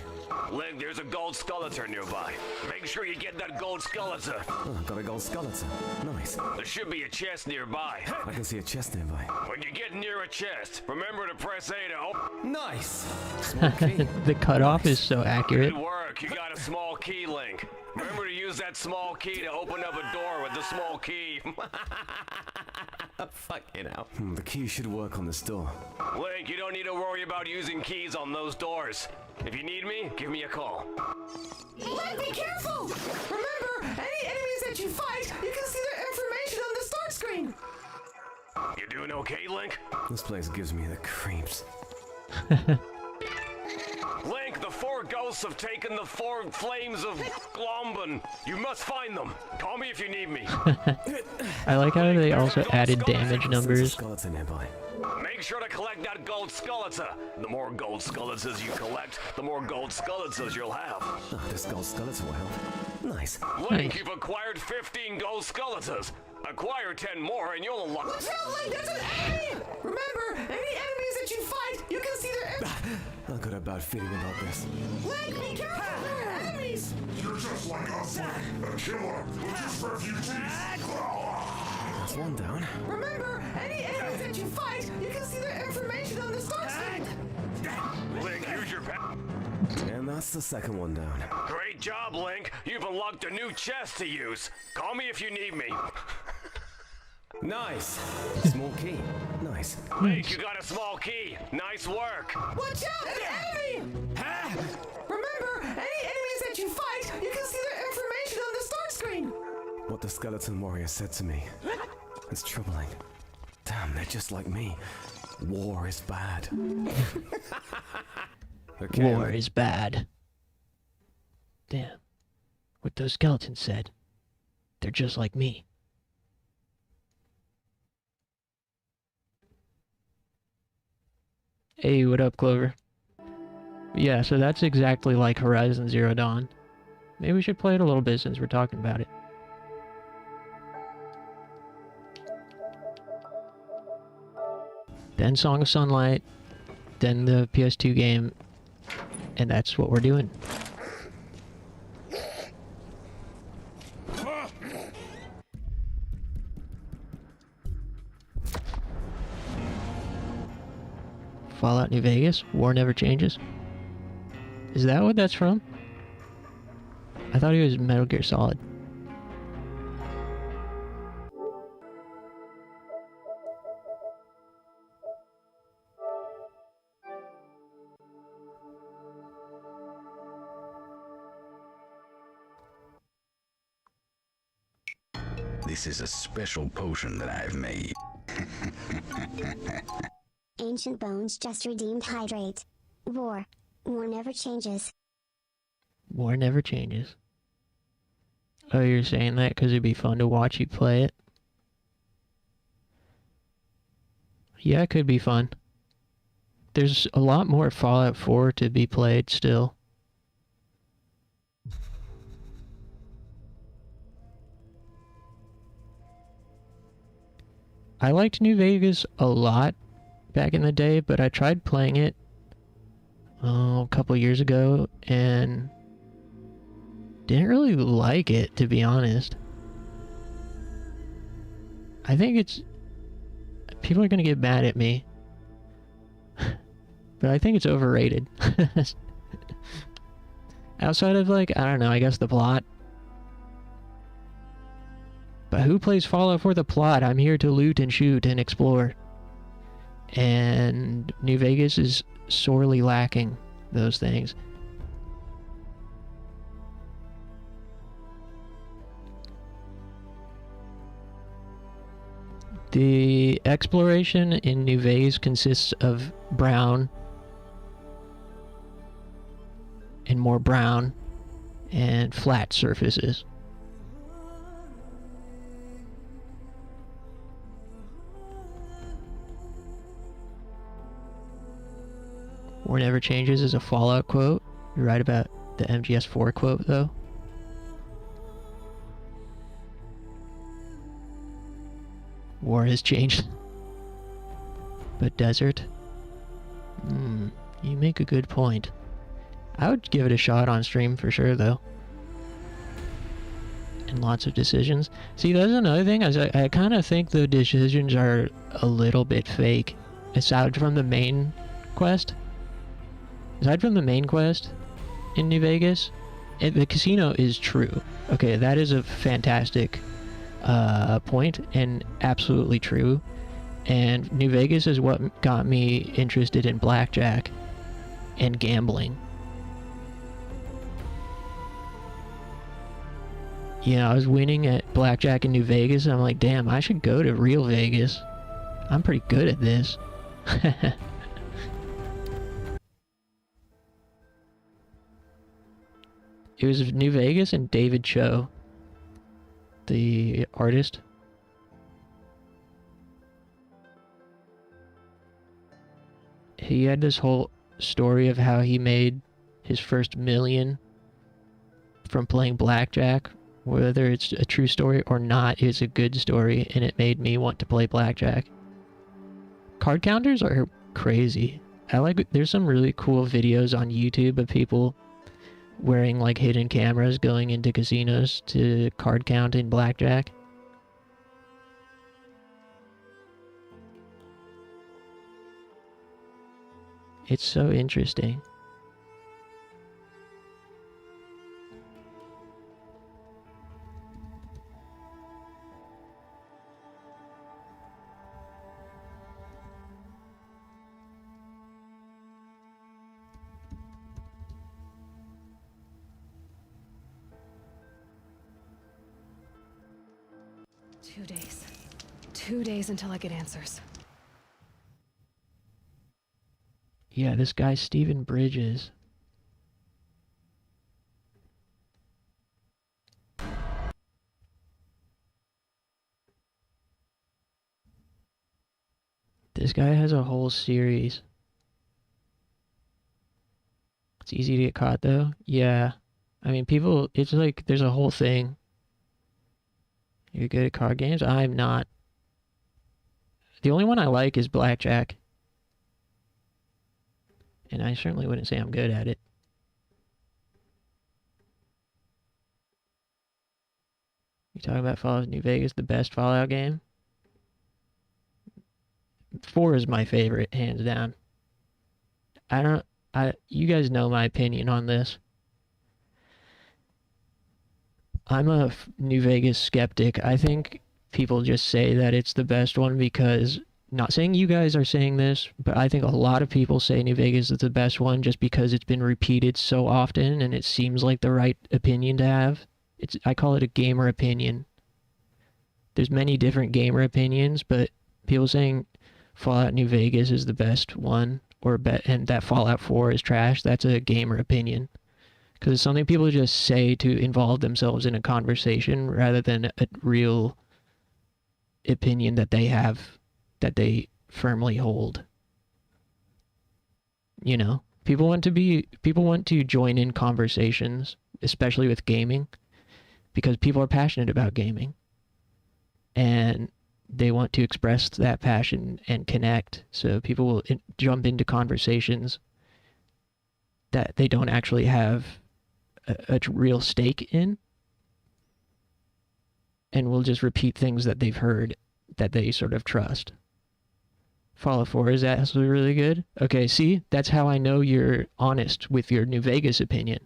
Link, there's a gold skeleton nearby. Make sure you get that gold skeleton. Oh, I've got a gold skeleton. Nice. There should be a chest nearby. I can see a chest nearby. When you get near a chest, remember to press A to open. Nice. The cutoff is so accurate. Good work. You got a small key, Link. Remember to use that small key to open up a door with the small key. Fucking hell. The key should work on this door. Link, you don't need to worry about using keys on those doors. If you need me, give me a call. Link, be careful! Remember, any enemies that you fight, you can see their information on the start screen. You doing okay, Link? This place gives me the creeps. Link, the 4 ghosts have taken the 4 flames of Glomban. You must find them. Call me if you need me. I like how they also added damage numbers. Skeleton nearby. Make sure to collect that gold skeleton. The more gold skeletons you collect, the more gold skeletons you'll have. Oh, this gold skeleton will help. Nice. Link, you've acquired 15 gold skeletons. Acquire 10 more and you'll unlock... Watch out, Link, there's an enemy! Remember, any enemies that you fight, you can see their... I've got a bad feeling about this. Link, be careful! There are enemies! You're just like us, Link. A killer who just refugees. That's one down. Remember, any enemies that you fight, you can see their information on the start screen. Link, use your pet. And that's the second one down. Great job, Link. You've unlocked a new chest to use. Call me if you need me. Nice. Small key. Nice. Link, you got a small key. Nice work. Watch out, an enemy! Remember, any enemies that you fight, you can see their information on the start screen. What the skeleton warrior said to me. It's troubling. Damn, they're just like me. War is bad. Okay, War is bad. Damn. What those skeletons said. They're just like me. Hey, what up, Clover? Yeah, so that's exactly like Horizon Zero Dawn. Maybe we should play it a little bit since we're talking about it. Then Song of Sunlight, then the PS2 game, and that's what we're doing. Fallout New Vegas, War Never Changes. Is that what that's from? I thought he was Metal Gear Solid. This is a special potion that I've made. Ancient Bones just redeemed Hydrate. War never changes. War never changes. Oh, you're saying that because it'd be fun to watch you play it? Yeah, it could be fun. There's a lot more Fallout 4 to be played still. I liked New Vegas a lot back in the day, but I tried playing it a couple years ago and didn't really like it, to be honest. I think it's... people are gonna get mad at me. But I think it's overrated. Outside of, like, I don't know, I guess the plot. But who plays Fallout for the plot? I'm here to loot and shoot and explore. And New Vegas is sorely lacking those things. The exploration in New Vegas consists of brown and more brown and flat surfaces. War never changes is a Fallout quote. You're right about the MGS4 quote, though. War has changed. But desert? You make a good point. I would give it a shot on stream for sure, though. And lots of decisions. See, that's another thing. I kind of think the decisions are a little bit fake. Aside from the main quest. Aside from the main quest in New Vegas, the casino is true. Okay, that is a fantastic point and absolutely true. And New Vegas is what got me interested in blackjack and gambling. You know, I was winning at blackjack in New Vegas and I'm like, damn, I should go to real Vegas. I'm pretty good at this. It was New Vegas and David Cho, the artist. He had this whole story of how he made his first $1 million from playing blackjack. Whether it's a true story or not, it's a good story, and it made me want to play blackjack. Card counters are crazy. There's some really cool videos on YouTube of people wearing like hidden cameras going into casinos to card count in blackjack. It's so interesting. Two days until I get answers. Yeah, this guy Stephen Bridges. This guy has a whole series. It's easy to get caught though. Yeah. I mean, people, it's like there's a whole thing. You're good at card games? I'm not. The only one I like is blackjack. And I certainly wouldn't say I'm good at it. You talking about Fallout New Vegas, the best Fallout game? 4 is my favorite, hands down. You guys know my opinion on this. I'm a New Vegas skeptic. I think people just say that it's the best one because, not saying you guys are saying this, but I think a lot of people say New Vegas is the best one just because it's been repeated so often and it seems like the right opinion to have. I call it a gamer opinion. There's many different gamer opinions, but people saying Fallout New Vegas is the best one and that Fallout 4 is trash, that's a gamer opinion. Because it's something people just say to involve themselves in a conversation rather than a real opinion that they have, that they firmly hold. You know, people want to join in conversations, especially with gaming, because people are passionate about gaming. And they want to express that passion and connect. So people will jump into conversations that they don't actually have a real stake in, and will just repeat things that they've heard that they sort of trust. Fallout 4 is absolutely really good. Okay, see, that's how I know you're honest with your New Vegas opinion.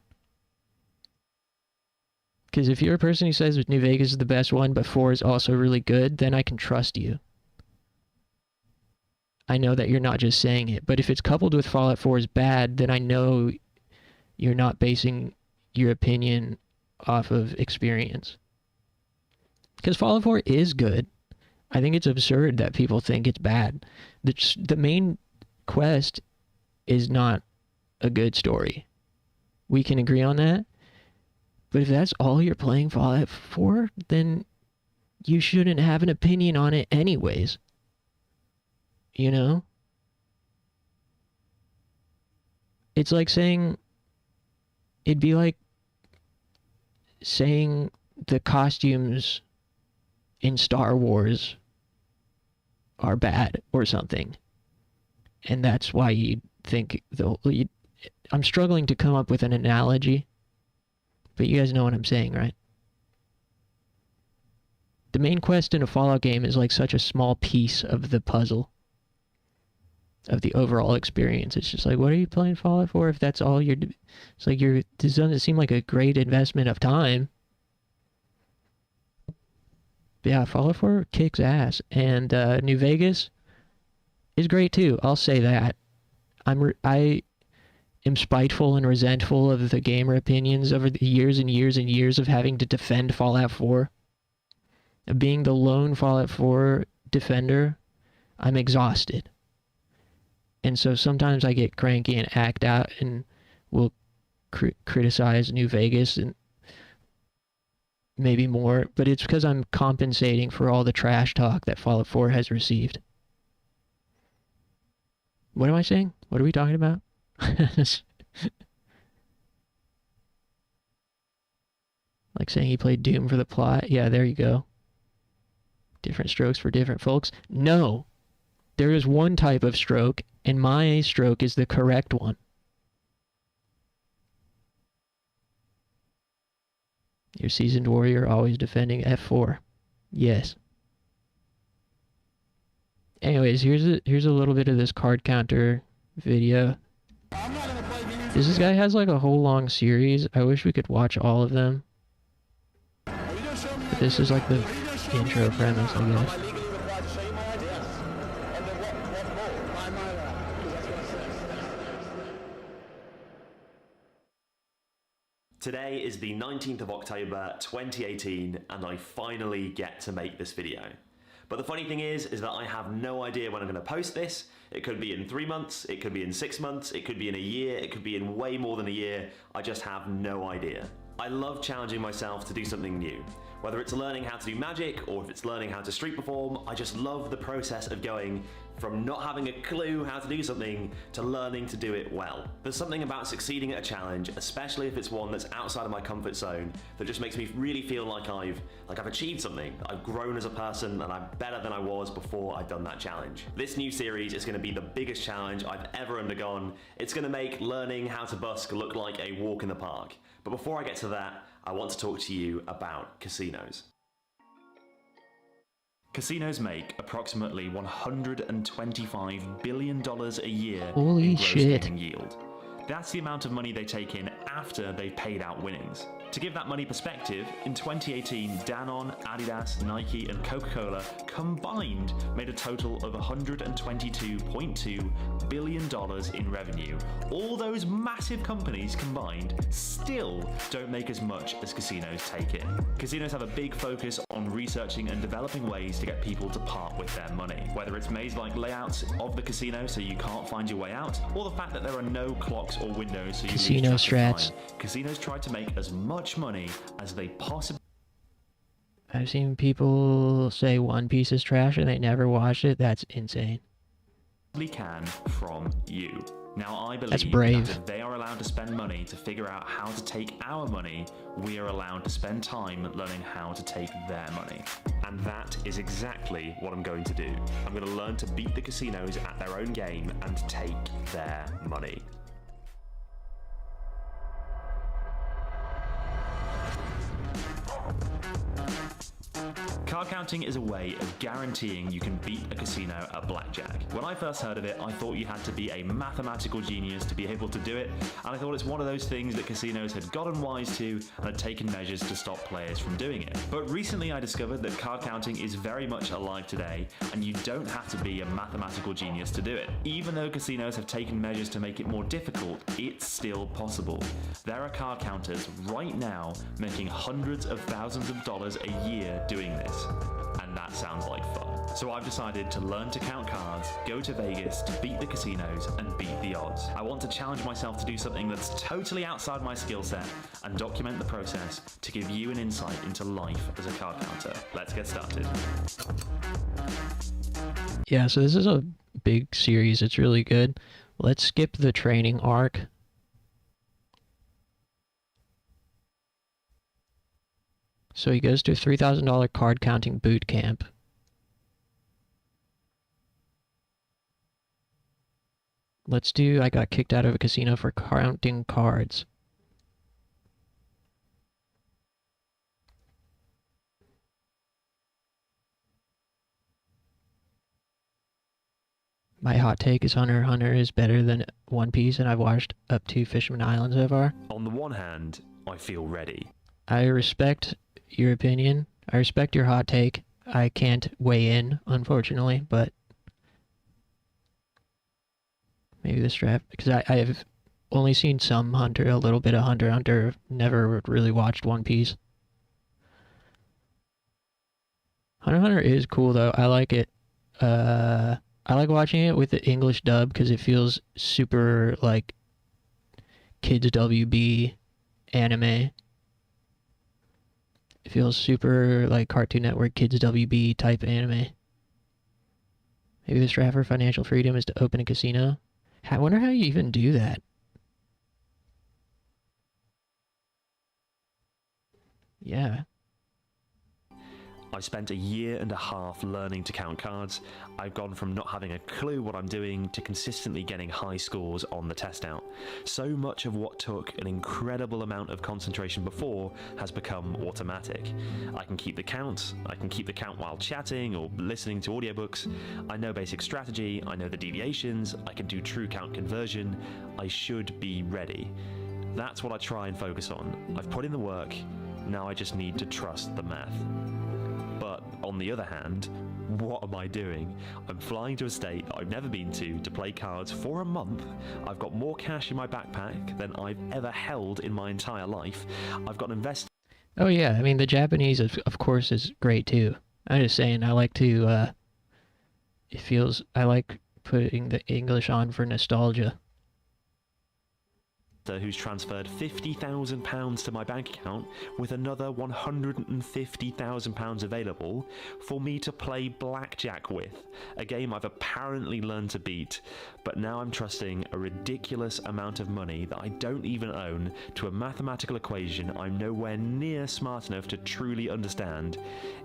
Because if you're a person who says New Vegas is the best one, but 4 is also really good, then I can trust you. I know that you're not just saying it. But if it's coupled with Fallout 4 is bad, then I know you're not basing your opinion off of experience. Because Fallout 4 is good. I think it's absurd that people think it's bad. The main quest is not a good story. We can agree on that. But if that's all you're playing Fallout 4, then you shouldn't have an opinion on it anyways. You know? It's like saying... It'd be like saying the costumes in Star Wars are bad or something. And that's why you think... I'm struggling to come up with an analogy. But you guys know what I'm saying, right? The main quest in a Fallout game is like such a small piece of the puzzle. Of the overall experience. It's just like, what are you playing Fallout for if that's all you're... It's like this doesn't seem like a great investment of time. But yeah, Fallout 4 kicks ass. And New Vegas is great too. I'll say that. I am spiteful and resentful of the gamer opinions over the years and years and years of having to defend Fallout 4. Of being the lone Fallout 4 defender, I'm exhausted. And so sometimes I get cranky and act out and will criticize New Vegas and maybe more, but it's because I'm compensating for all the trash talk that Fallout 4 has received. What am I saying? What are we talking about? Like saying he played Doom for the plot. Yeah, there you go. Different strokes for different folks. No. There is one type of stroke, and my stroke is the correct one. Your seasoned warrior always defending F4. Yes. Anyways, here's a little bit of this card counter video. This guy has like a whole long series. I wish we could watch all of them. But this is like the intro premise, I guess. Today is the 19th of October 2018 and I finally get to make this video. But the funny thing is that I have no idea when I'm going to post this. It could be in 3 months, it could be in 6 months, it could be in a year, it could be in way more than a year. I just have no idea. I love challenging myself to do something new. Whether it's learning how to do magic or if it's learning how to street perform, I just love the process of going from not having a clue how to do something to learning to do it well. There's something about succeeding at a challenge, especially if it's one that's outside of my comfort zone, that just makes me really feel like I've achieved something. I've grown as a person and I'm better than I was before I'd done that challenge. This new series is going to be the biggest challenge I've ever undergone. It's going to make learning how to busk look like a walk in the park. But before I get to that, I want to talk to you about casinos. Casinos make approximately $125 billion a year Holy in gross shit. gaming yield. That's the amount of money they take in after they've paid out winnings. To give that money perspective, in 2018, Danone, Adidas, Nike, and Coca-Cola combined made a total of $122.2 billion in revenue. All those massive companies combined still don't make as much as casinos take in. Casinos have a big focus on researching and developing ways to get people to part with their money. Whether it's maze-like layouts of the casino so you can't find your way out, or the fact that there are no clocks or windows so you Casino lose track of strats. time, casinos try to make as much money as they possibly I've seen people say One Piece is trash and they never watched it. That's insane. can from you. Now I That's believe brave. that if they are allowed to spend money to figure out how to take our money, we are allowed to spend time learning how to take their money. And that is exactly what I'm going to do. I'm going to learn to beat the casinos at their own game and take their money. Card counting is a way of guaranteeing you can beat a casino at blackjack. When I first heard of it, I thought you had to be a mathematical genius to be able to do it, and I thought it's one of those things that casinos had gotten wise to and had taken measures to stop players from doing it. But recently I discovered that card counting is very much alive today, and you don't have to be a mathematical genius to do it. Even though casinos have taken measures to make it more difficult, it's still possible. There are card counters right now making hundreds of thousands of dollars a year doing this, and that sounds like fun. So I've decided to learn to count cards, go to Vegas to beat the casinos and beat the odds. I want to challenge myself to do something that's totally outside my skill set and document the process to give you an insight into life as a card counter. Let's get started. Yeah, so this is a big series. It's really good. Let's skip the training arc. So he goes to a $3,000 card counting boot camp. Let's do I got kicked out of a casino for counting cards. My hot take is Hunter x Hunter is better than One Piece, and I've watched up to Fisherman Island so far. On the one hand, I feel ready. I respect your opinion. I respect your hot take. I can't weigh in, unfortunately, but maybe this draft, because I have only seen some Hunter, a little bit of Hunter x Hunter, never really watched One Piece. Hunter x Hunter is cool though. I like it. I like watching it with the English dub because it feels super like kids WB anime. It feels super like Cartoon Network kids WB type anime. Maybe the strat for financial freedom is to open a casino. I wonder how you even do that. Yeah. I spent a year and a half learning to count cards. I've gone from not having a clue what I'm doing to consistently getting high scores on the test out. So much of what took an incredible amount of concentration before has become automatic. I can keep the count, while chatting or listening to audiobooks. I know basic strategy, I know the deviations, I can do true count conversion. I should be ready. That's what I try and focus on. I've put in the work, now I just need to trust the math. But on the other hand, what am I doing? I'm flying to a state that I've never been to play cards for a month. I've got more cash in my backpack than I've ever held in my entire life. I've got invested. Oh yeah, I mean the Japanese of course is great too. I'm just saying I like to I like putting the English on for nostalgia. Who's transferred £50,000 to my bank account with another £150,000 available for me to play blackjack with, a game I've apparently learned to beat, but now I'm trusting a ridiculous amount of money that I don't even own to a mathematical equation I'm nowhere near smart enough to truly understand,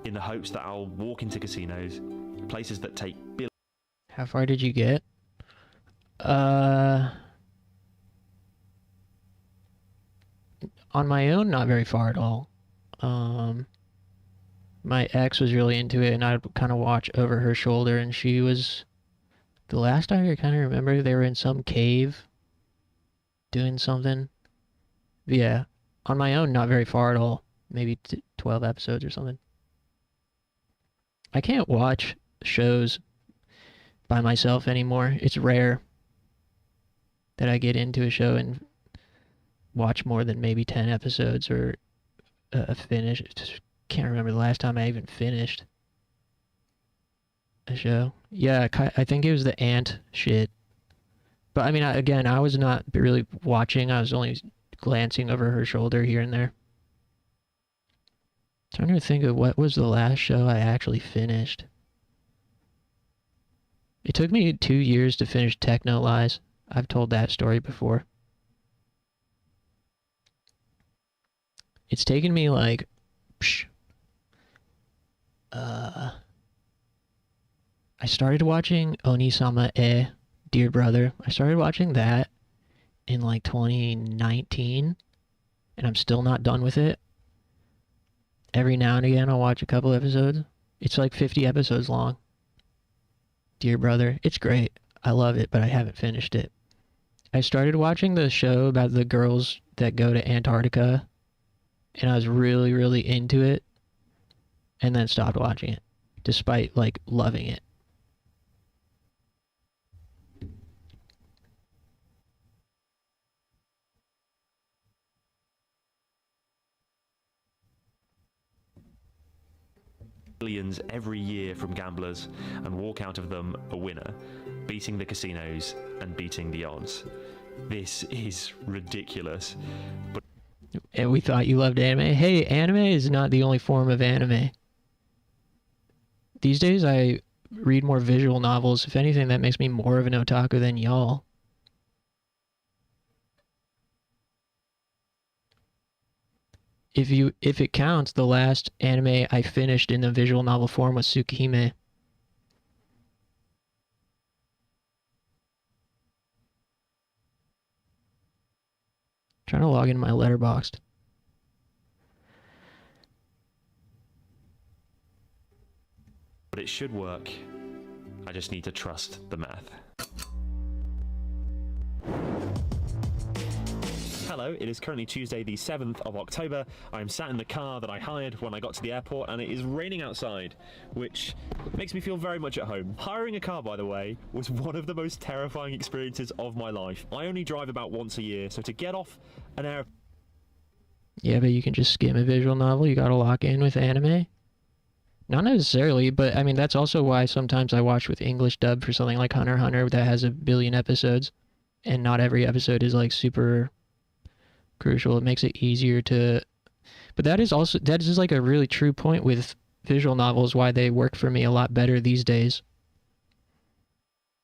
in the hopes that I'll walk into casinos, places that take billions. How far did you get? On my own, not very far at all. My ex was really into it, and I'd kind of watch over her shoulder, and she was... The last I kind of remember, they were in some cave doing something. But yeah, on my own, not very far at all. Maybe 12 episodes or something. I can't watch shows by myself anymore. It's rare that I get into a show and watch more than maybe 10 episodes or finish. Just can't remember the last time I even finished a show. Yeah, I think it was the Ant shit. But I mean, again, I was not really watching. I was only glancing over her shoulder here and there. Trying to think of what was the last show I actually finished. It took me 2 years to finish Techno Lies. I've told that story before. It's taken me like, I started watching Onisama E, Dear Brother. I started watching that in like 2019, and I'm still not done with it. Every now and again I'll watch a couple episodes. It's like 50 episodes long. Dear Brother. It's great. I love it, but I haven't finished it. I started watching the show about the girls that go to Antarctica, and I was really, really into it, and then stopped watching it, despite, like, loving it. Billions every year from gamblers and walk out of them a winner, beating the casinos and beating the odds. This is ridiculous. But And we thought you loved anime. Hey, anime is not the only form of anime. These days I read more visual novels. If anything, that makes me more of an otaku than y'all. If it counts, the last anime I finished in the visual novel form was Tsukihime. Trying to log into my Letterboxd. But it should work. I just need to trust the math. Hello, it is currently Tuesday the 7th of October. I'm sat in the car that I hired when I got to the airport and it is raining outside, which makes me feel very much at home. Hiring a car, by the way, was one of the most terrifying experiences of my life. I only drive about once a year, so to get off an airplane... Yeah, but you can just skim a visual novel. You gotta lock in with anime. Not necessarily, but I mean, that's also why sometimes I watch with English dub for something like Hunter x Hunter that has 1 billion episodes, and not every episode is like super crucial. It makes it easier to... But that is like a really true point with visual novels, why they work for me a lot better these days.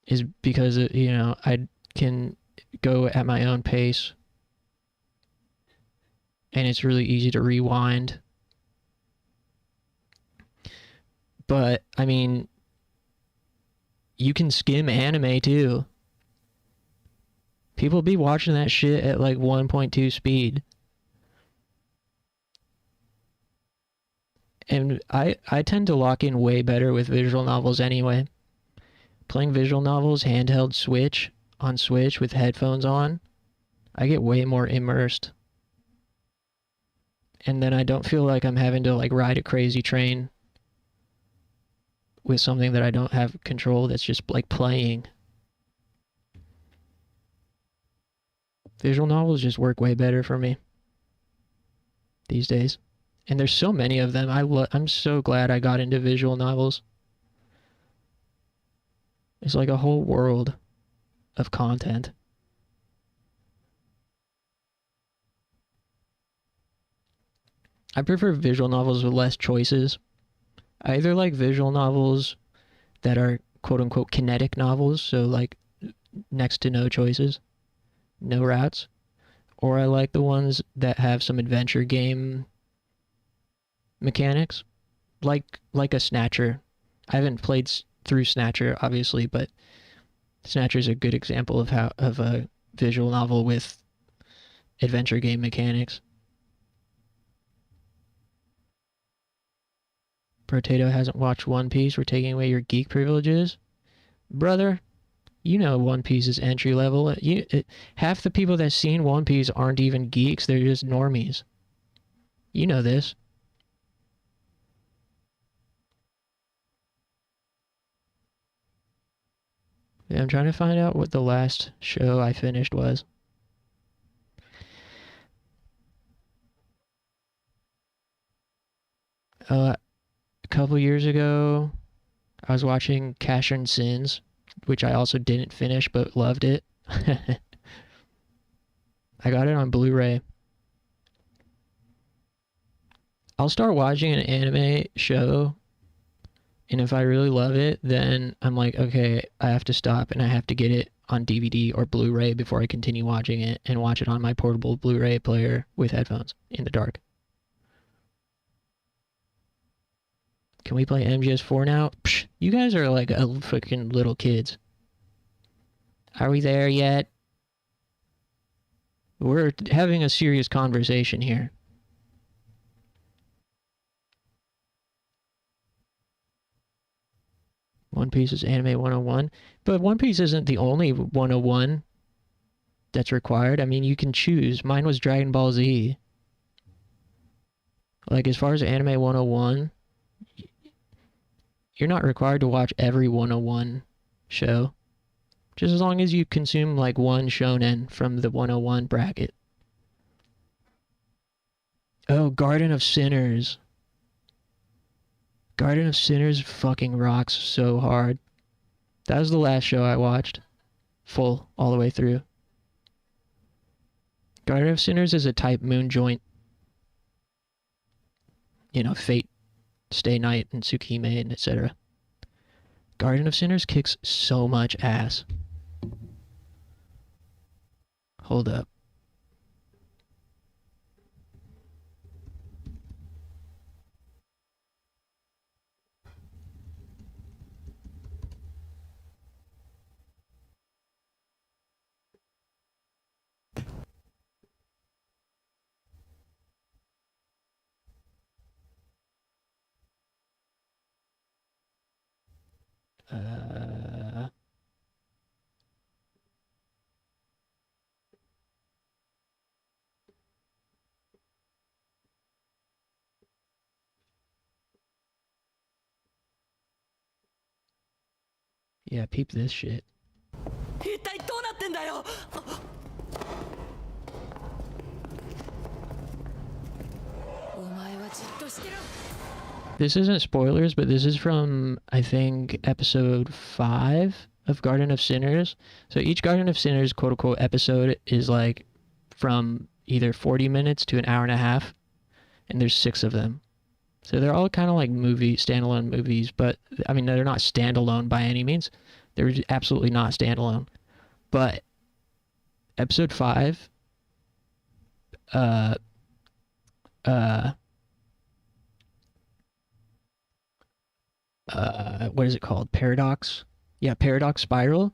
Is because, you know, I can go at my own pace, and it's really easy to rewind. But, I mean, you can skim anime too. People be watching that shit at like 1.2 speed. And I tend to lock in way better with visual novels anyway. Playing visual novels, handheld Switch, on Switch with headphones on, I get way more immersed. And then I don't feel like I'm having to like ride a crazy train with something that I don't have control, that's just like playing. Visual novels just work way better for me these days. And there's so many of them. I'm so glad I got into visual novels. It's like a whole world of content. I prefer visual novels with less choices. I either like visual novels that are quote-unquote kinetic novels, so like next to no choices, no routes, or I like the ones that have some adventure game mechanics, like a Snatcher. I haven't played through Snatcher, obviously, but Snatcher is a good example of a visual novel with adventure game mechanics. Potato hasn't watched One Piece. We're taking away your geek privileges. Brother, you know One Piece is entry level. Half the people that seen One Piece aren't even geeks. They're just normies. You know this. Yeah, I'm trying to find out what the last show I finished was. A couple years ago, I was watching Casshern Sins, which I also didn't finish but loved it. I got it on Blu-ray. I'll start watching an anime show, and if I really love it, then I'm like, okay, I have to stop and I have to get it on DVD or Blu-ray before I continue watching it, and watch it on my portable Blu-ray player with headphones in the dark. Can we play MGS4 now? Psh, you guys are like a fucking little kids. Are we there yet? We're having a serious conversation here. One Piece is anime 101. But One Piece isn't the only 101 that's required. I mean, you can choose. Mine was Dragon Ball Z. Like, as far as anime 101, you're not required to watch every 101 show. Just as long as you consume, like, one shonen from the 101 bracket. Oh, Garden of Sinners. Garden of Sinners fucking rocks so hard. That was the last show I watched. Full, all the way through. Garden of Sinners is a Type Moon joint. You know, Fate, Stay Night, and Tsukihime, and etc. Garden of Sinners kicks so much ass. Hold up. Yeah, peep this shit. This isn't spoilers, but this is from, I think, episode 5 of Garden of Sinners. So each Garden of Sinners quote-unquote episode is like from either 40 minutes to an hour and a half, and there's 6 of them. So they're all kind of like standalone movies, but I mean, they're not standalone by any means. They're absolutely not standalone. But episode 5, what is it called? Paradox? Yeah, Paradox Spiral.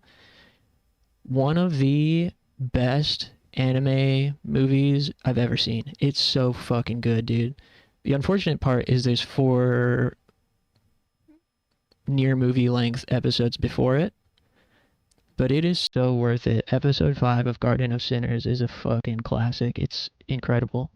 One of the best anime movies I've ever seen. It's so fucking good, dude. The unfortunate part is there's 4 near movie length episodes before it, but it is so worth it. Episode 5 of Garden of Sinners is a fucking classic. It's incredible.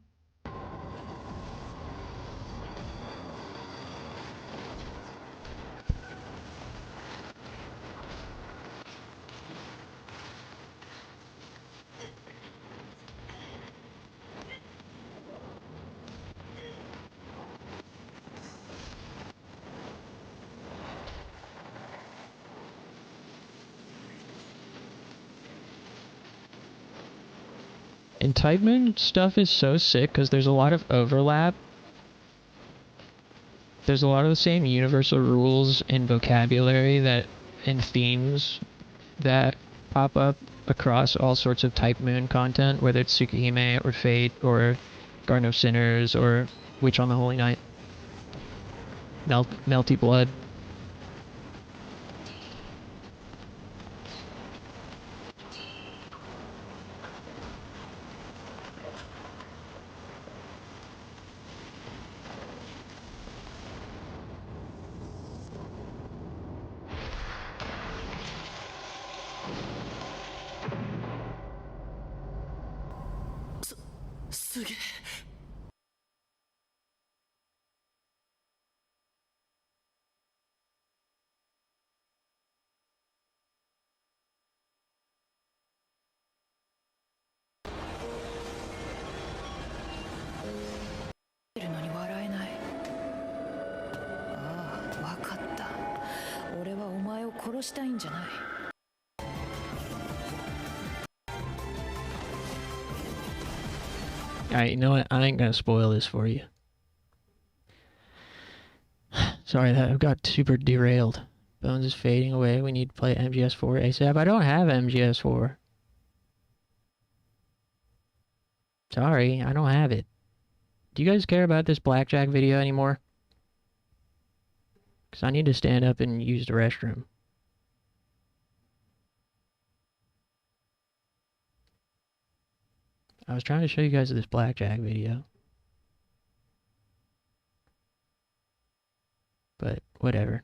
And Type Moon stuff is so sick because there's a lot of overlap. There's a lot of the same universal rules and vocabulary and themes that pop up across all sorts of Type Moon content, whether it's Tsukihime or Fate or Garden of Sinners or Witch on the Holy Night. Melty Blood. Alright, you know what? I ain't gonna spoil this for you. Sorry that I got super derailed. Bones is fading away. We need to play MGS4 ASAP. I don't have MGS4. Sorry, I don't have it. Do you guys care about this blackjack video anymore? Because I need to stand up and use the restroom. I was trying to show you guys this blackjack video. But whatever.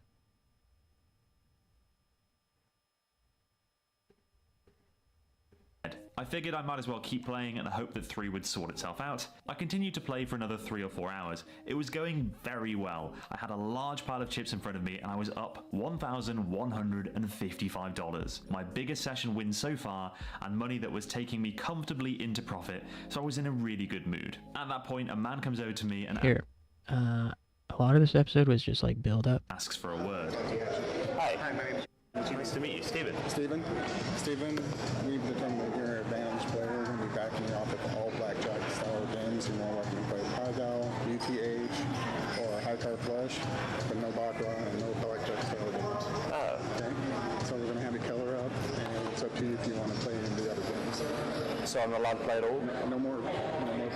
I figured I might as well keep playing and hope that 3 would sort itself out. I continued to play for another 3 or 4 hours. It was going very well. I had a large pile of chips in front of me and I was up $1,155. My biggest session win so far, and money that was taking me comfortably into profit, so I was in a really good mood. At that point, a man comes over to me and Here, a lot of this episode was just like build up. asks for a word. Hi, my name is. Nice to meet you, Steven. Steven, we've determined that you're an advantage player. We're going to be backing you off with all blackjack style games. You know, like you play Pai-Gow, UTH, or High Card Flush, but no Baccarat and no blackjack style games. Oh. Okay? So we're going to have you color up, and it's up to you if you want to play in the other games. So I'm allowed to play it all? No more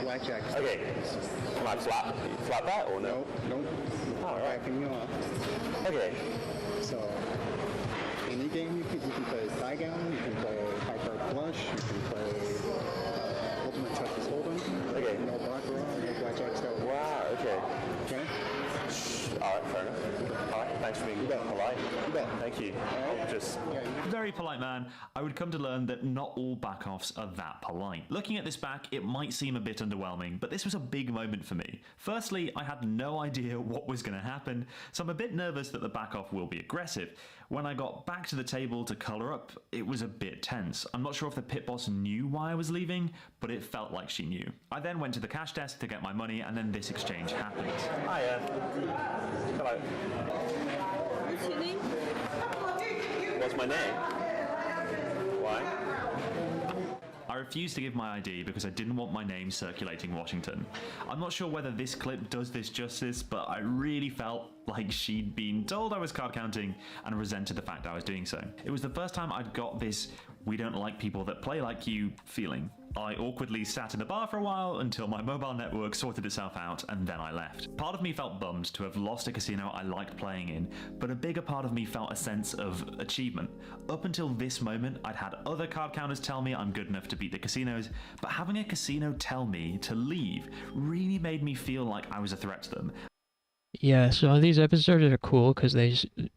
blackjack. Okay. Can I flat that or no? Nope. Oh, right. Backing you off. Okay. So any game you can play Pai-Gow, you can play High Card Flush, you can play Ultimate Texas Hold'em. Okay. No Baccarat, no blackjack style. Wow. Okay. Okay. All right. Fair enough. All right. Thanks for being polite. You bet. Thank you. I'll just. Very polite man. I would come to learn that not all back-offs are that polite. Looking at this back, it might seem a bit underwhelming, but this was a big moment for me. Firstly, I had no idea what was going to happen, so I'm a bit nervous that the back-off will be aggressive. When I got back to the table to colour up, it was a bit tense. I'm not sure if the pit boss knew why I was leaving, but it felt like she knew. I then went to the cash desk to get my money, and then this exchange happened. Hiya. Hello. What's your name? What's my name? Why? I refused to give my ID because I didn't want my name circulating Washington. I'm not sure whether this clip does this justice, but I really felt like she'd been told I was card counting and resented the fact I was doing so. It was the first time I'd got this "we don't like people that play like you" feeling. I awkwardly sat in the bar for a while until my mobile network sorted itself out, and then I left. Part of me felt bummed to have lost a casino I liked playing in, but a bigger part of me felt a sense of achievement. Up until this moment, I'd had other card counters tell me I'm good enough to beat the casinos, but having a casino tell me to leave really made me feel like I was a threat to them. Yeah, so these episodes are cool because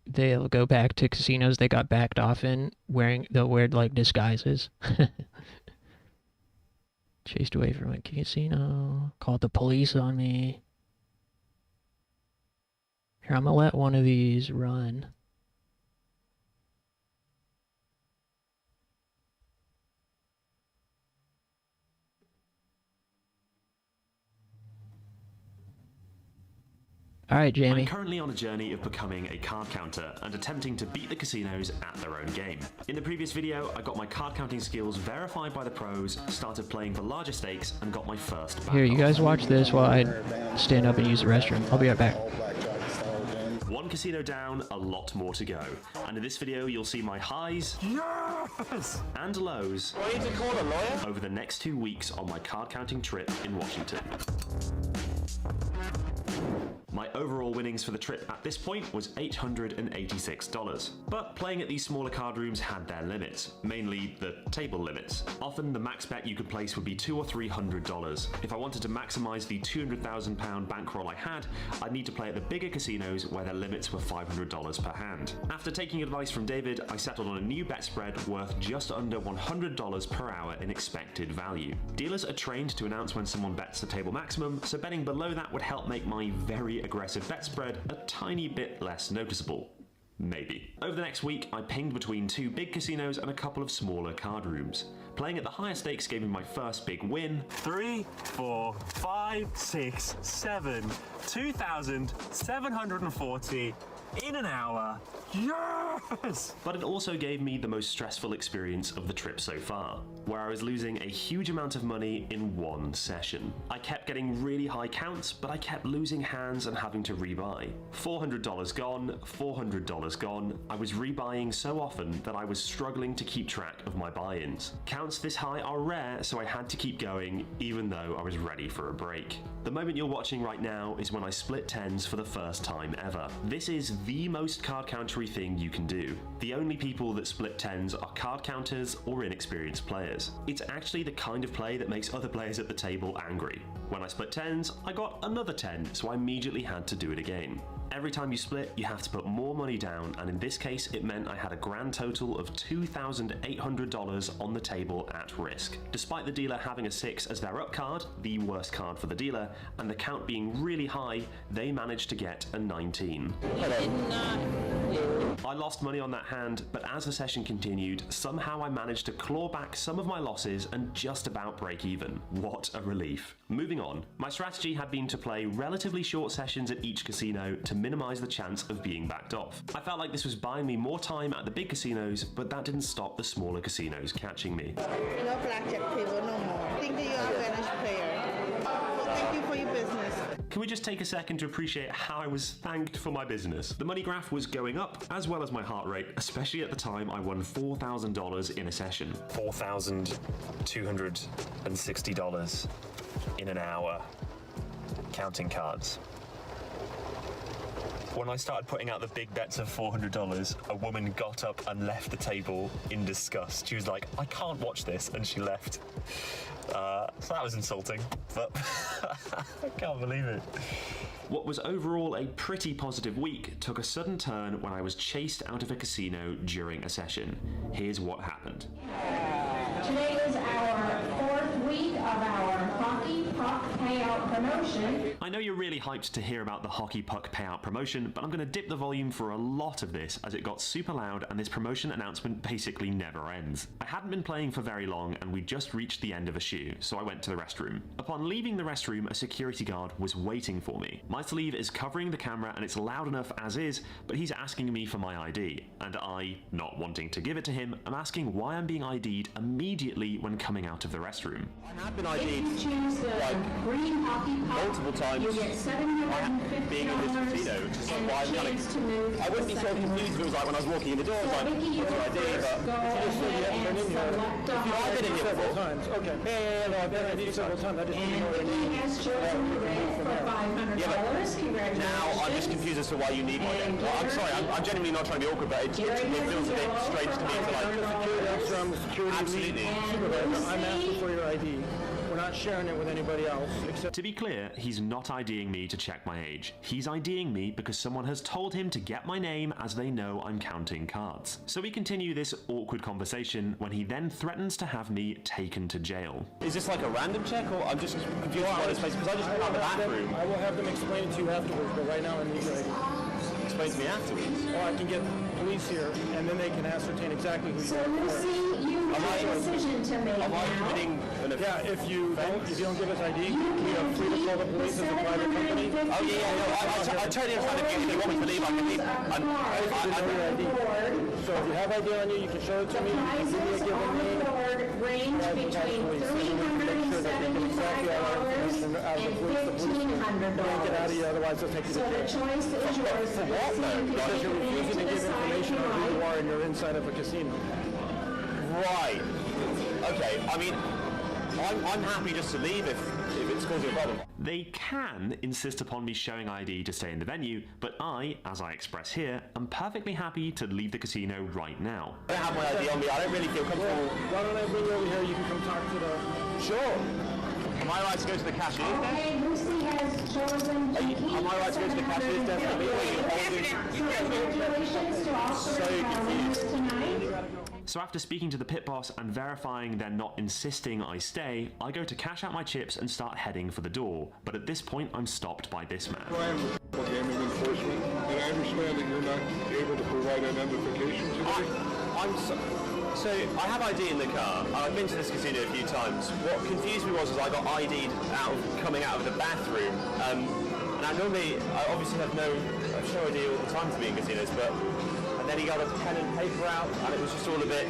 they'll go back to casinos they got backed off in, they'll wear like disguises. Chased away from a casino, called the police on me. Here, I'm gonna let one of these run. Alright, Jamie. I'm currently on a journey of becoming a card counter and attempting to beat the casinos at their own game. In the previous video, I got my card counting skills verified by the pros, started playing for larger stakes, and got my first back. Here, you guys watch this while I stand up and use the restroom. I'll be right back. One casino down, a lot more to go. And in this video, you'll see my highs and lows over the next 2 weeks on my card counting trip in Washington. My overall winnings for the trip at this point was $886. But playing at these smaller card rooms had their limits, mainly the table limits. Often the max bet you could place would be $200 or $300. If I wanted to maximize the £200,000 bankroll I had, I'd need to play at the bigger casinos where their limits were $500 per hand. After taking advice from David, I settled on a new bet spread worth just under $100 per hour in expected value. Dealers are trained to announce when someone bets the table maximum, so betting below that would help make my very aggressive bet spread a tiny bit less noticeable. Maybe. Over the next week, I pinged between 2 big casinos and a couple of smaller card rooms. Playing at the higher stakes gave me my first big win. 3, 4, 5, 6, 7, 2,740 in an hour. Yes! But it also gave me the most stressful experience of the trip so far, where I was losing a huge amount of money in one session. I kept getting really high counts, but I kept losing hands and having to rebuy. $400 gone, $400 gone. I was rebuying so often that I was struggling to keep track of my buy-ins. Counts this high are rare, so I had to keep going even though I was ready for a break. The moment you're watching right now is when I split tens for the first time ever. This is the most card countery thing you can do. The only people that split tens are card counters or inexperienced players. It's actually the kind of play that makes other players at the table angry. When I split tens, I got another 10, so I immediately had to do it again. Every time you split, you have to put more money down, and in this case, it meant I had a grand total of $2,800 on the table at risk. Despite the dealer having a 6 as their up card, the worst card for the dealer, and the count being really high, they managed to get a 19. I lost money on that hand, but as the session continued, somehow I managed to claw back some of my losses and just about break even. What a relief. Moving on, my strategy had been to play relatively short sessions at each casino to minimize the chance of being backed off. I felt like this was buying me more time at the big casinos, but that didn't stop the smaller casinos catching me. No blackjack table no more. I think that you are a finished player. Well, thank you for your business. Can we just take a second to appreciate how I was thanked for my business? The money graph was going up, as well as my heart rate, especially at the time I won $4,000 in a session. $4,260 in an hour, counting cards. When I started putting out the big bets of $400, a woman got up and left the table in disgust. She was like, I can't watch this, and she left. So that was insulting, but I can't believe it. What was overall a pretty positive week took a sudden turn when I was chased out of a casino during a session. Here's what happened. Today is our 4th week of our Hockey Puck Payout promotion. I know you're really hyped to hear about the Hockey Puck Payout promotion, but I'm going to dip the volume for a lot of this as it got super loud and this promotion announcement basically never ends. I hadn't been playing for very long and we just reached the end of a shoe, so I went to the restroom. Upon leaving the restroom, a security guard was waiting for me. My sleeve is covering the camera and it's loud enough as is, but he's asking me for my ID, and I, not wanting to give it to him, am asking why I'm being ID'd immediately when coming out of the restroom. I have been ID'd like green hockey puck, multiple times. You get $750 being in this casino, which is why I'm kind of, I wouldn't be so confused if it was like when I was walking in the door, I was like, what's your ID? But you just said you haven't been in here. I've been in here several times. Okay. Yeah, no, I've been in here several times. I just didn't know what I Vicky has chosen red for $500. Congratulations. Now I'm just confused as to why you need my name. Well, I'm sorry, I'm genuinely not trying to be awkward, but it feels a bit strange to me to like... I'm the security Absolutely. supervisor. I'm asking for your ID. We're not sharing it with anybody else. To be clear, he's not IDing me to check my age. He's IDing me because someone has told him to get my name as they know I'm counting cards. So we continue this awkward conversation when he then threatens to have me taken to jail. Is this like a random check, or I'm just confused by this place because I just went out the bathroom? I will have them explain it to you afterwards, but right now I need your ID. Explain to me afterwards? Or I can get police here, and then they can ascertain exactly who you are. So Lucy, you have a decision to make now. Yeah, if you don't give us ID, we are free to call the police as a private company. Oh yeah, no, I totally understand. If you want me to leave, I can leave. So if you have ID on you, you can show it to me. You can give me a given name. Range between $375 and $1,500. Get out of here, otherwise they'll take you to jail. So the choice is yours. For what? Because you're refusing to give information on who you are and you're inside of a casino. Right. Okay, I mean, I'm happy just to leave if it's causing a problem. They can insist upon me showing ID to stay in the venue, but I, as I express here, am perfectly happy to leave the casino right now. I don't have my ID on me, I don't really feel comfortable. Why don't I bring you over here, you can come talk to the... Sure. Am I right to go to the cashier? Okay, Lucy has chosen to keep Am I right to go to the cashier definitely? Congratulations to all three customers tonight. So after speaking to the pit boss and verifying they're not insisting I stay, I go to cash out my chips and start heading for the door. But at this point, I'm stopped by this man. Ryan with Gaming Enforcement, and I understand that you're not able to provide identification today? So I have ID in the car. I've been to this casino a few times. What confused me was I got ID'd coming out of the bathroom. And I obviously have no idea all the time to be in casinos, but... And then he got a pen and paper out, and it was just all a bit...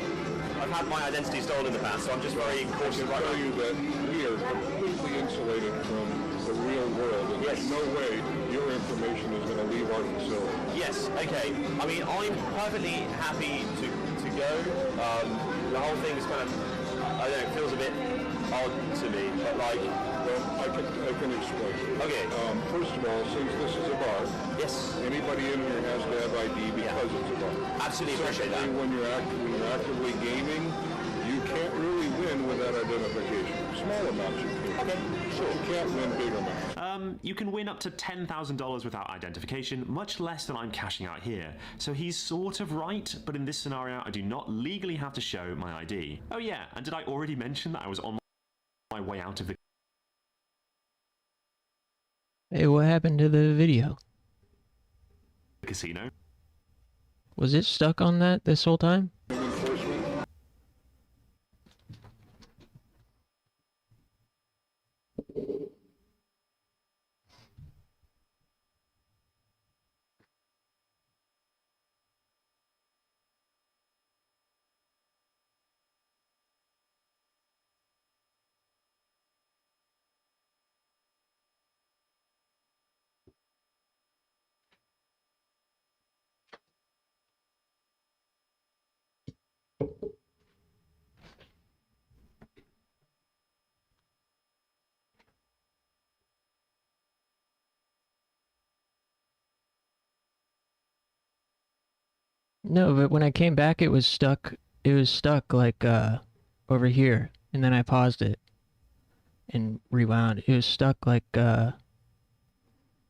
I've had my identity stolen in the past, so I'm just very cautious right now. I can tell you that we are completely insulated from the real world, and there's no way your information is going to leave our facility. Yes, okay. I mean, I'm perfectly happy to go. The whole thing is kind of... I don't know, it feels a bit odd to me, but like... Well, I can explain. Okay. First of all, since this is a bar, yes, anybody in here has to have ID because it's a bar. Absolutely appreciate that. When you're actively gaming, you can't really win without identification. So small amounts you can. Okay, sure. You can't win big amounts. You can win up to $10,000 without identification, much less than I'm cashing out here. So he's sort of right, but in this scenario, I do not legally have to show my ID. Oh yeah, and did I already mention that I was on my way out of the Hey, what happened to the video? casino? Was it stuck on that this whole time? No, but when I came back, it was stuck. It was stuck like over here, and then I paused it and rewound. It was stuck like it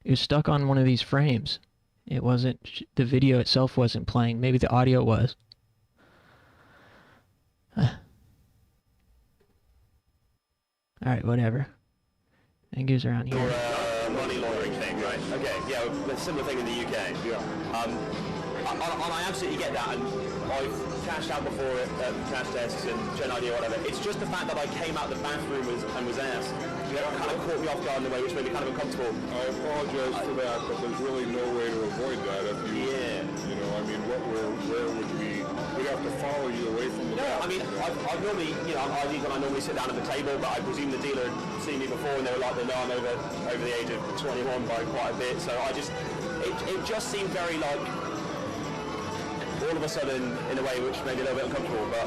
was stuck on one of these frames. It wasn't. The video itself wasn't playing. Maybe the audio was. All right, whatever. I think it was around here. Money laundering thing, right? Okay, yeah, a similar thing in the UK. Yeah. I absolutely get that, and I've cashed out before at cash desks and Gen ID or whatever. It's just the fact that I came out the bathroom and was asked. That kind of caught me off guard in a way, which made me kind of uncomfortable. I apologize for that, but there's really no way to avoid that if you... Yeah. You know, I mean, where would we... We'd have to follow you away from the... No, I mean, I've normally, you know, I'm ID when I normally sit down at the table, but I presume the dealer had seen me before and they were like, they know I'm over the age of 21 by quite a bit, so I just... It just seemed very, like... all of a sudden in a way which made me a little bit uncomfortable, but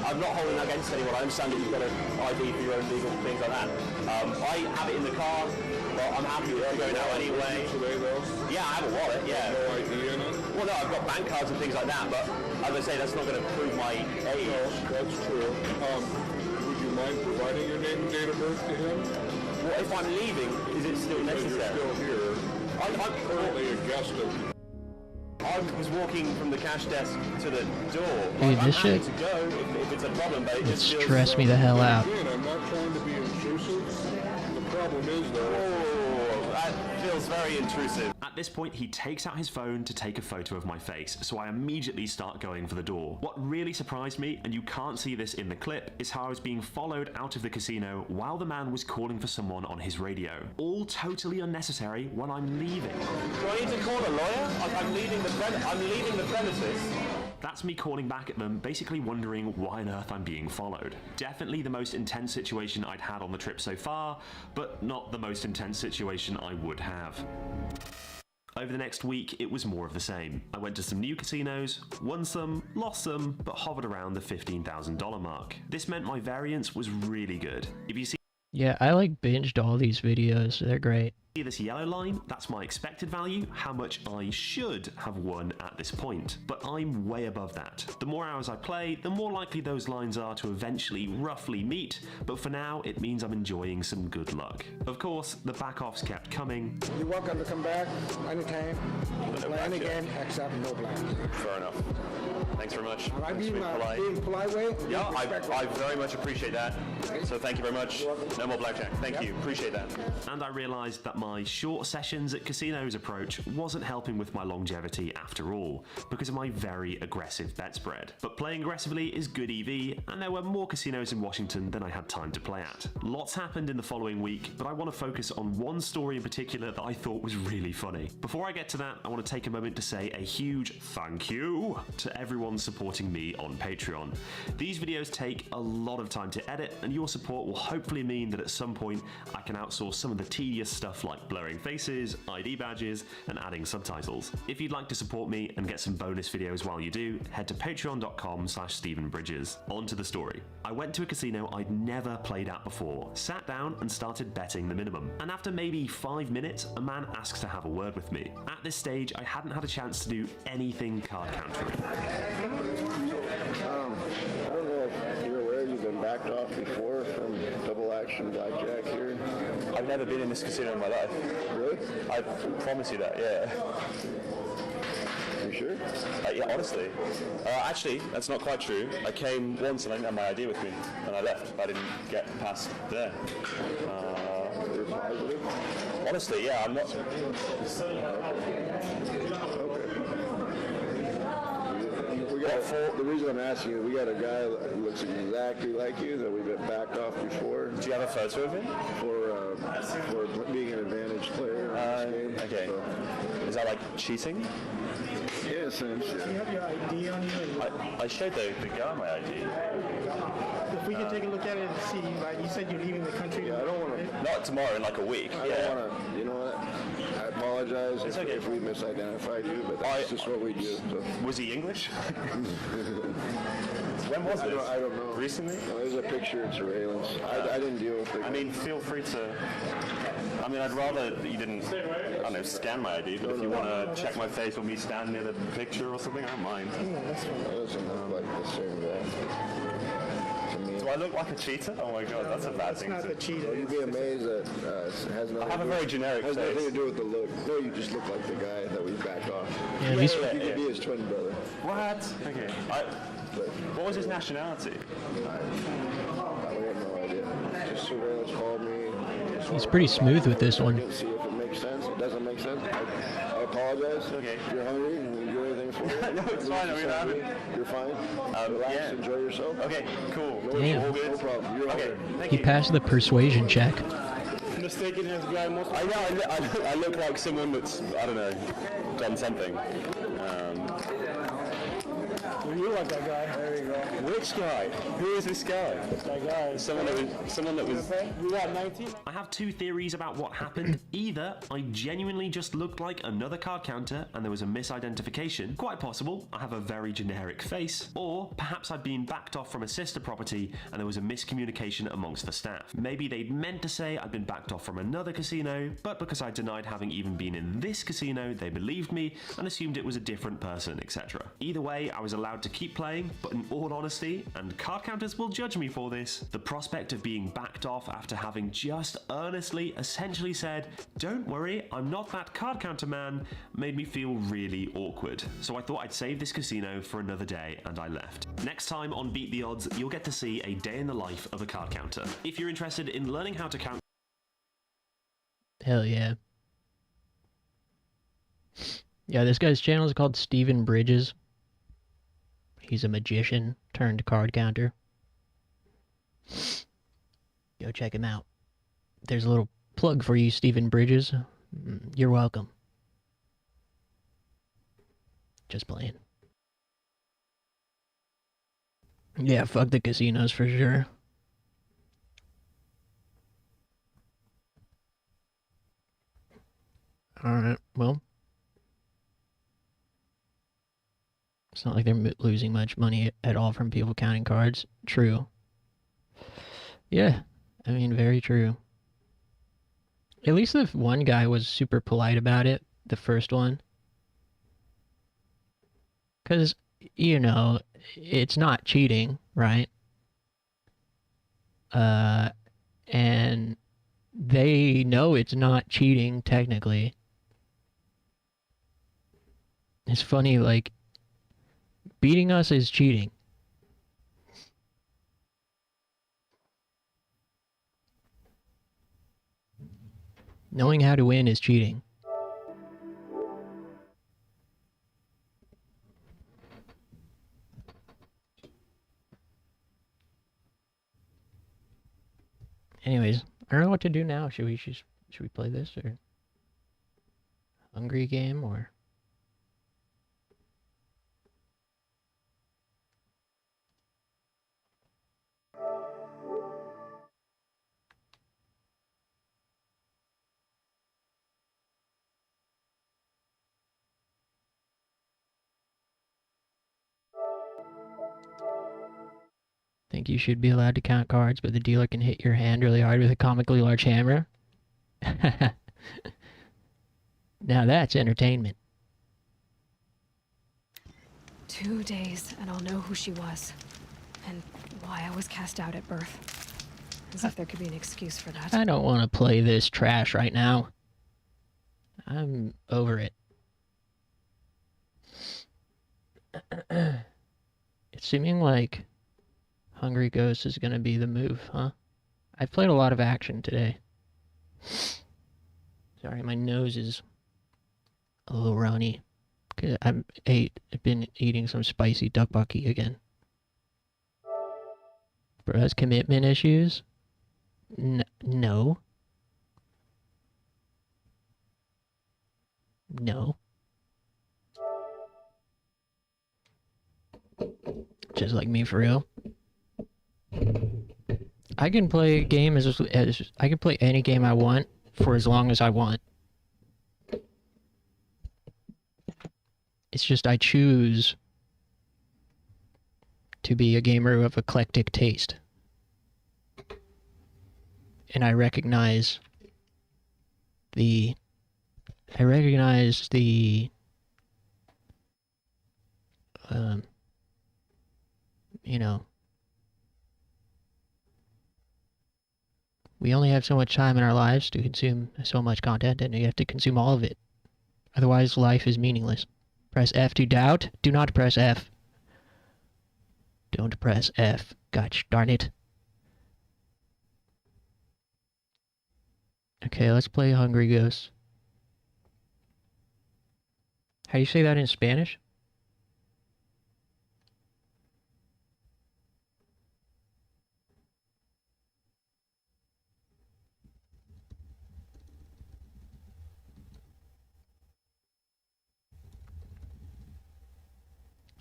I'm not holding that against anyone. I understand that you've got an ID for your own legal things like that. I have it in the car, but I'm happy with going out anyway. Today, though? Yeah, I have a wallet, yeah. No ID in it? Well, no, I've got bank cards and things like that, but as I say, that's not going to prove my age. No, that's true. Would you mind providing your name and date of birth to him? Well, if I'm leaving, is it still necessary? You're still here. I'm currently a guest of... I was walking from the cash desk to the door. Dude, this shit to go if it's a problem, but it just feels stressed me the hell out. Again, I'm not trying to be intrusive. The problem is, though... Oh, that feels very intrusive. At this point, he takes out his phone to take a photo of my face, so I immediately start going for the door. What really surprised me, and you can't see this in the clip, is how I was being followed out of the casino while the man was calling for someone on his radio. All totally unnecessary when I'm leaving. Do I need to call a lawyer? I'm leaving the premises. That's me calling back at them, basically wondering why on earth I'm being followed. Definitely the most intense situation I'd had on the trip so far, but not the most intense situation I would have. Over the next week, it was more of the same. I went to some new casinos, won some, lost some, but hovered around the $15,000 mark. This meant my variance was really good. If you see Yeah, I like binged all these videos. They're great. this yellow line, that's my expected value, how much I should have won at this point. But I'm way above that. The more hours I play, the more likely those lines are to eventually roughly meet, but for now, it means I'm enjoying some good luck. Of course, the back-offs kept coming. You're welcome to come back anytime, play any game except no black. Fair enough. Thanks very much. Am I being polite way? Yeah, I very much appreciate that. So thank you very much. No more blackjack. Thank you. Appreciate that. And I realised that my short sessions at casinos approach wasn't helping with my longevity after all, because of my very aggressive bet spread. But playing aggressively is good EV, and there were more casinos in Washington than I had time to play at. Lots happened in the following week, but I want to focus on one story in particular that I thought was really funny. Before I get to that, I want to take a moment to say a huge thank you to everyone supporting me on Patreon. These videos take a lot of time to edit, and your support will hopefully mean that at some point I can outsource some of the tedious stuff like blurring faces, ID badges, and adding subtitles. If you'd like to support me and get some bonus videos while you do, head to patreon.com/StephenBridges. On to the story. I went to a casino I'd never played at before, sat down and started betting the minimum. And after maybe 5 minutes, a man asks to have a word with me. At this stage, I hadn't had a chance to do anything card countering. I don't know if you're aware you've been backed off before from double action blackjack here? I've never been in this casino in my life. Really? I promise you that, yeah. You sure? Yeah, honestly. Actually, that's not quite true. I came once and I didn't have my ID with me, and I left. I didn't get past there. You're positive? Honestly, yeah, I'm not... The reason I'm asking you, we got a guy that looks exactly like you that we've been backed off before. Do you have a photo of him? For being an advantage player in this game. Okay. So. Is that like cheating? Yeah, in a sense, yeah. Do you have your ID on you? I showed the guy my ID. If we could take a look at it and see, like you said, you're leaving the country. Yeah, I don't want to. Not tomorrow, in like a week. I don't want to. You know what? I apologize if we misidentified you, but that's just what we do. So. Was he English? When was this? I don't know. Recently? No, there's a picture of surveillance. I didn't deal with it. I mean, feel free to... I mean, I'd rather that you didn't, I don't know, scan my ID, but if you want to check my face or me stand near the picture or something, I don't mind. That doesn't look like the same guy. Do I look like a cheater? Oh my god, that's a bad thing. That's not the cheater. You'd be amazed that it has nothing. I have a very generic face. face. Has nothing to do with the look. No, you just look like the guy that we backed off. Yeah, at least you could be his twin brother. What? Okay. What was his nationality? I have no idea. Just surveillance called me. He's pretty smooth with this one. See if it makes sense. It doesn't make sense. I apologize. Okay. If you're hungry and we do anything for you. No, it's fine. I mean, I haven't. You're fine. Relax. Yeah. Enjoy yourself. Okay. Cool. Damn. All good. No problem. You're okay. Thank He you. passed the persuasion check. Mistaken as guy most. I know. I look like someone that's, I don't know, done something. You like that guy. There you go. Which guy? Who is this guy? That guy. Someone that was. You got 19. I have two theories about what happened. Either I genuinely just looked like another card counter and there was a misidentification, quite possible, I have a very generic face, or perhaps I'd been backed off from a sister property and there was a miscommunication amongst the staff. Maybe they'd meant to say I'd been backed off from another casino, but because I denied having even been in this casino, they believed me and assumed it was a different person, etc. Either way, I was allowed to keep playing, but in all honesty, and card counters will judge me for this, the prospect of being backed off after having just earnestly essentially said, "Don't worry, I'm not that card counter man," made me feel really awkward. So I thought I'd save this casino for another day and I left. Next time on Beat the Odds, you'll get to see a day in the life of a card counter. If you're interested in learning how to count... Hell yeah. Yeah, this guy's channel is called Steven Bridges. He's a magician turned card counter. Go check him out. There's a little plug for you, Steven Bridges. You're welcome. Just playing. Yeah, fuck the casinos for sure. Alright, well. It's not like they're losing much money at all from people counting cards. True. Yeah, I mean, very true. At least the one guy was super polite about it, the first one. Because, you know, it's not cheating, right? And they know it's not cheating, technically. It's funny, like, beating us is cheating. Knowing how to win is cheating. Anyways, I don't know what to do now. Should we play this or Hungry game or? Think you should be allowed to count cards, but the dealer can hit your hand really hard with a comically large hammer? Now that's entertainment. 2 days, and I'll know who she was. And why I was cast out at birth. As if there could be an excuse for that. I don't want to play this trash right now. I'm over it. It's seeming like Hungry Ghost is gonna be the move, huh? I've played a lot of action today. Sorry, my nose is a little runny. I've been eating some spicy tteokbokki again. Bro has commitment issues? No. No. Just like me for real. I can play a game as I can play any game I want for as long as I want. It's just I choose to be a gamer of eclectic taste. And I recognize the you know, we only have so much time in our lives to consume so much content, and you have to consume all of it. Otherwise, life is meaningless. Press F to doubt. Do not press F. Don't press F. Gosh darn it. Okay, let's play Hungry Ghost. How do you say that in Spanish?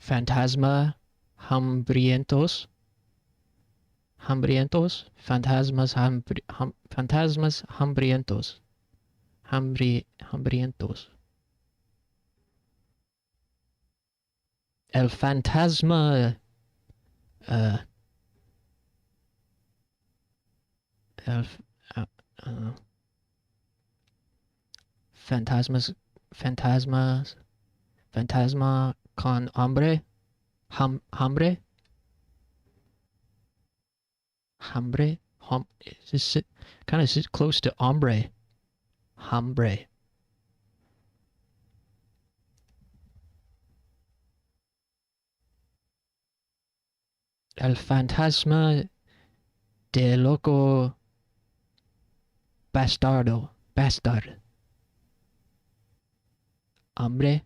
Fantasma hambrientos. Hambrientos? Fantasmas fantasmas hambrientos. Hambrientos. El fantasma fantasma con hambre, hambre, is this kind of close to hambre, hambre. El fantasma de loco bastard. Hambre.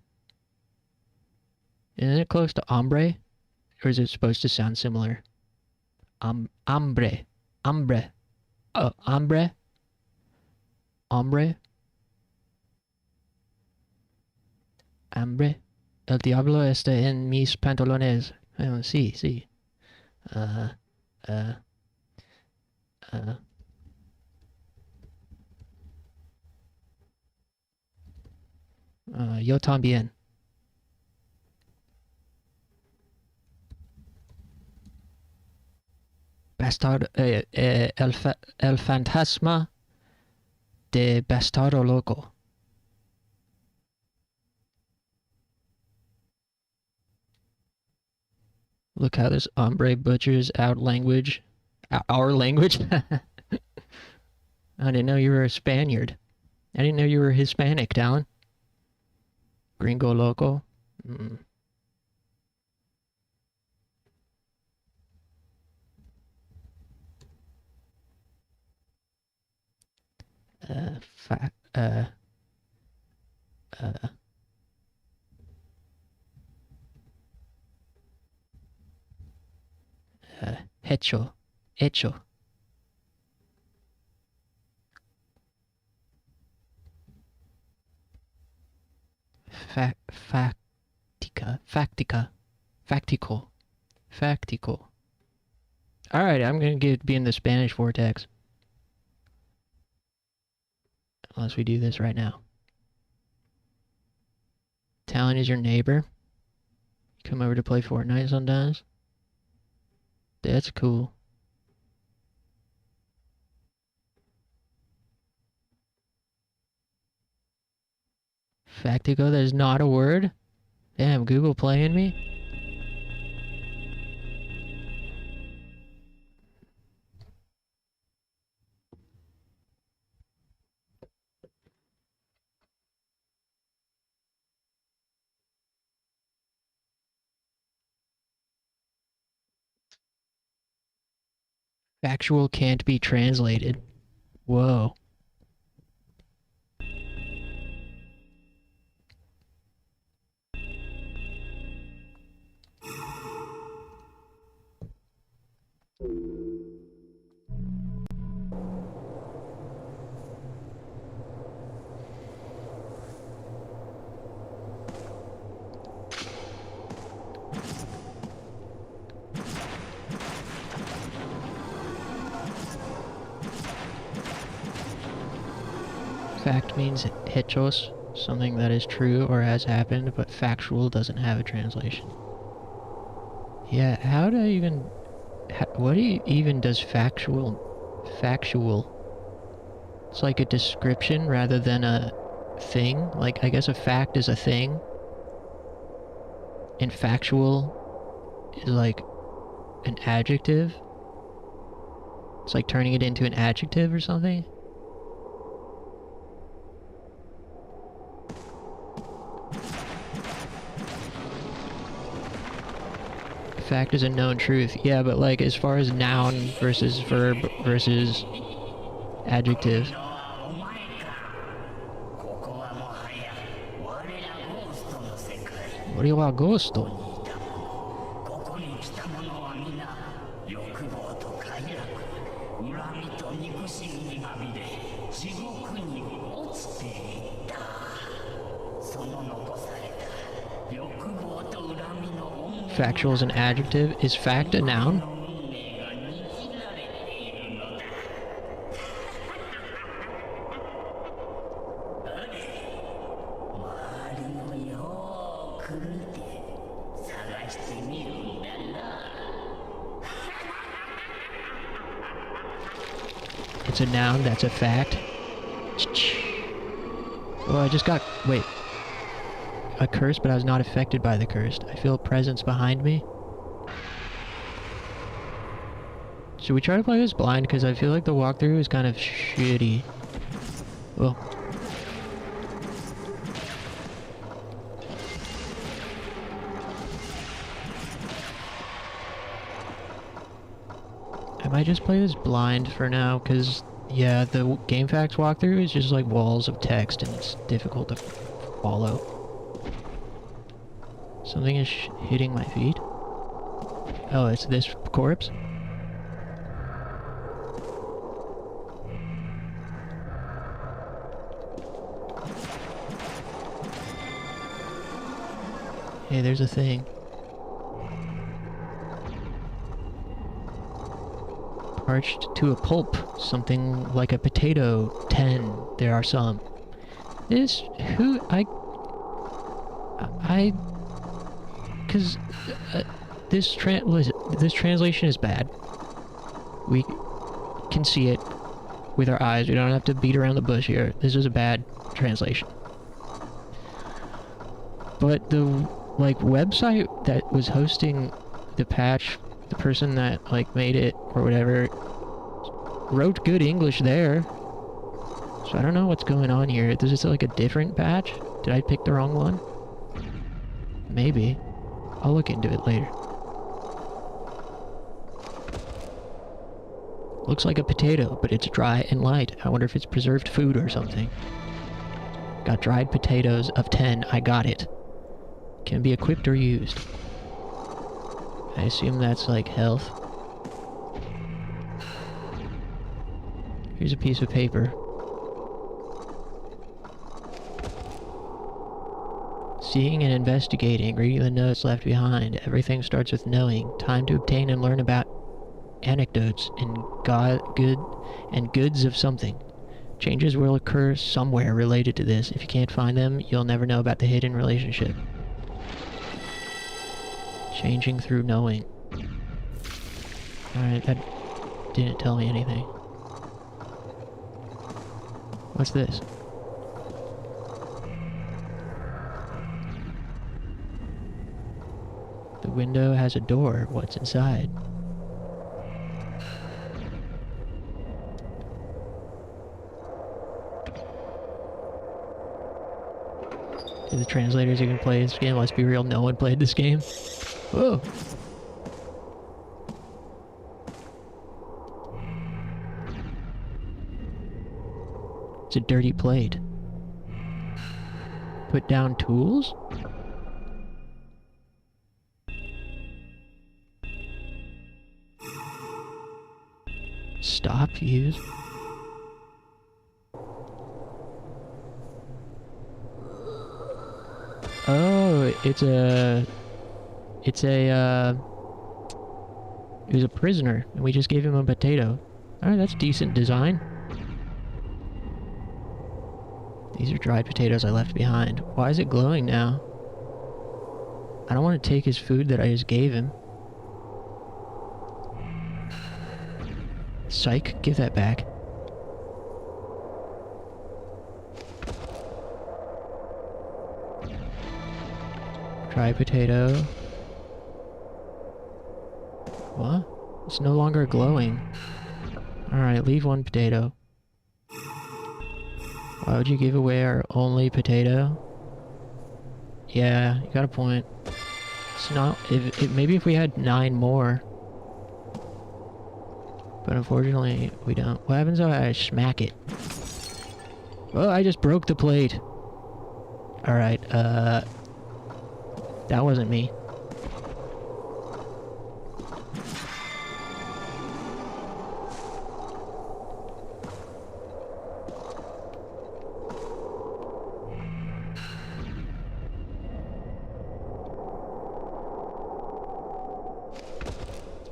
Isn't it close to hombre? Or is it supposed to sound similar? Hambre. Hambre. Oh, hambre. Hombre. Hambre. El diablo está en mis pantalones. Sí. Yo también. Bastardo, el fantasma de Bastardo Loco. Look how this hombre butchers out language. Our language? I didn't know you were a Spaniard. I didn't know you were Hispanic, Talon. Gringo Loco. Hecho. Factical. Alright, I'm gonna be in the Spanish vortex. Unless we do this right now. Talon is your neighbor. Come over to play Fortnite sometimes. That's cool. Factico, that is not a word? Damn, Google playing me? Factual can't be translated. Whoa. Fact means hechos, something that is true or has happened, but factual doesn't have a translation. Yeah, how do I even... what do you even does factual... It's like a description rather than a thing. Like, I guess a fact is a thing. And factual is like an adjective. It's like turning it into an adjective or something. Fact is a known truth. Yeah, but like as far as noun versus verb versus adjective. What do you want, gusto? Factual is an adjective. Is fact a noun? It's a noun, that's a fact. Oh, I just got... wait. A curse, but I was not affected by the curse. I feel a presence behind me. Should we try to play this blind? Because I feel like the walkthrough is kind of shitty. Well. I might just play this blind for now, because, yeah, the GameFAQs walkthrough is just like walls of text, and it's difficult to follow. Something is hitting my feet. Oh, it's this corpse? Hey, there's a thing. Parched to a pulp. Something like a potato. 10. There are some. This... who... because this translation is bad. We can see it with our eyes. We don't have to beat around the bush here. This is a bad translation. But the like website that was hosting the patch, the person that like made it or whatever, wrote good English there. So I don't know what's going on here. Is this like a different patch? Did I pick the wrong one? Maybe. I'll look into it later. Looks like a potato, but it's dry and light. I wonder if it's preserved food or something. Got dried potatoes of 10. I got it. Can be equipped or used. I assume that's like health. Here's a piece of paper. Seeing and investigating, reading the notes left behind. Everything starts with knowing. Time to obtain and learn about anecdotes and goods of something. Changes will occur somewhere related to this. If you can't find them, you'll never know about the hidden relationship. Changing through knowing. Alright, that didn't tell me anything. What's this? The window has a door. What's inside? Do the translators even play this game? Let's be real, no one played this game. Whoa! It's a dirty plate. Put down tools? Stop use. Oh, he was a prisoner, and we just gave him a potato. Alright, that's decent design. These are dried potatoes I left behind. Why is it glowing now? I don't want to take his food that I just gave him. Psych, give that back. Dry potato. What? It's no longer glowing. Alright, leave one potato. Why would you give away our only potato? Yeah, you got a point. It's not... maybe if we had 9 more. But unfortunately, we don't. What happens if I smack it? Oh, I just broke the plate. Alright, that wasn't me.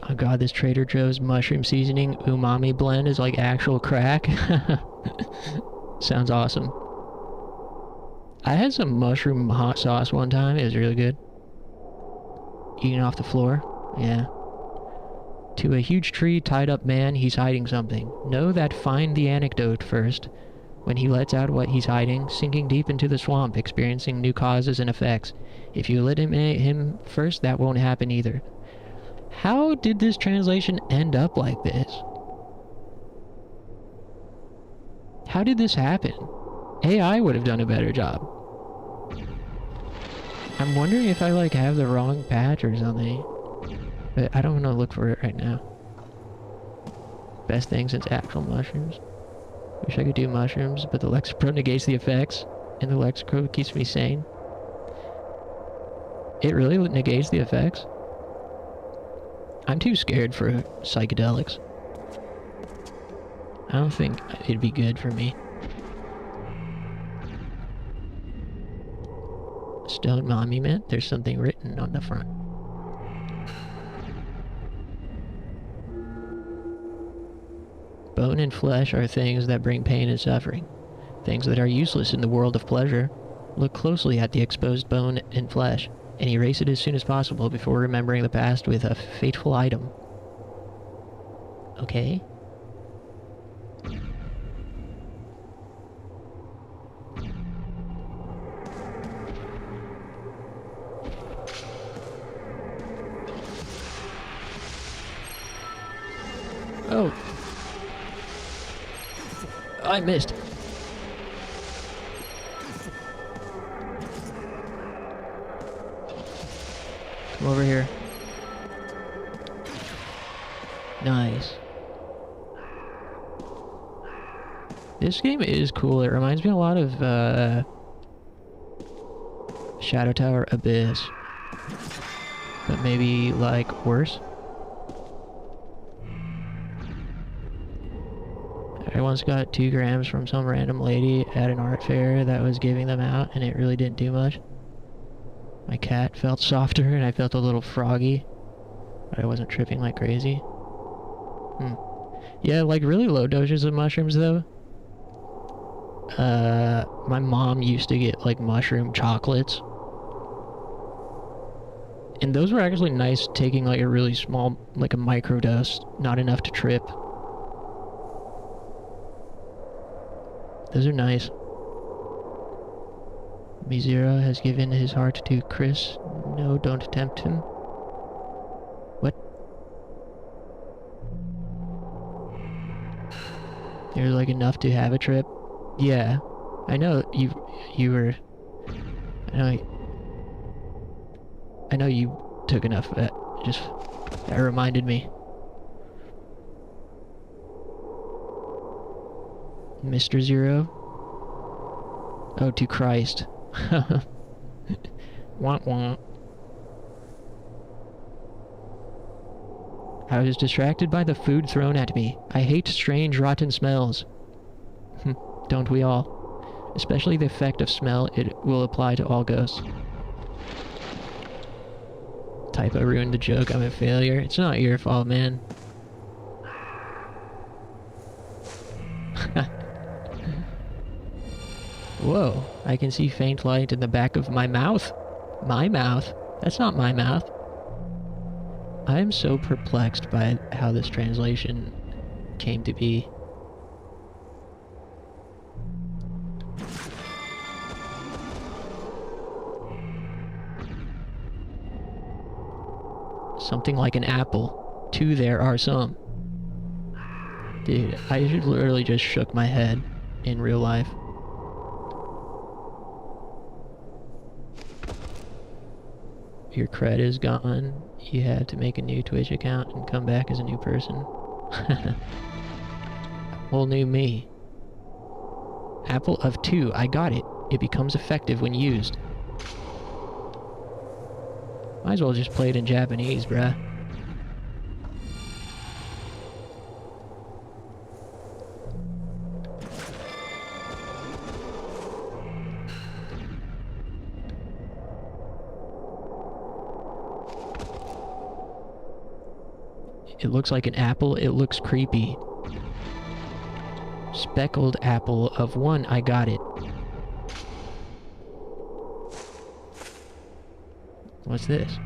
Oh god, this Trader Joe's mushroom seasoning umami blend is like actual crack. Sounds awesome. I had some mushroom hot sauce one time. It was really good. Eating off the floor. Yeah. To a huge tree tied up man, he's hiding something. Know that, find the anecdote first. When he lets out what he's hiding, sinking deep into the swamp, experiencing new causes and effects. If you eliminate him first, that won't happen either. How did this translation end up like this? How did this happen? AI would have done a better job. I'm wondering if I like have the wrong patch or something. But I don't want to look for it right now. Best thing since actual mushrooms. Wish I could do mushrooms, but the Lexapro negates the effects, and the Lexapro keeps me sane. It really negates the effects? I'm too scared for psychedelics. I don't think it'd be good for me. Stone monument, there's something written on the front. Bone and flesh are things that bring pain and suffering. Things that are useless in the world of pleasure. Look closely at the exposed bone and flesh, and erase it as soon as possible before remembering the past with a fateful item. Okay? Oh. I missed. Come over here. Nice. This game is cool. It reminds me a lot of Shadow Tower Abyss. But maybe like worse. I once got 2 grams from some random lady at an art fair that was giving them out, and it really didn't do much. My cat felt softer, and I felt a little froggy, but I wasn't tripping like crazy. Yeah, like really low doses of mushrooms, though. My mom used to get, like, mushroom chocolates. And those were actually nice, taking, like, a really small, like a microdose, not enough to trip. Those are nice. Mizero has given his heart to Chris. No, don't tempt him. What? There's like enough to have a trip? Yeah. I know you were... I know you took enough of that. That reminded me. Mr. Zero, Oh, to Christ. Wah wah. I was distracted by the food thrown at me. I hate strange, rotten smells. Don't we all? Especially the effect of smell it will apply to all ghosts. Typo ruined the joke. I'm a failure. It's not your fault, man. Whoa, I can see faint light in the back of my mouth. My mouth? That's not my mouth. I am so perplexed by how this translation came to be. Something like an apple. Two there are some. Dude, I should literally just shook my head in real life. Your cred is gone. You had to make a new Twitch account and come back as a new person. Whole new me. Apple of 2. I got it. It becomes effective when used. Might as well just play it in Japanese, bruh. It looks like an apple. It looks creepy. Speckled apple of 1. I got it. What's this?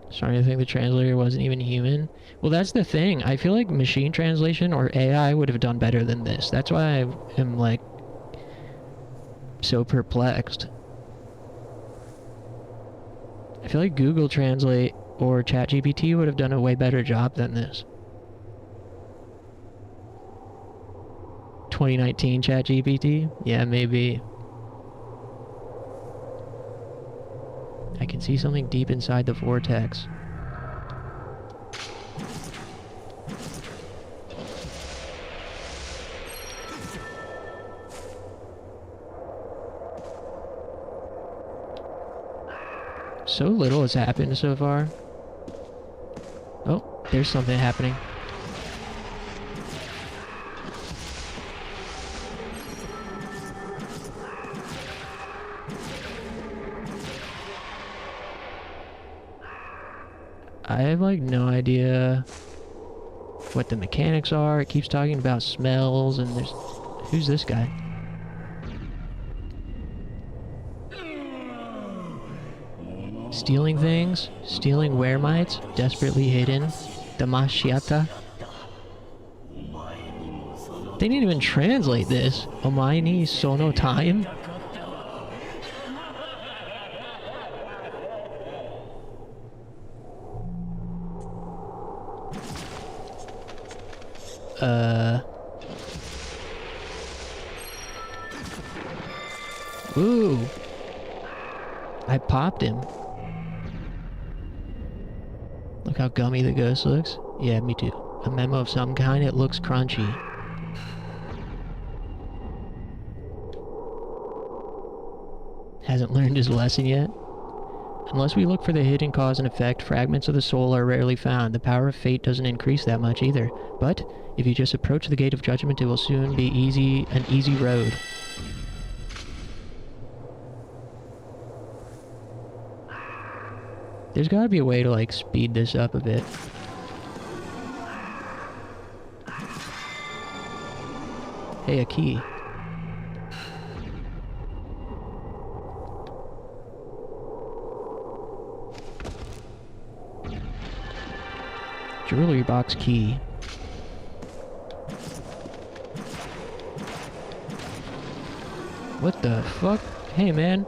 Starting to think the translator wasn't even human. Well, that's the thing. I feel like machine translation or AI would have done better than this. That's why I am, like, so perplexed. I feel like Google Translate or ChatGPT would have done a way better job than this. 2019 ChatGPT? Yeah, maybe. I can see something deep inside the vortex. So little has happened so far. Oh, there's something happening. I have, like, no idea what the mechanics are. It keeps talking about smells, and there's... Who's this guy? Stealing things? Stealing weremites? Desperately hidden? Damashiata? They didn't even translate this. Omae ni sono time? Ooh. I popped him. Look how gummy the ghost looks. Yeah, me too. A memo of some kind. It looks crunchy. Hasn't learned his lesson yet. Unless we look for the hidden cause and effect, fragments of the soul are rarely found. The power of fate doesn't increase that much either. But if you just approach the gate of judgment, it will soon be an easy road. There's gotta be a way to, like, speed this up a bit. Hey, a key. Jewelry box key. What the fuck? Hey, man.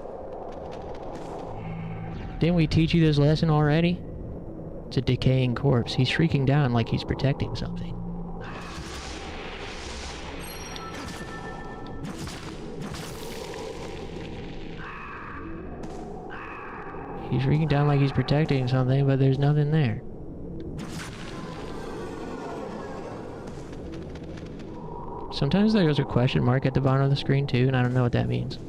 Didn't we teach you this lesson already? It's a decaying corpse. He's shrieking down like he's protecting something. He's shrieking down like he's protecting something, but there's nothing there. Sometimes there's a question mark at the bottom of the screen too, and I don't know what that means.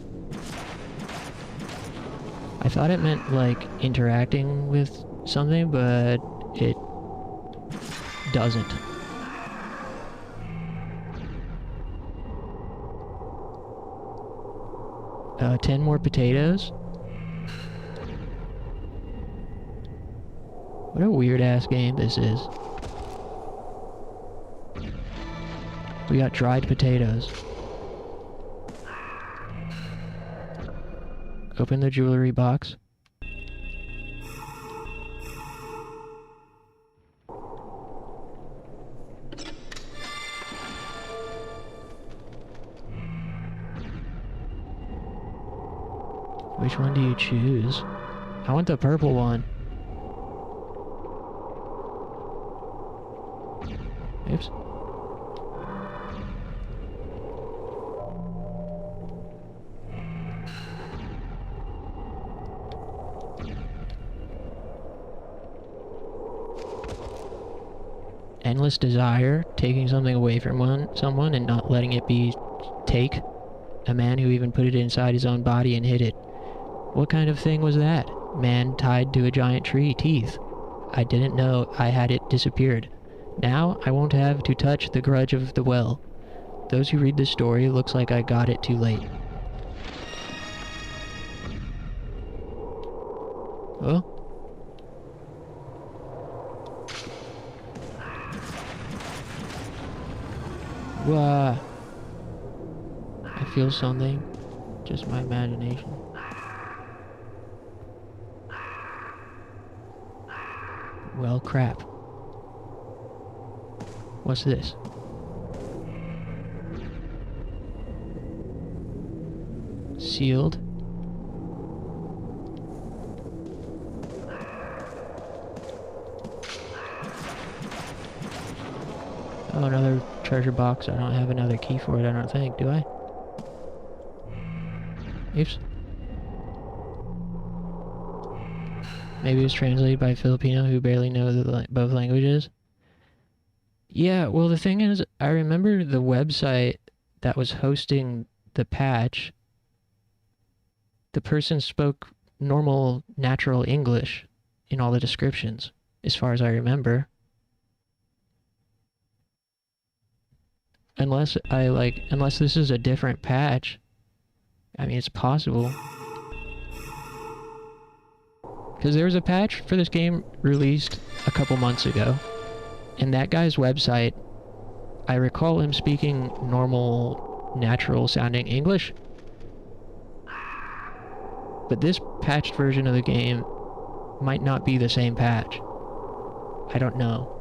I thought it meant like interacting with something, but it doesn't. 10 more potatoes? What a weird ass game this is. We got dried potatoes. Open the jewelry box. Which one do you choose? I want the purple one. Oops. Endless desire, taking something away from someone and not letting it be take. A man who even put it inside his own body and hid it. What kind of thing was that? Man tied to a giant tree, teeth. I didn't know I had it disappeared. Now I won't have to touch the grudge of the well. Those who read this story, looks like I got it too late. Oh? Wah. I feel something. Just my imagination. Well, crap. What's this? Sealed. Oh, another treasure box. I don't have another key for it, I don't think, do I? Oops. Maybe it was translated by a Filipino who barely knows both languages. Yeah, well the thing is, I remember the website that was hosting the patch. The person spoke normal, natural English in all the descriptions, as far as I remember. Unless this is a different patch. I mean, it's possible. Because there was a patch for this game released a couple months ago. And that guy's website, I recall him speaking normal, natural sounding English. But this patched version of the game might not be the same patch. I don't know.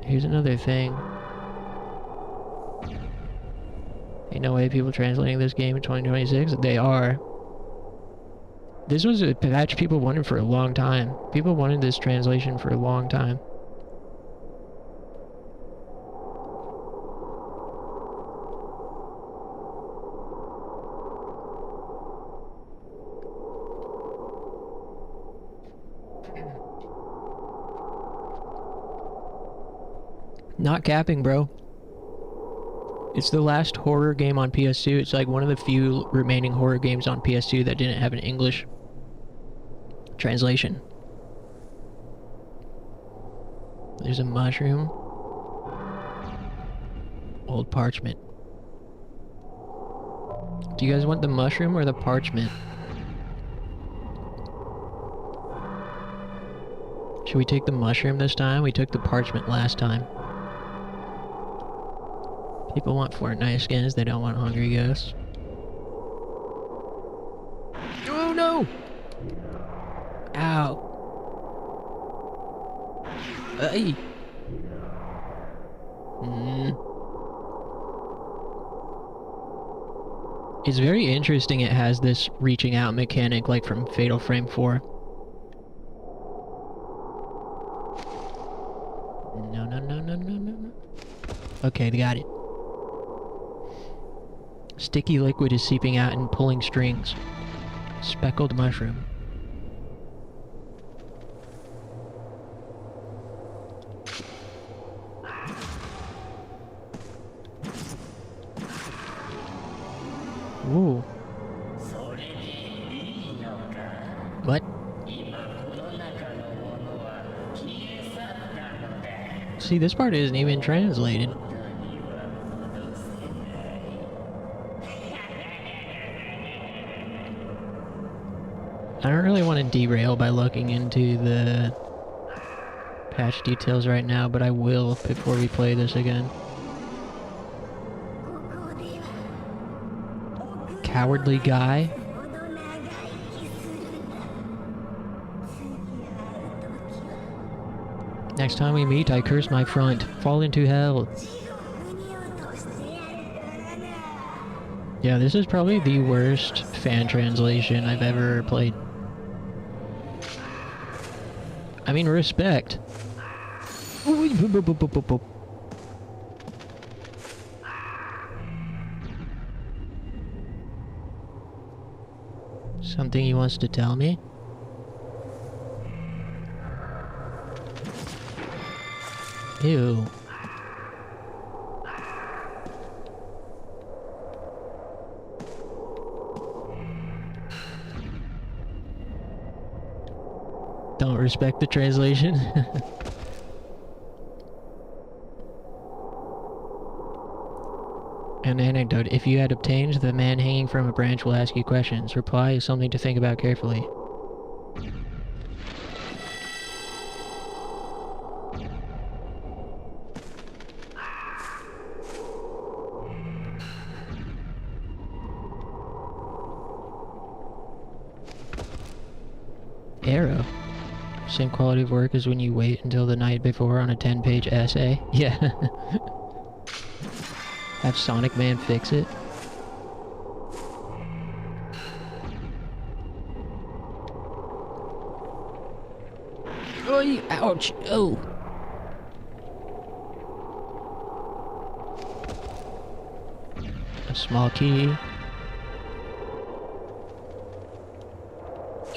Here's another thing. Ain't no way people translating this game in 2026. They are. This was a patch people wanted for a long time. People wanted this translation for a long time. Not capping, bro. It's the last horror game on PS2. It's like one of the few remaining horror games on PS2 that didn't have an English translation. There's a mushroom. Old parchment. Do you guys want the mushroom or the parchment? Should we take the mushroom this time? We took the parchment last time. People want Fortnite skins, they don't want Hungry Ghosts. Oh no! Ow. Hey! It's very interesting it has this reaching out mechanic like from Fatal Frame 4. No. Okay, they got it. Sticky liquid is seeping out and pulling strings. Speckled mushroom. Ooh. What? See, this part isn't even translated. I don't really want to derail by looking into the patch details right now, but I will before we play this again. Cowardly guy. Next time we meet, I curse my front. Fall into hell. Yeah, this is probably the worst fan translation I've ever played. I mean, respect. Something he wants to tell me? Ew. Don't respect the translation. An anecdote. If you had obtained, the man hanging from a branch will ask you questions. Reply is something to think about carefully. Arrow. Same quality of work as when you wait until the night before on a 10-page essay. Yeah. Have Sonic Man fix it. Oh, ouch. Oh. A small key.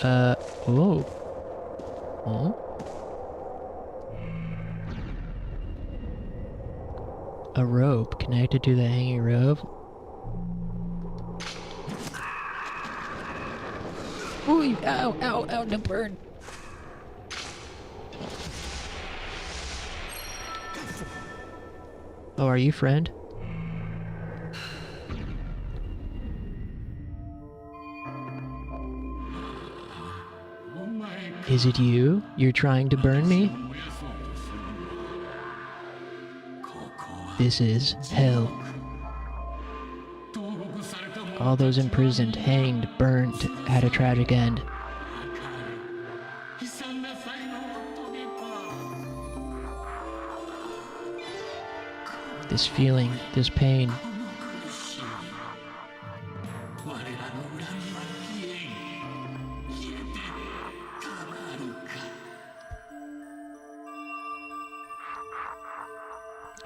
Whoa. Huh? A rope connected to the hanging rope. Ooh, ow, ow, ow, the bird. Oh, are you friend? Is it you? You're trying to burn me? This is hell. All those imprisoned, hanged, burnt, had a tragic end. This feeling, this pain.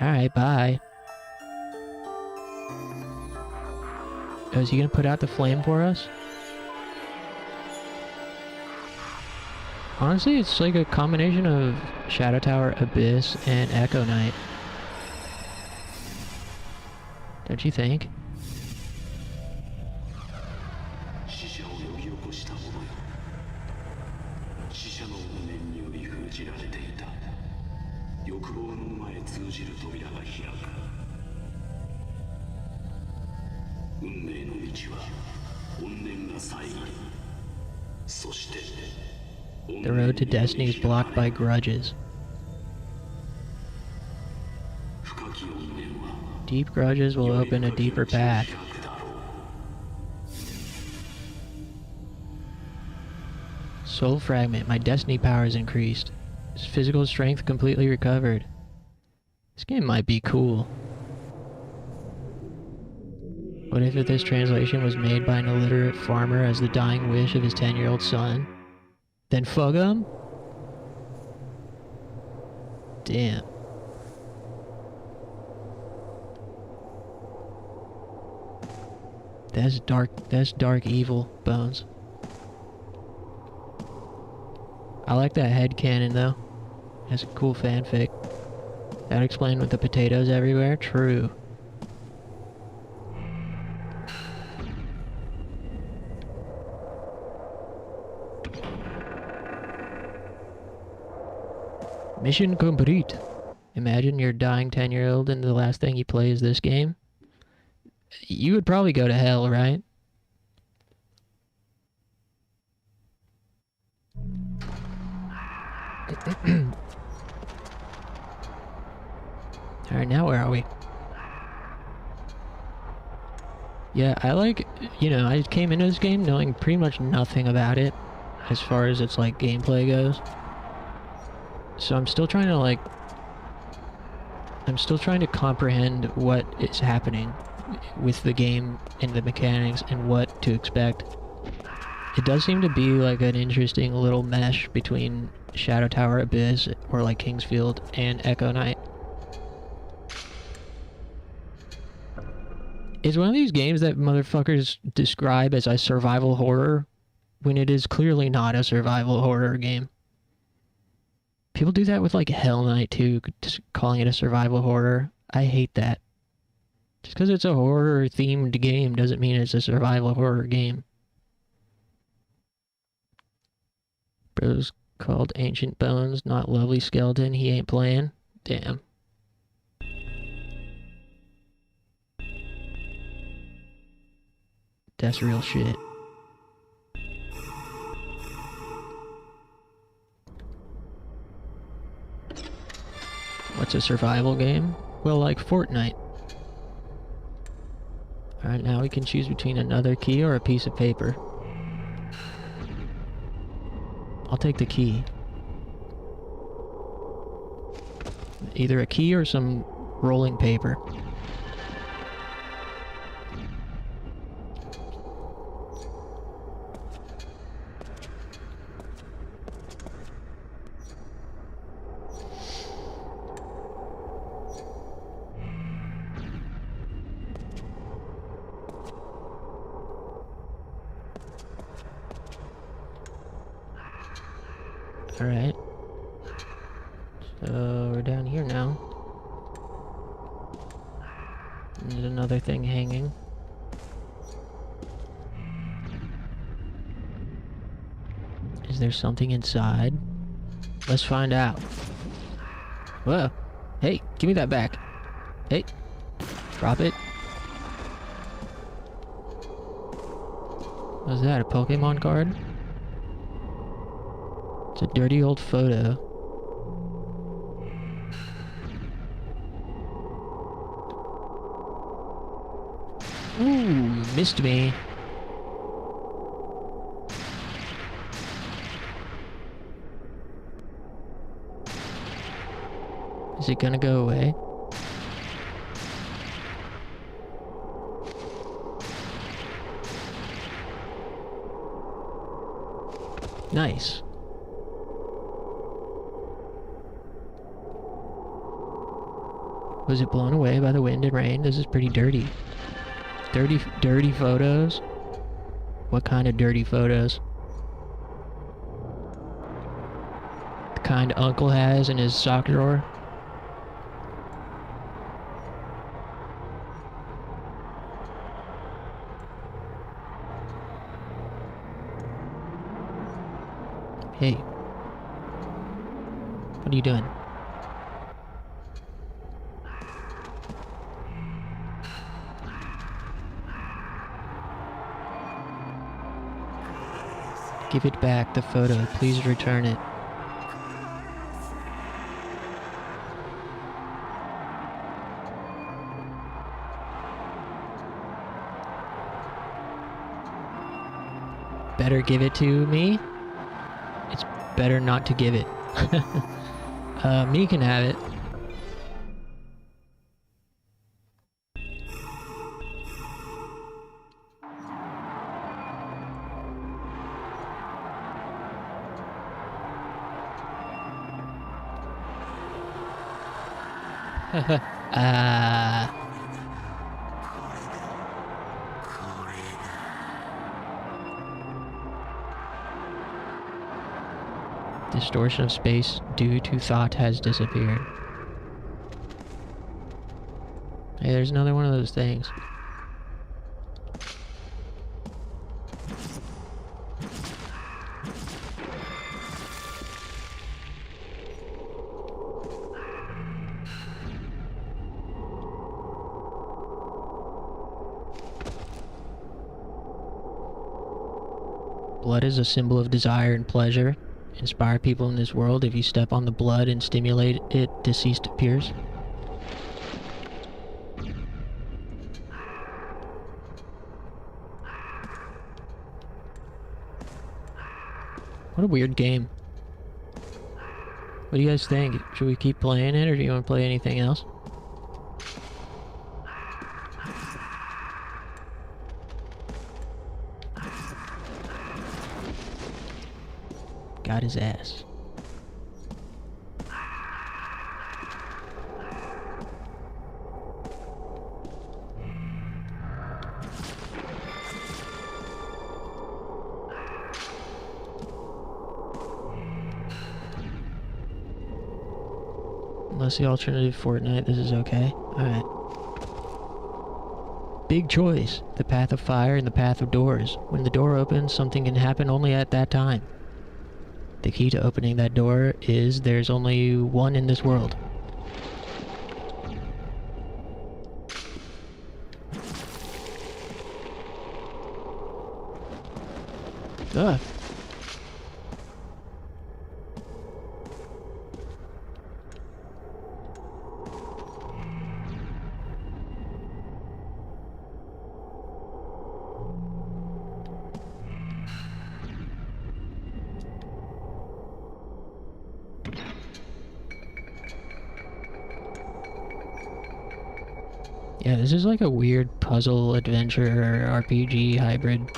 Alright, bye. Oh, is he gonna put out the flame for us? Honestly, it's like a combination of Shadow Tower, Abyss, and Echo Knight. Don't you think? The road to destiny is blocked by grudges. Deep grudges will open a deeper path. Soul fragment. My destiny power is increased. His physical strength completely recovered. This game might be cool. What if this translation was made by an illiterate farmer as the dying wish of his 10-year-old son? Then fuck him? Damn. That's dark evil, Bones. I like that headcanon though. That's a cool fanfic. That explained with the potatoes everywhere? True. Mission complete. Imagine your dying 10-year-old and the last thing you play is this game. You would probably go to hell, right? Alright, now where are we? Yeah, I like, you know, I came into this game knowing pretty much nothing about it as far as its, like, gameplay goes. So I'm still trying to, like, comprehend what is happening with the game and the mechanics and what to expect. It does seem to be like an interesting little mesh between Shadow Tower Abyss, or like Kingsfield, and Echo Knight. It's one of these games that motherfuckers describe as a survival horror when it is clearly not a survival horror game. People do that with like Hell Knight too, just calling it a survival horror. I hate that. Just because it's a horror themed game doesn't mean it's a survival horror game. Bro's called Ancient Bones, not Lovely Skeleton. He ain't playing. Damn. That's real shit. What's a survival game? Well, like Fortnite. Alright, now we can choose between another key or a piece of paper. I'll take the key. Either a key or some rolling paper. Alright. So we're down here now. There's another thing hanging. Is there something inside? Let's find out. Whoa. Hey, give me that back. Hey. Drop it. What's that, a Pokemon card? It's a dirty old photo. Ooh, missed me. Is it gonna go away? Nice. Was it blown away by the wind and rain? This is pretty dirty. Dirty photos? What kind of dirty photos? The kind Uncle has in his sock drawer? Hey. What are you doing? Give it back, the photo. Please return it. Better give it to me? It's better not to give it. Me can have it. Distortion of space due to thought has disappeared. Hey, there's another one of those things. blood is a symbol of desire and pleasure. Inspire people in this world. If you step on the blood and stimulate it, deceased appears. What a weird game. What do you guys think? Should we keep playing it, or do you want to play anything else? Got his ass. Unless the alternative Fortnite, this is okay. Alright. Big choice. The path of fire and the path of doors. When the door opens, something can happen only at that time. The key to opening that door is there's only one in this world. Ugh. Yeah, this is like a weird puzzle adventure RPG hybrid.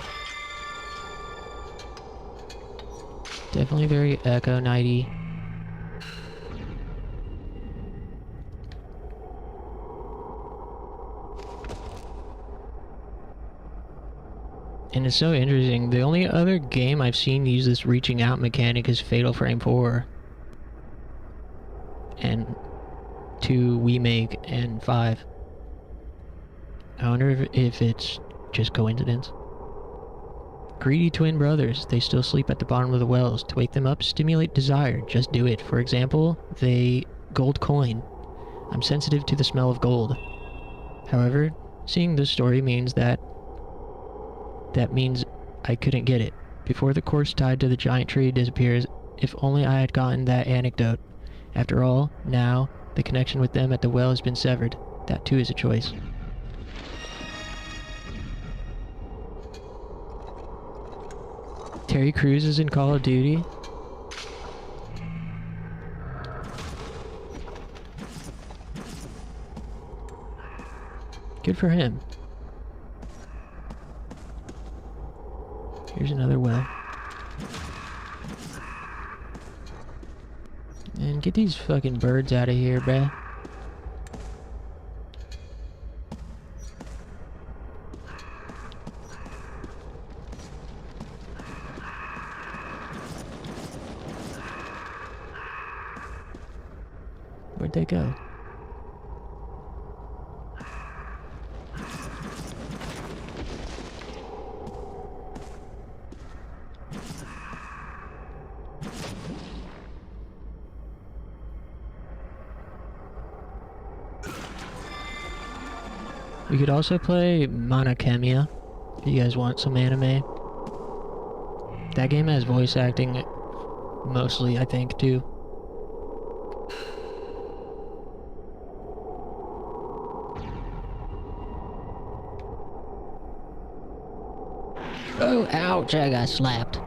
Definitely very Echo Knighty. And it's so interesting. The only other game I've seen use this reaching out mechanic is Fatal Frame 4. And 2 Remake and 5. I wonder if it's just coincidence. Greedy twin brothers. They still sleep at the bottom of the wells. To wake them up, stimulate desire. Just do it. For example, gold coin. I'm sensitive to the smell of gold. However, seeing this story means that means I couldn't get it. Before the corpse tied to the giant tree disappears, if only I had gotten that anecdote. After all, now, the connection with them at the well has been severed. That too is a choice. Terry Crews is in Call of Duty. Good for him. Here's another well. And get these fucking birds out of here, bruh. Where'd they go? We could also play Monokemia, if you guys want some anime. That game has voice acting, mostly, I think, too. Oh, ouch, I got slapped.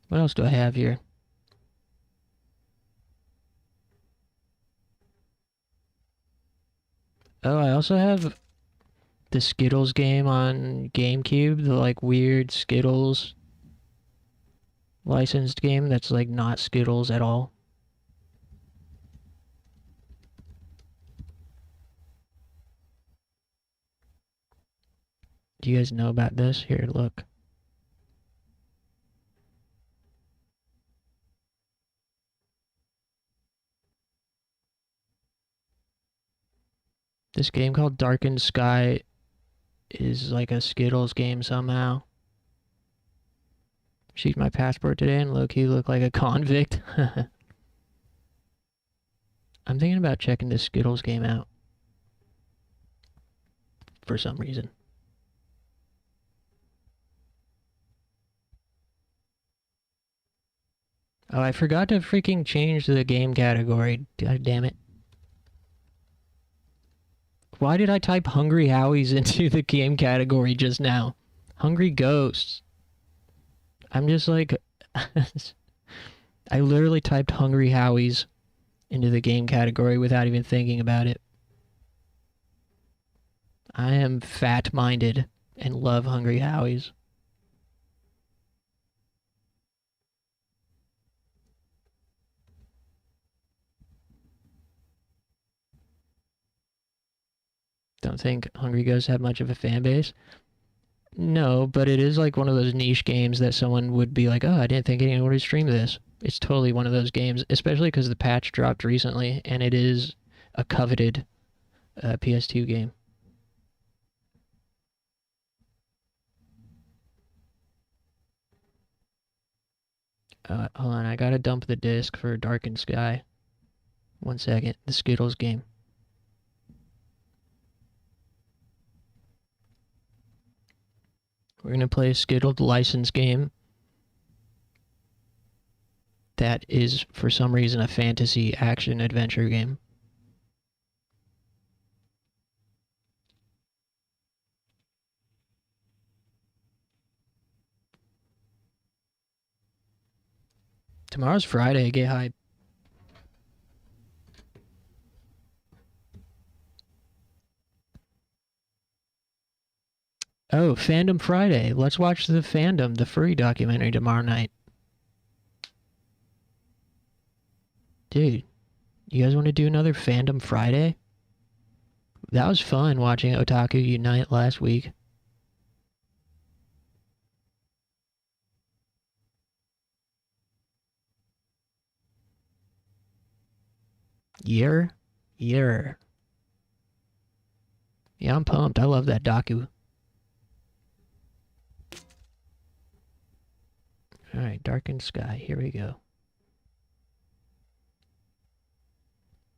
What else do I have here? Oh, I also have the Skittles game on GameCube, the like weird Skittles licensed game that's like not Skittles at all. Do you guys know about this? Here, look. This game called Darkened Sky is like a Skittles game somehow. Received my passport today and low-key look like a convict. I'm thinking about checking this Skittles game out. For some reason. Oh, I forgot to freaking change the game category. God damn it. Why did I type Hungry Howies into the game category just now? Hungry Ghosts. I'm just like... I literally typed Hungry Howies into the game category without even thinking about it. I am fat-minded and love Hungry Howies. Don't think Hungry Ghosts have much of a fan base. No, but it is like one of those niche games that someone would be like, oh, I didn't think anyone would stream this. It's totally one of those games, especially because the patch dropped recently, and it is a coveted PS2 game. Hold on, I gotta dump the disc for Darkened Sky. 1 second, the Skittles game. We're gonna play a Skittles license game that is, for some reason, a fantasy action adventure game. Tomorrow's Friday, get hype. Oh, Fandom Friday. Let's watch the Fandom, the furry documentary tomorrow night. Dude, you guys want to do another Fandom Friday? That was fun watching Otaku Unite last week. Year? Yeah, I'm pumped. I love that docu. Alright, Darkened Sky. Here we go.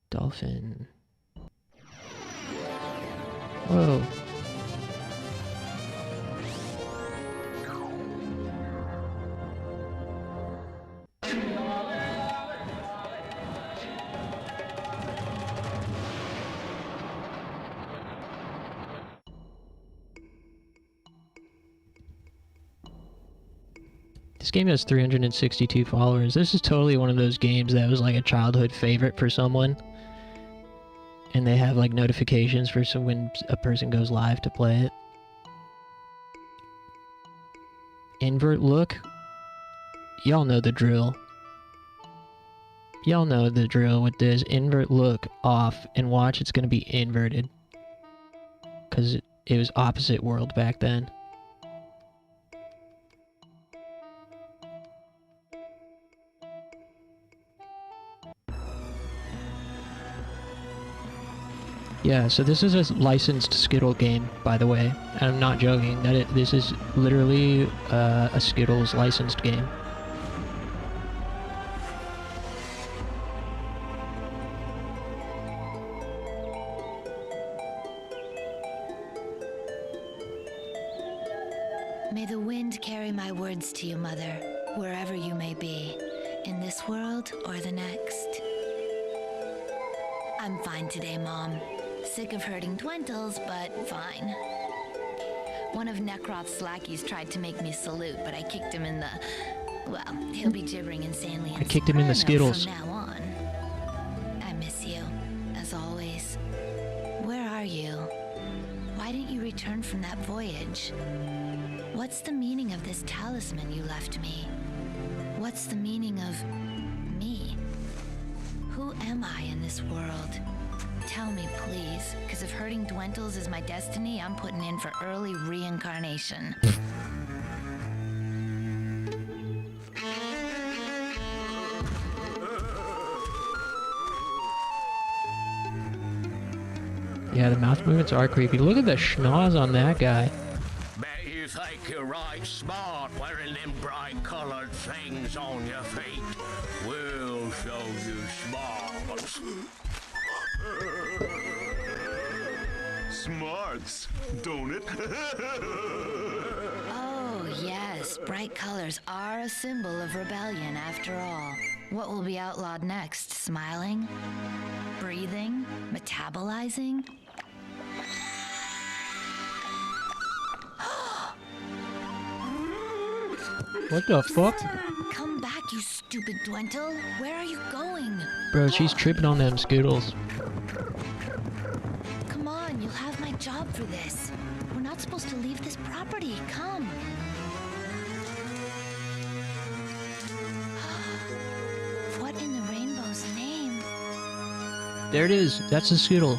Dolphin. Whoa. This game has 362 followers. This is totally one of those games that was like a childhood favorite for someone. And they have like notifications for when a person goes live to play it. Invert look. Y'all know the drill. Y'all know the drill with this. Invert look off and watch, it's gonna be inverted. Cause it was opposite world back then. Yeah, so this is a licensed Skittle game, by the way. And I'm not joking. This is literally a Skittles licensed game. May the wind carry my words to you, Mother, wherever you may be, in this world or the next. I'm fine today, Mom. Sick of hurting Dwentles, but fine. One of Nekroth's lackeys tried to make me salute, but I kicked him in the... Well, he'll be gibbering insanely. I kicked him in the Skittles. From now on. I miss you, as always. Where are you? Why didn't you return from that voyage? What's the meaning of this talisman you left me? What's the meaning of me? Who am I in this world? Tell me, please, because if hurting Dwentles is my destiny, I'm putting in for early reincarnation. Yeah, the mouth movements are creepy. Look at the schnoz on that guy. Bet you think you're right smart wearing them bright colored things on your feet. We'll show you smart. Smarts, don't it? Oh, yes. Bright colors are a symbol of rebellion after all. What will be outlawed next? Smiling? Breathing? Metabolizing? What the fuck? Come back, you stupid Dwendal. Where are you going? Bro, she's tripping on them Skittles. Come on, you'll have my job for this. We're not supposed to leave this property. Come. What in the rainbow's name? There it is. That's a Skittle.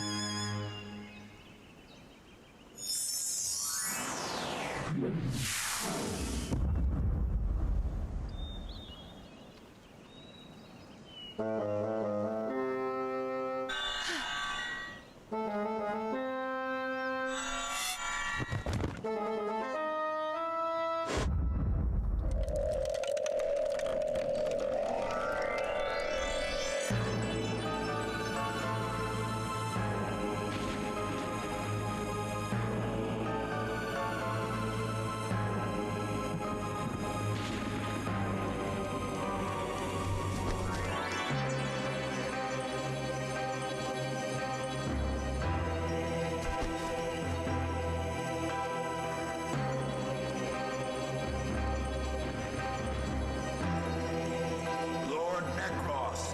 Lord Necross,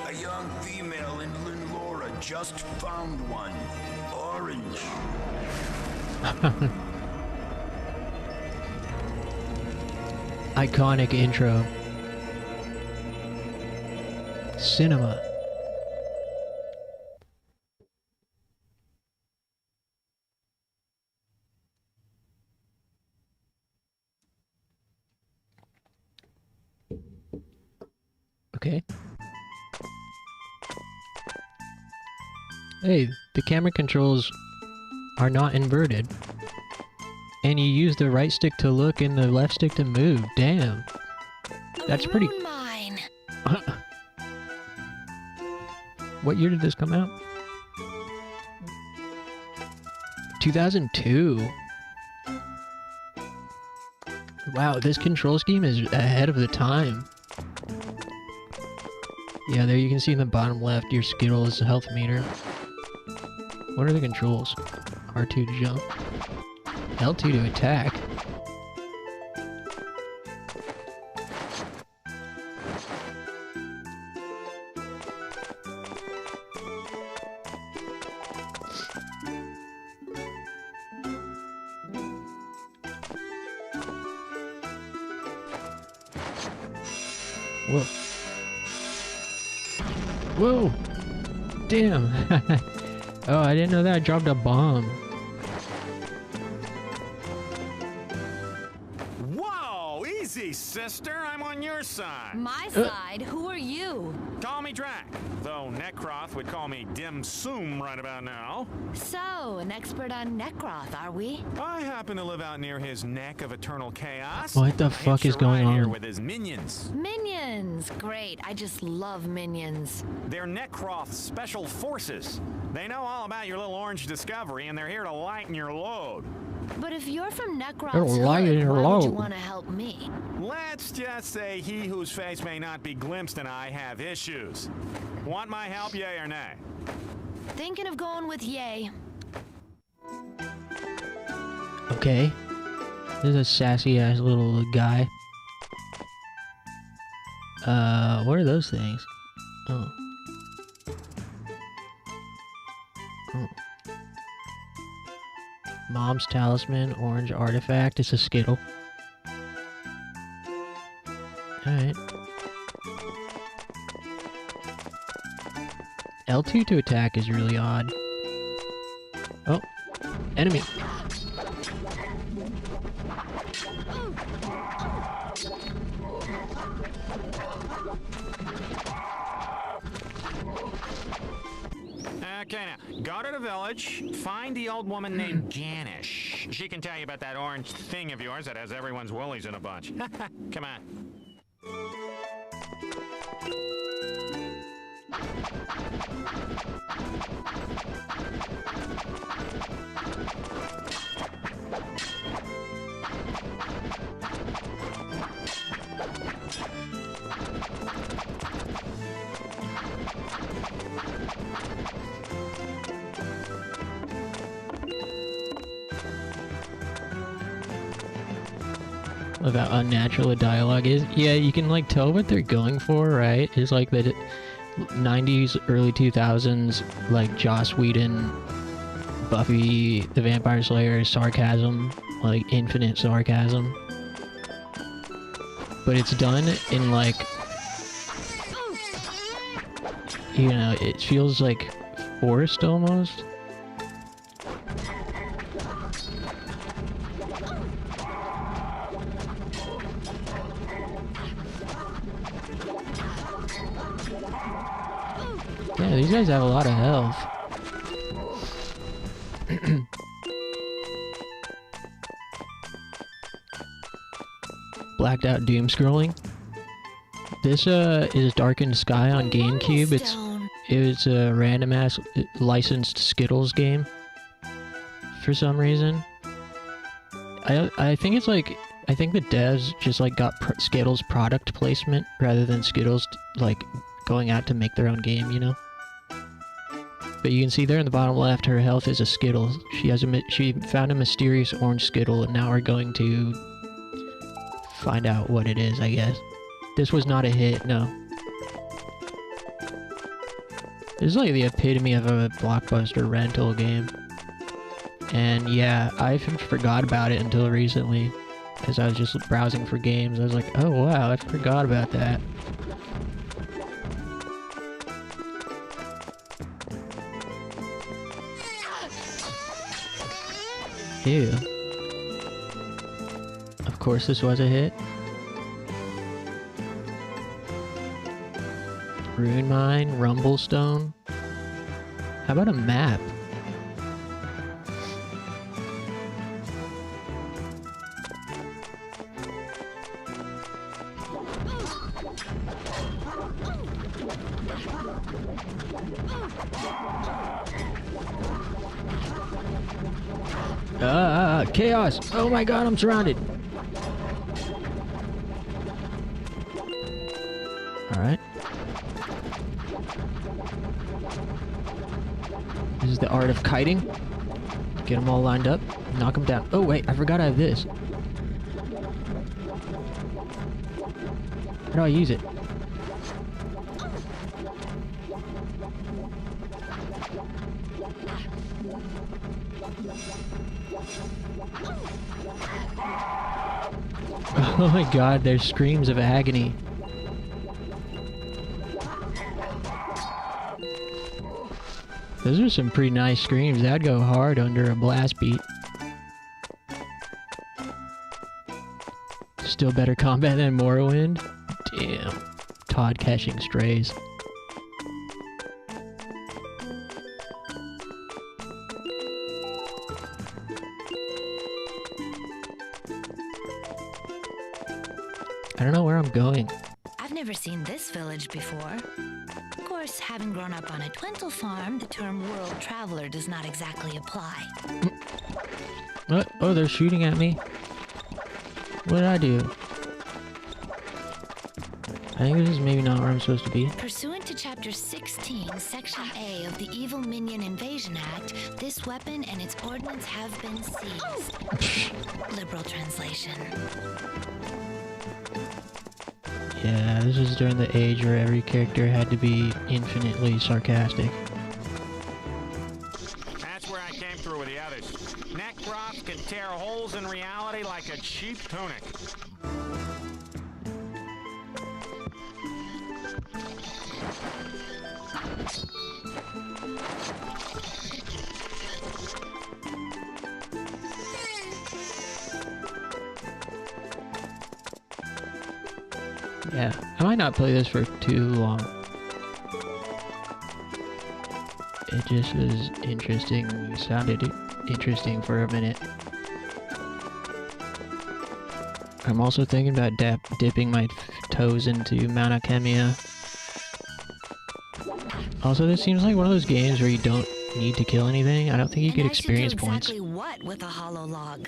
a young female in Lunlora just found one. Orange. Iconic intro. Cinema. Okay. Hey, the camera controls are not inverted. And you use the right stick to look and the left stick to move. Damn. That's pretty... Mine. What year did this come out? 2002. Wow, this control scheme is ahead of the time. Yeah, there you can see in the bottom left your Skittles health meter. What are the controls? R2 to jump. L2 to attack. Whoa. Whoa! Damn! Oh, I didn't know that. I dropped a bomb. Whoa! Easy, sister. I'm on your side. My side? Who are you? Call me Drac, though Necroth would call me Dim Sum right about now. So, an expert on Necroth, are we? I happen to live out near his neck of eternal chaos. What the fuck is going Right here on? with his minions. Minions! Great, I just love minions. They're Necroth's special forces. They know all about your little orange discovery, and they're here to lighten your load. But if you're from Necroth's They're lighting hood, your why would you load. want to help me? Let's just say he whose face may not be glimpsed and I have issues. Want my help, yay or nay? Thinking of going with yay. Okay. This is a sassy ass little guy. What are those things? Oh. Oh. Mom's talisman, orange artifact. It's a Skittle. Alright. L2 to attack is really odd. Oh. Enemy. Okay, now, go to the village, find the old woman named Janish. She can tell you about that orange thing of yours that has everyone's woolies in a bunch. Come on. About unnatural dialogue is. Yeah, you can like tell what they're going for, right? It's like the 90s, early 2000s, like Joss Whedon, Buffy the Vampire Slayer sarcasm, like infinite sarcasm. But it's done in like, you know, it feels like forced almost. Yeah, these guys have a lot of health. Blacked out doom scrolling. This is Darkened Sky on GameCube. It was a random ass licensed Skittles game. For some reason. I think it's like, I think the devs just like got Skittles product placement rather than Skittles like going out to make their own game, you know? But you can see there in the bottom left, her health is a Skittle. She found a mysterious orange Skittle, and now we're going to find out what it is, I guess. This was not a hit, no. This is like the epitome of a Blockbuster rental game. And yeah, I forgot about it until recently, because I was just browsing for games. I was like, oh wow, I forgot about that. Ew. Of course this was a hit. Rune Mine, Rumblestone. How about a map? Chaos! Oh my god, I'm surrounded! Alright. This is the art of kiting. Get them all lined up. Knock them down. Oh wait, I forgot I have this. How do I use it? Oh my god, there's screams of agony. Those are some pretty nice screams. That'd go hard under a blast beat. Still better combat than Morrowind? Damn. Todd catching strays. I don't know where I'm going. I've never seen this village before. Of course, having grown up on a Twintle farm, the term world traveler does not exactly apply. What? Oh, they're shooting at me. What did I do? I think this is maybe not where I'm supposed to be. Pursuant to Chapter 16, Section A of the Evil Minion Invasion Act, this weapon and its ordnance have been seized. Liberal translation. Yeah, this is during the age where every character had to be infinitely sarcastic. That's where I came through with the others. Necrops can tear holes in reality like a cheap tunic. Yeah, I might not play this for too long. It just was interesting. It sounded interesting for a minute. I'm also thinking about dipping my toes into Mount Alchemia. Also, this seems like one of those games where you don't need to kill anything. I don't think you get experience points. Exactly what with a hollow log?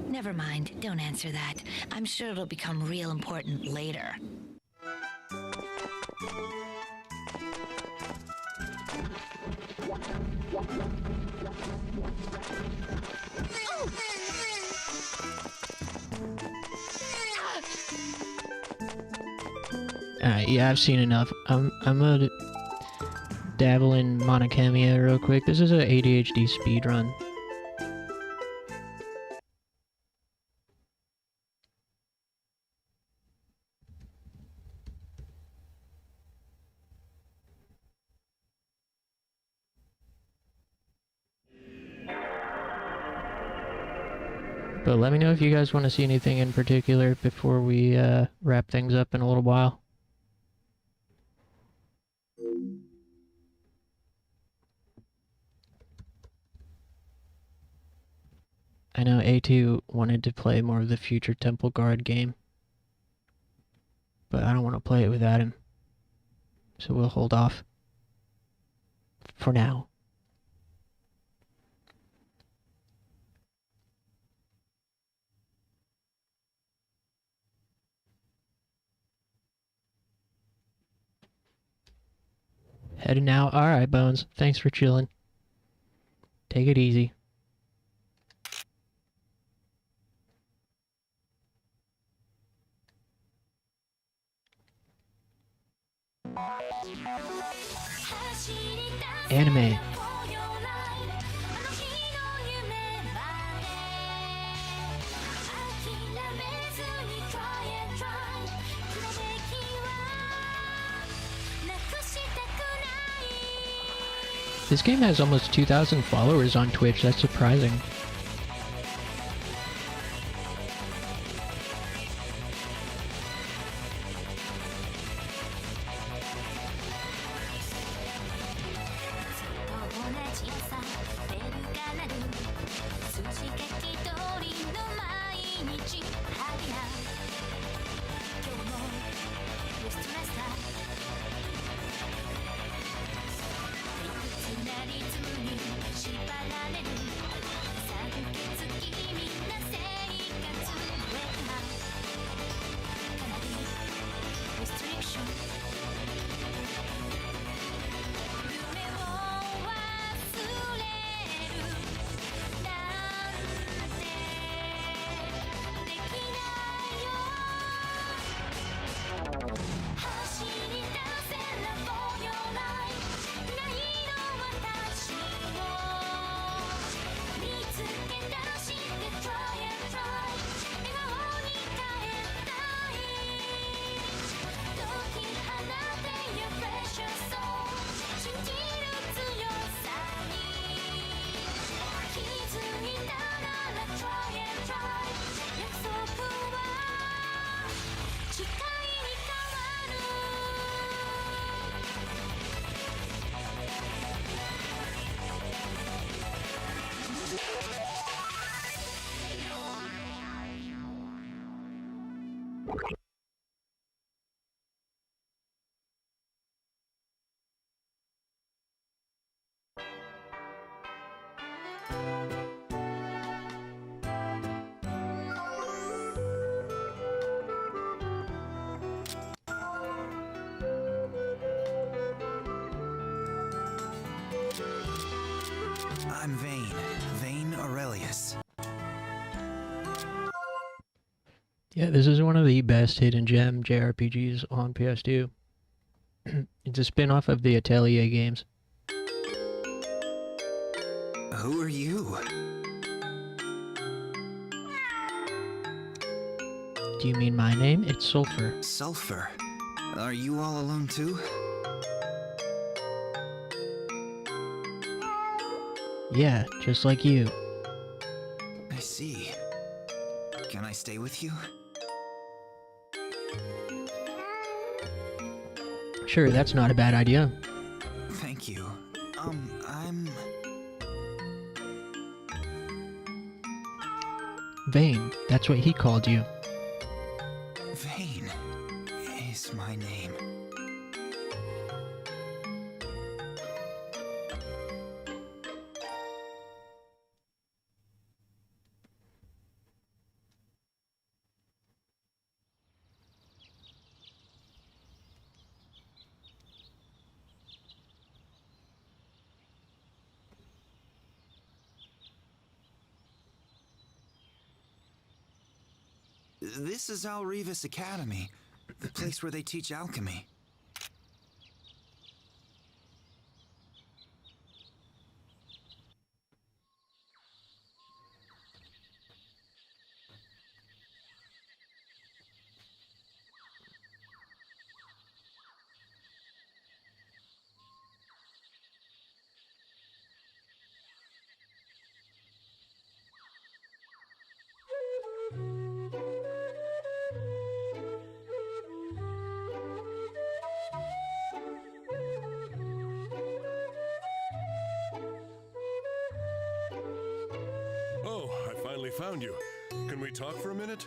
Never mind, don't answer that. I'm sure it'll become real important later. Alright, yeah, I've seen enough. I'm gonna dabble in Monachemia real quick. This is a ADHD speedrun. But let me know if you guys want to see anything in particular before we wrap things up in a little while. I know A2 wanted to play more of the Future Temple Guard game, but I don't want to play it without him, so we'll hold off for now. Heading out. Alright, Bones. Thanks for chilling. Take it easy. Anime. This game has almost 2,000 followers on Twitch. That's surprising. I'm Vayne Aurelius. Yeah, this is one of the best hidden gem JRPGs on PS2. It's a spin-off of the Atelier games. Who are you? Do you mean my name? It's Sulfur. Sulfur. Are you all alone too? Yeah, just like you. I see. Can I stay with you? Sure, that's not a bad idea. Thank you. Vane, that's what he called you. Vane is my name. This is Alrevis Academy, the place where they teach alchemy. Found you. Can we talk for a minute?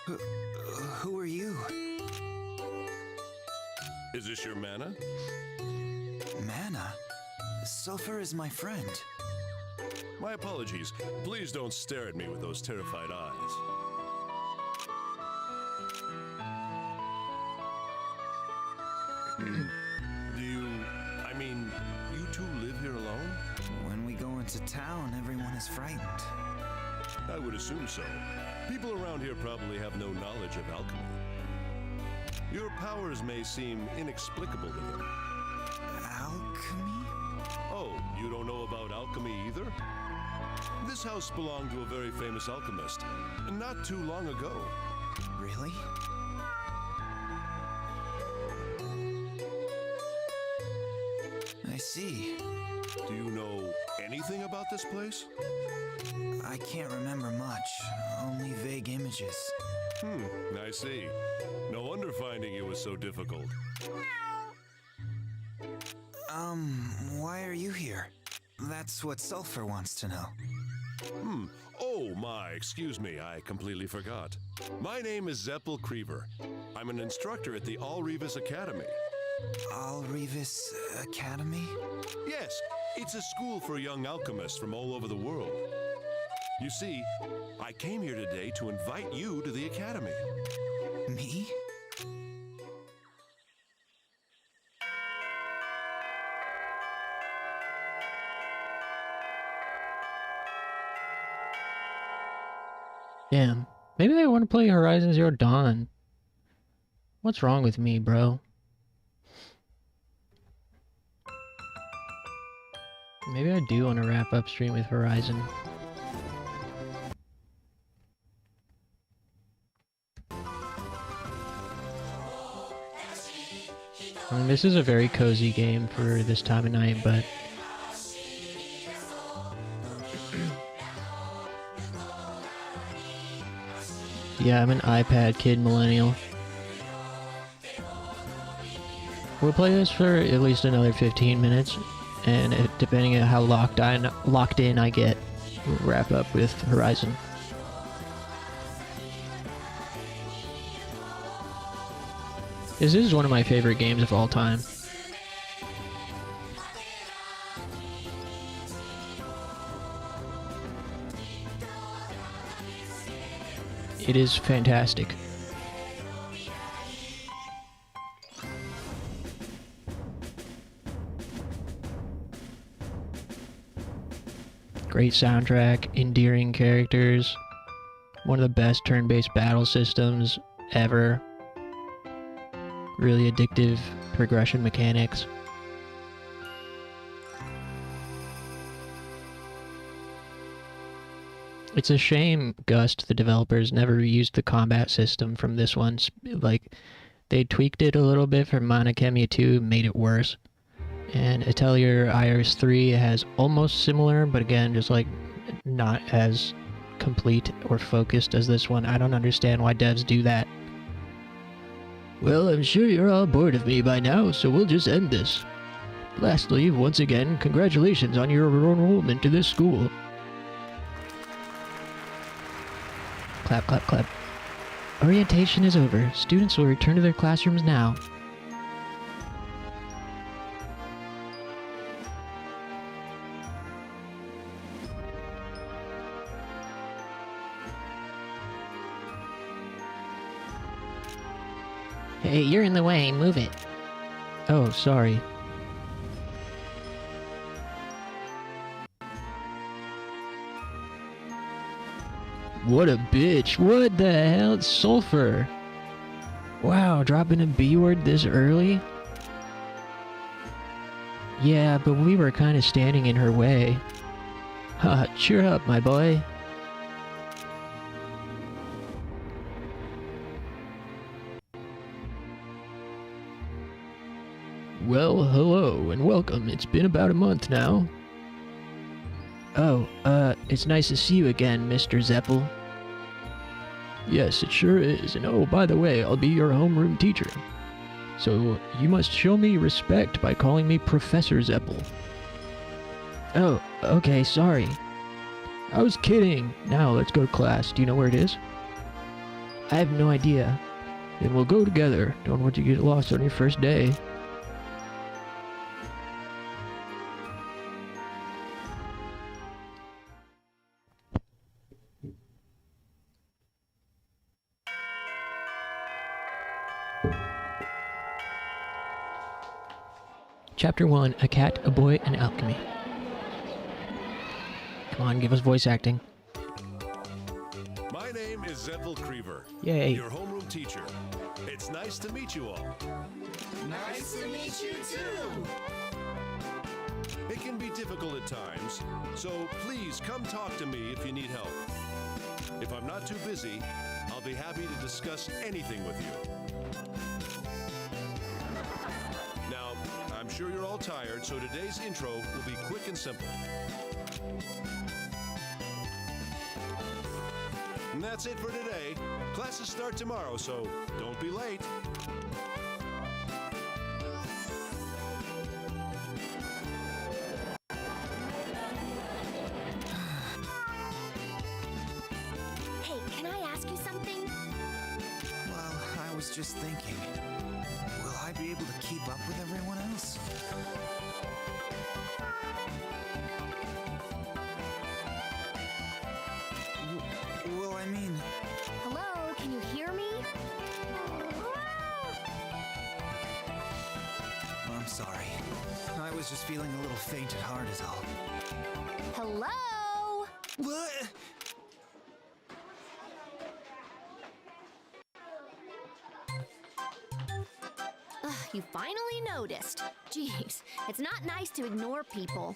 Who are you? Is this your Mana? Mana? Sulfur is my friend. My apologies. Please don't stare at me with those terrified eyes. You two live here alone? When we go into town, everyone is frightened. I would assume so. People around here probably have no knowledge of alchemy. Your powers may seem inexplicable to them. Alchemy? Oh, you don't know about alchemy either? This house belonged to a very famous alchemist, not too long ago. Really? I see. Do you know anything about this place? I can't remember much, only vague images. I see. No wonder finding you was so difficult. Why are you here? That's what Sulfur wants to know. Oh my, excuse me, I completely forgot. My name is Zeppel Creever. I'm an instructor at the Alrevis Academy. Alrevis Academy? Yes, it's a school for young alchemists from all over the world. You see, I came here today to invite you to the Academy. Me? Damn. Maybe I want to play Horizon Zero Dawn. What's wrong with me, bro? Maybe I do want to wrap up stream with Horizon. I mean, this is a very cozy game for this time of night, but... yeah, I'm an iPad kid millennial. We'll play this for at least another 15 minutes, and depending on how locked in I get, we'll wrap up with Horizon. This is one of my favorite games of all time. It is fantastic. Great soundtrack, endearing characters, one of the best turn-based battle systems ever. Really addictive progression mechanics. It's a shame Gust, the developers, never used the combat system from this one. Like, they tweaked it a little bit for Mana Khemia 2, made it worse. And Atelier Iris 3 has almost similar, but again, just like not as complete or focused as this one. I don't understand why devs do that. Well, I'm sure you're all bored of me by now, so we'll just end this. Lastly, once again, congratulations on your enrollment to this school. Clap, clap, clap. Orientation is over. Students will return to their classrooms now. Hey, you're in the way. Move it. Oh, sorry. What a bitch. What the hell? It's Sulfur. Wow, dropping a B word this early? Yeah, but we were kind of standing in her way. Haha, cheer up, my boy. Well, hello and welcome. It's been about a month now. Oh, it's nice to see you again, Mr. Zeppel. Yes, it sure is. And oh, by the way, I'll be your homeroom teacher. So, you must show me respect by calling me Professor Zeppel. Oh, okay, sorry. I was kidding. Now, let's go to class. Do you know where it is? I have no idea. Then we'll go together. Don't want you to get lost on your first day. Chapter 1, A Cat, a Boy, and Alchemy. Come on, give us voice acting. My name is Zeppel Creever. Yay. Your homeroom teacher. It's nice to meet you all. Nice to meet you too. It can be difficult at times, so please come talk to me if you need help. If I'm not too busy, I'll be happy to discuss anything with you. Now, I'm sure you're all tired, so today's intro will be quick and simple. And that's it for today. Classes start tomorrow, so don't be late. Hey, can I ask you something? Well, I was just thinking, will I be able to keep up with everyone else? Well, I mean... Hello, can you hear me? I'm sorry. I was just feeling a little faint at heart is all. Hello? What? Ugh, you finally noticed. Jeez, it's not nice to ignore people.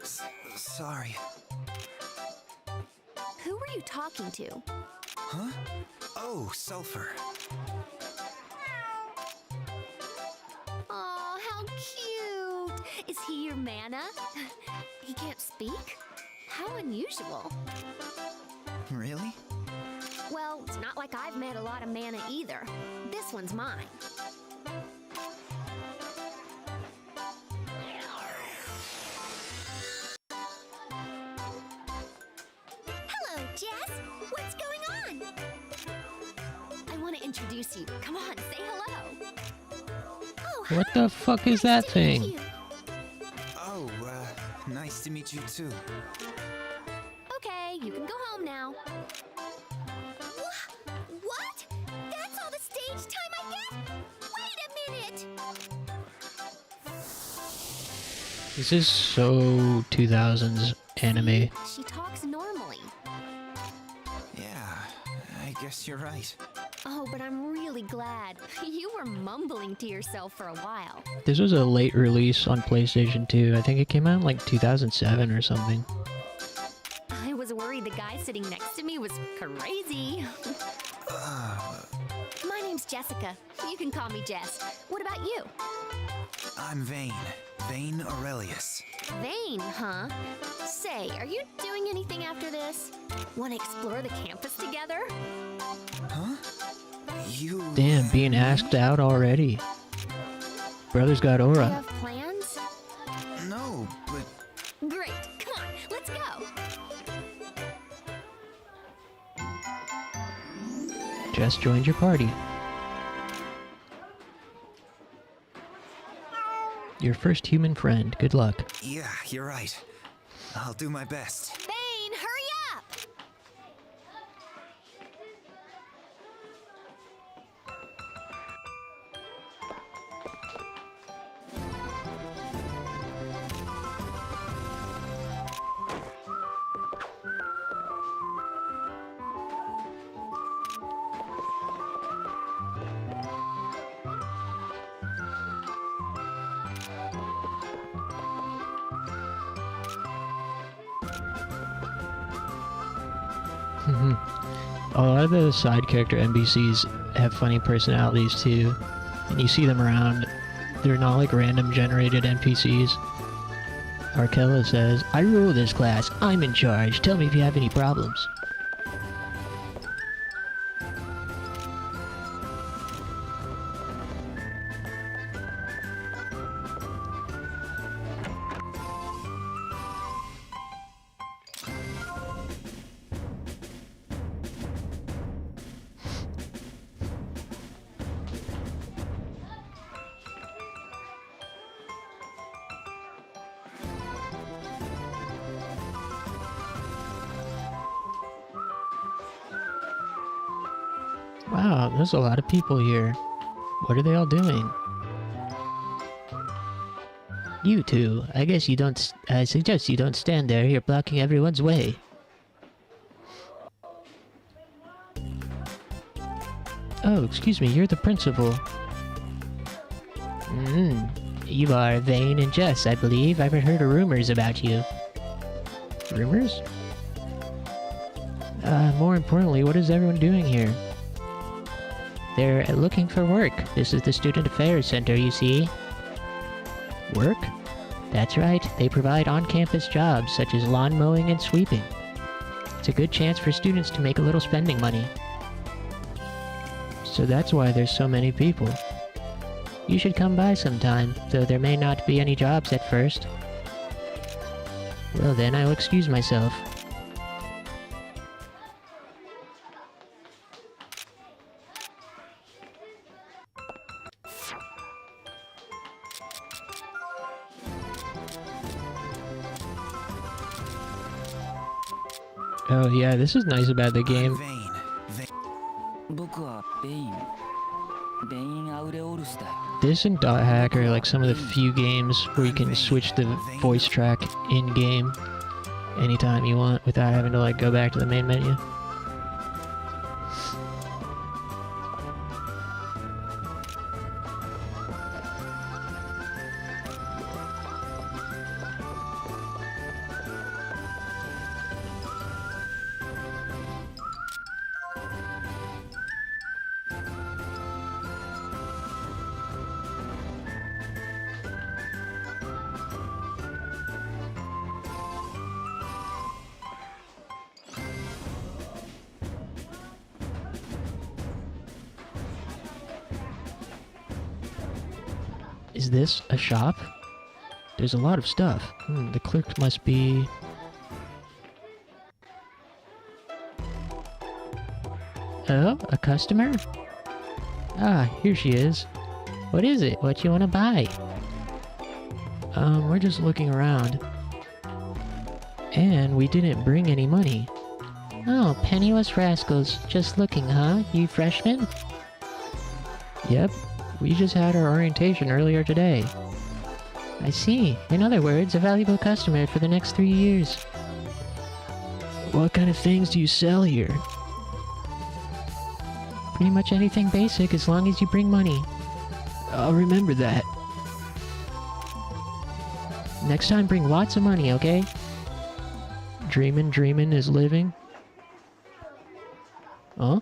Sorry. Who were you talking to? Huh? Oh, Sulfur. Aw, how cute! Is he your mana? He can't speak? How unusual. Really? Well, it's not like I've met a lot of mana either. This one's mine. Hello, Jess! What's going on? I want to introduce you. Come on, say hello. Oh, What the fuck is that thing? Oh, nice to meet you too. Okay, you can go home now. What? That's all the stage time I get? Wait a minute! This is so 2000s anime. She talks normally. Yeah, I guess you're right. Oh, but I'm really glad. You were mumbling to yourself for a while. This was a late release on PlayStation 2. I think it came out in like 2007 or something. I was worried the guy sitting next to me was crazy. My name's Jessica. You can call me Jess. What about you? I'm Vane. Vane Aurelius. Vane, huh? Say, are you doing anything after this? Want to explore the campus together? Huh? You... Damn, being asked out already. Brother's got Do you aura. have plans? No, but... Great. Come on, let's go. Jess joined your party. Your first human friend. Good luck. Yeah, you're right. I'll do my best. Bane, hurry up! A lot of the side character NPCs have funny personalities too, and you see them around. They're not like random generated NPCs. Arkella says, I rule this class. I'm in charge. Tell me if you have any problems. Wow, there's a lot of people here. What are they all doing? You two, I guess you don't. I suggest you don't stand there. You're blocking everyone's way. Oh, excuse me, you're the principal. You are Vane and Jess, I believe. I've heard rumors about you. Rumors? More importantly, what is everyone doing here? They're looking for work. This is the Student Affairs Center, you see. Work? That's right. They provide on-campus jobs such as lawn mowing and sweeping. It's a good chance for students to make a little spending money. So that's why there's so many people. You should come by sometime, though there may not be any jobs at first. Well then, I'll excuse myself. Oh yeah, this is nice about the game. This and Dot Hack are like some of the few games where you can switch the voice track in-game anytime you want without having to like go back to the main menu. Is this a shop? There's a lot of stuff. The clerk must be... Oh, a customer? Ah, here she is. What is it? What you want to buy? We're just looking around. And we didn't bring any money. Oh, penniless rascals. Just looking, huh? You freshmen? Yep. We just had our orientation earlier today. I see. In other words, a valuable customer for the next 3 years. What kind of things do you sell here? Pretty much anything basic as long as you bring money. I'll remember that. Next time bring lots of money, okay? Dreamin' is living. Huh?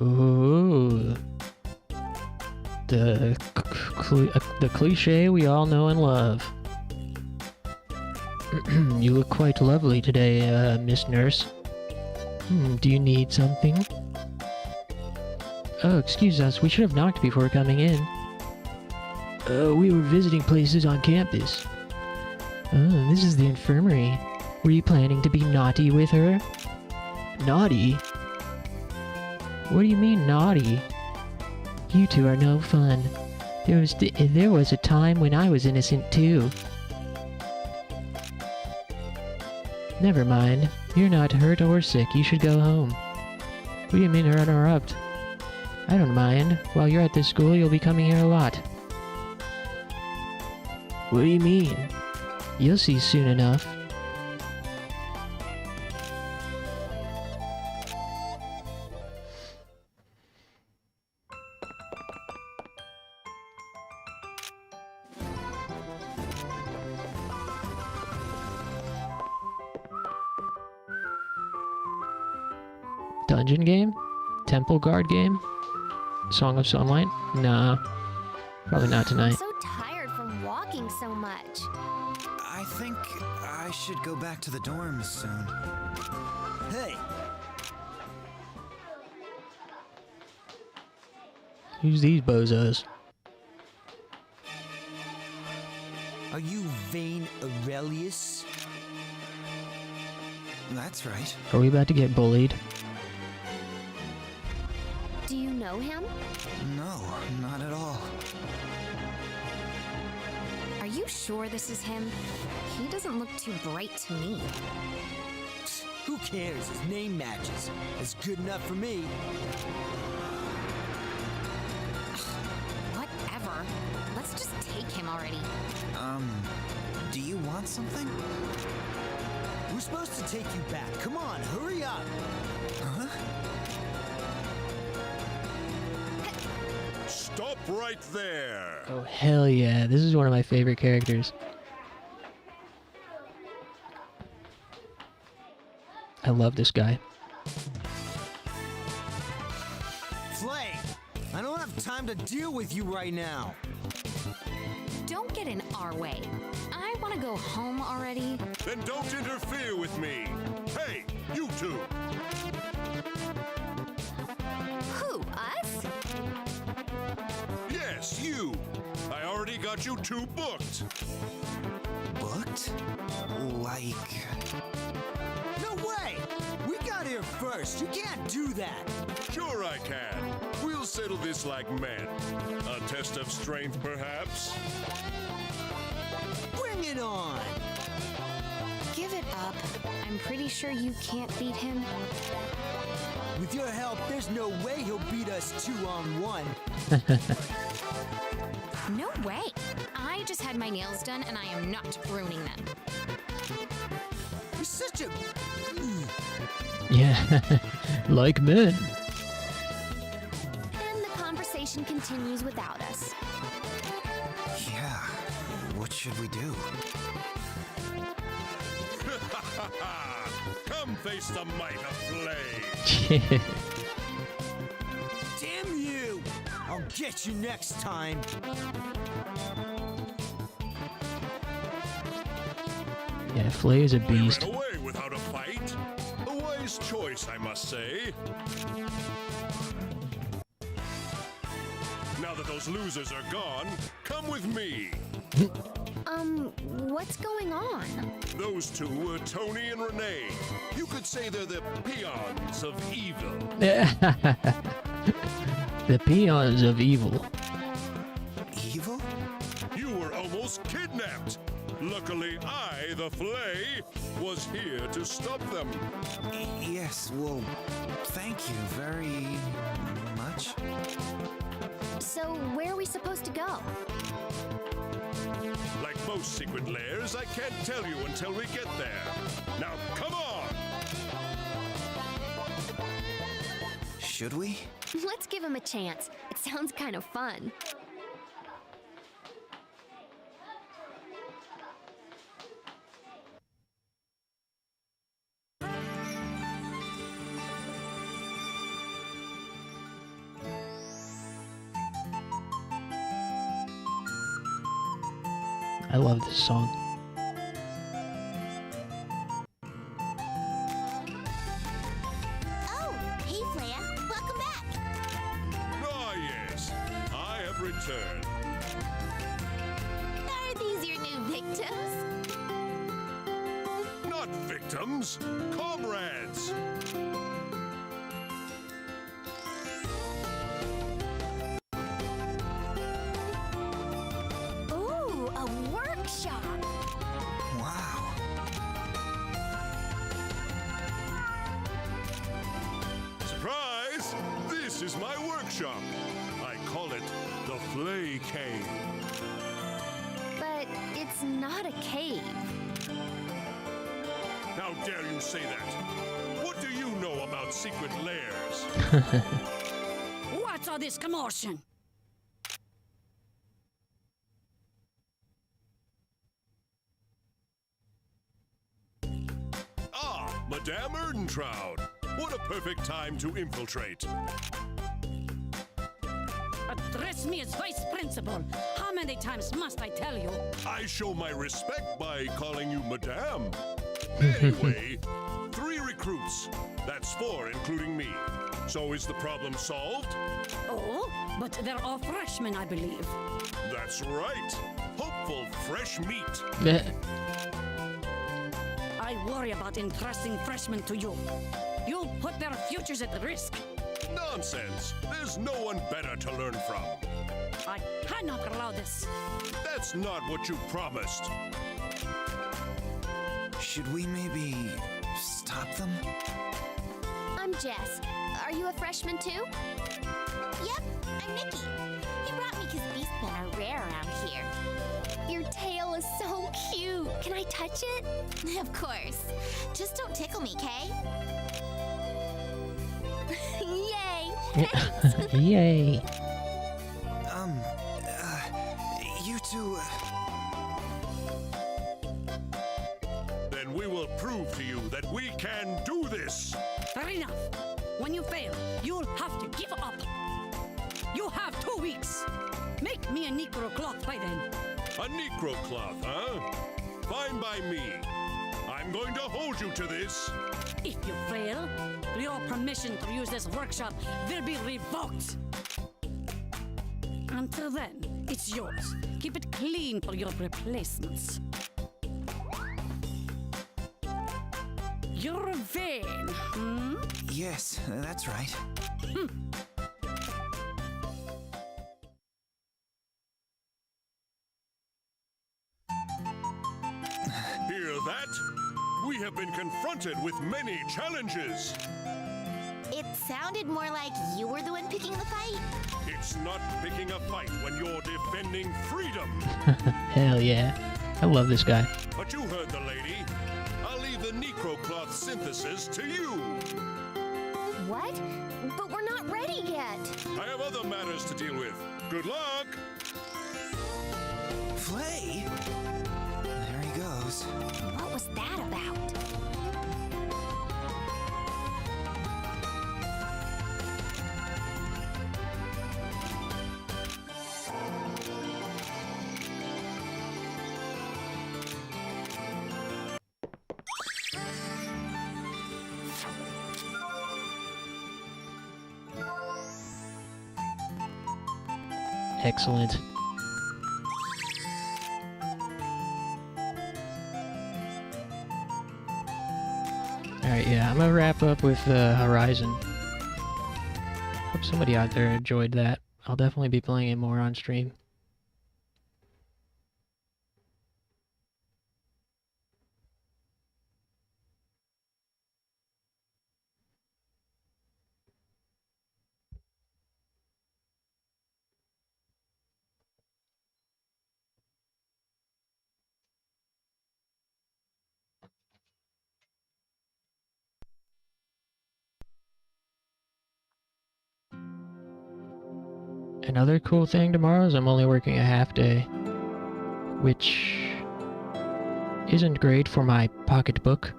Ooh. The cliche we all know and love. You look quite lovely today, Miss Nurse. Do you need something? Oh, excuse us. We should have knocked before coming in. We were visiting places on campus. Oh, this is the infirmary. Were you planning to be naughty with her? Naughty? What do you mean, naughty? You two are no fun. There was a time when I was innocent too. Never mind. You're not hurt or sick. You should go home. What do you mean interrupt? I don't mind. While you're at this school, you'll be coming here a lot. What do you mean? You'll see soon enough. Dungeon game? Temple Guard game? Song of Sunlight? Nah. Probably not tonight. I'm so tired from walking so much. I think I should go back to the dorms soon. Hey! Who's these bozos? Are you Vane Aurelius? That's right. Are we about to get bullied? Do you know him? No, not at all. Are you sure this is him? He doesn't look too bright to me. Who cares? His name matches. It's good enough for me. Whatever. Let's just take him already. Do you want something? We're supposed to take you back. Come on, hurry up. Huh? Stop right there! Oh, hell yeah. This is one of my favorite characters. I love this guy. Flay, I don't have time to deal with you right now. Don't get in our way. I want to go home already. Then don't interfere with me. Hey, you two! Who, us? Yes, you! I already got you two booked. Booked? Like... No way! We got here first. You can't do that. Sure I can. We'll settle this like men. A test of strength, perhaps? Bring it on! Give it up. I'm pretty sure you can't beat him. With your help, there's no way he'll beat us 2-on-1. No way. I just had my nails done and I am not ruining them. You're such a... Yeah, like men. And the conversation continues without us. Yeah, what should we do? Come face the might of Flay. Damn you! I'll get you next time. Yeah, Flay is a beast. Ran away without a fight. A wise choice, I must say. Now that those losers are gone, come with me. What's going on? Those two were Tony and Renee. You could say they're the peons of evil. The peons of evil. Evil? You were almost kidnapped. Luckily, I, the Flay, was here to stop them. Yes, well, thank you very much. So, where are we supposed to go? Like most secret lairs, I can't tell you until we get there. Now, come on! Should we? Let's give him a chance. It sounds kind of fun. I love this song. Oh, hey, Flea. Welcome back. Ah, yes. I have returned. Are these your new victims? Not victims, comrades. Ooh, a workshop. Wow. Surprise! This is my workshop. I call it the Flay Cave. But it's not a cave. How dare you say that? What do you know about secret lairs? What's all this commotion? Ah, Madame Erdentraud. What a perfect time to infiltrate. Address me as vice principal. How many times must I tell you? I show my respect by calling you Madame. Anyway, 3 recruits. That's 4, including me. So is the problem solved? Oh, but they're all freshmen, I believe. That's right. Hopeful fresh meat. I worry about entrusting freshmen to you. You'll put their futures at risk. Nonsense. There's no one better to learn from. I cannot allow this. That's not what you promised. Should we maybe stop them? I'm Jess. Are you a freshman too? Yep, I'm Nikki. He brought me because beastmen are rare around here. Your tail is so cute. Can I touch it? Of course. Just don't tickle me, Kay? Yay! Thanks. Yay! You two... Then we will prove to you that we can do this. Fair enough. When you fail, you'll have to give up. You have 2 weeks. Make me a Necro cloth by then. A Necro cloth, huh? Fine by me. I'm going to hold you to this. If you fail, your permission to use this workshop will be revoked. Until then, it's yours. Keep it clean for your replacements. You're vain, hmm? Yes, that's right. Hear that? We have been confronted with many challenges. It sounded more like you were the one picking the fight. It's not picking a fight when you're defending freedom. Hell yeah. I love this guy. But you heard the lady. I'll leave the Necrocloth synthesis to you. What? But we're not ready yet. I have other matters to deal with. Good luck. Flay? There he goes. What was that about? Excellent. Alright, yeah, I'm gonna wrap up with Horizon. Hope somebody out there enjoyed that. I'll definitely be playing it more on stream. Another cool thing tomorrow is I'm only working a half day, which isn't great for my pocketbook.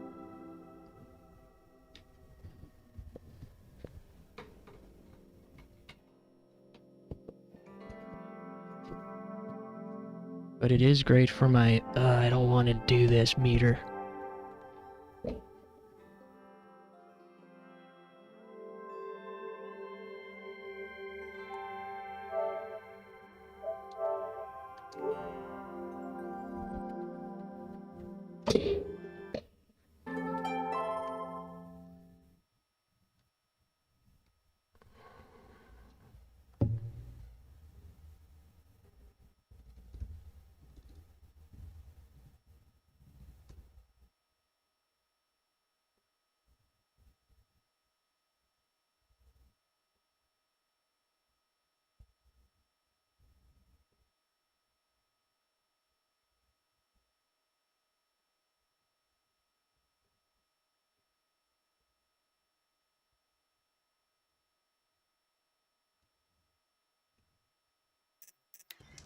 But it is great for my, I don't want to do this meter.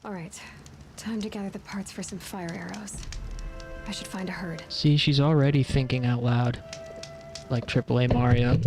All right, time to gather the parts for some fire arrows. I should find a herd. See, she's already thinking out loud. Like AAA Mario.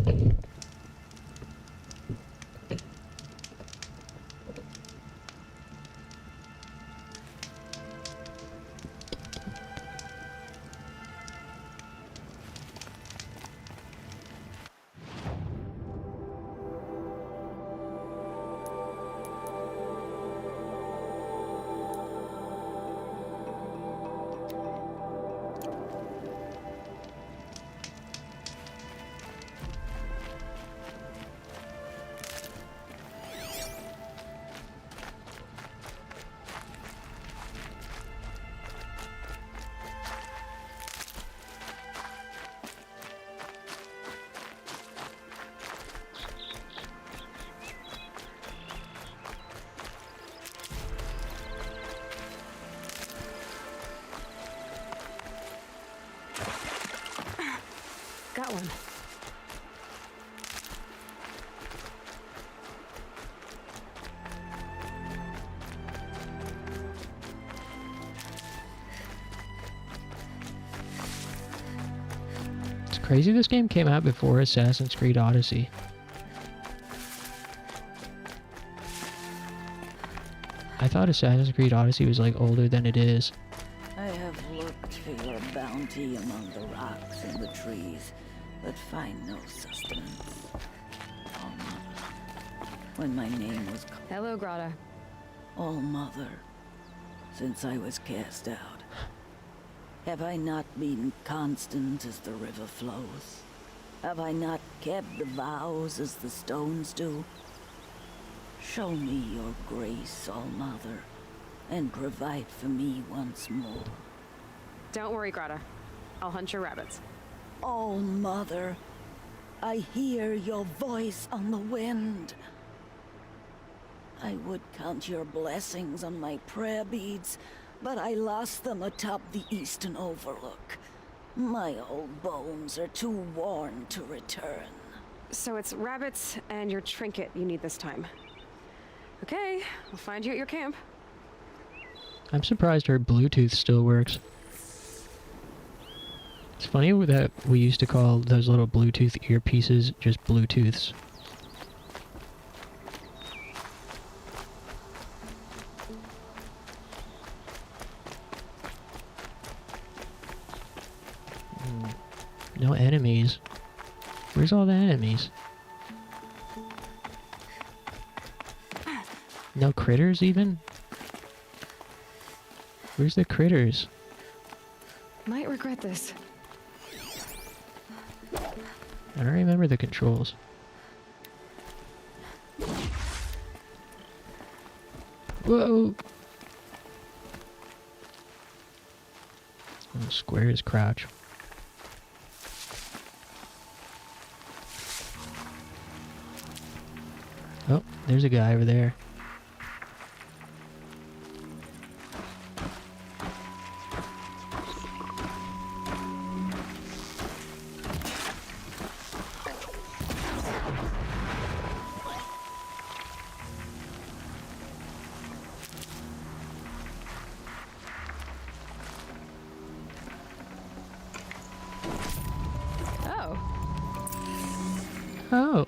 Got one. It's crazy this game came out before Assassin's Creed Odyssey. I thought Assassin's Creed Odyssey was like older than it is. I have looked for your bounty among the rocks and the trees, but find no sustenance. Oh, Mother, when my name was Hello, Grata. Oh, Mother, since I was cast out, have I not been constant as the river flows? Have I not kept the vows as the stones do? Show me your grace, All Mother, and provide for me once more. Don't worry, Grata. I'll hunt your rabbits. Oh, Mother, I hear your voice on the wind. I would count your blessings on my prayer beads, but I lost them atop the eastern overlook. My old bones are too worn to return. So it's rabbits and your trinket you need this time. Okay, I'll find you at your camp. I'm surprised her Bluetooth still works. It's funny that we used to call those little Bluetooth earpieces just Bluetooths. No enemies. Where's all the enemies? No critters even? Where's the critters? Might regret this. I don't remember the controls. Whoa! Oh, square is crouch. Oh, there's a guy over there. Oh.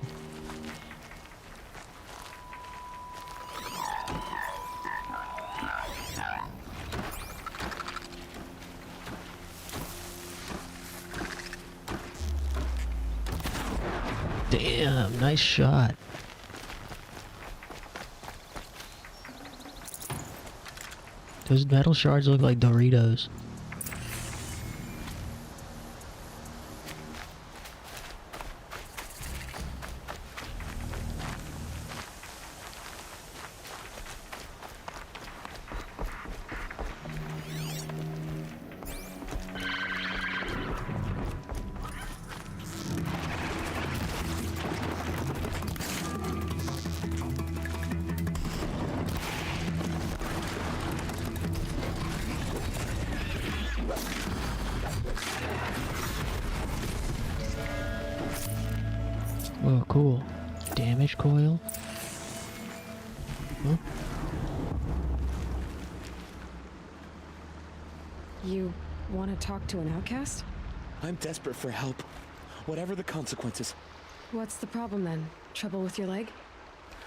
Damn, nice shot. Those metal shards look like Doritos. Oh, cool. Damage coil. Huh? You want to talk to an outcast? I'm desperate for help. Whatever the consequences. What's the problem then? Trouble with your leg?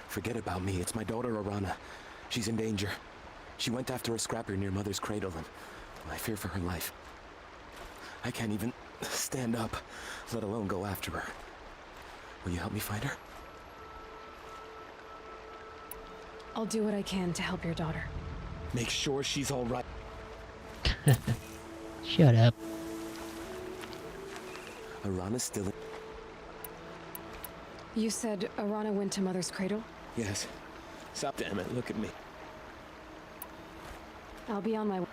Forget about me. It's my daughter, Arana. She's in danger. She went after a scrapper near Mother's cradle, and I fear for her life. I can't even stand up, let alone go after her. Will you help me find her? I'll do what I can to help your daughter. Make sure she's all right. Shut up. Arana's still in... You said Arana went to Mother's cradle? Yes. Stop, damn it. Look at me. I'll be on my way.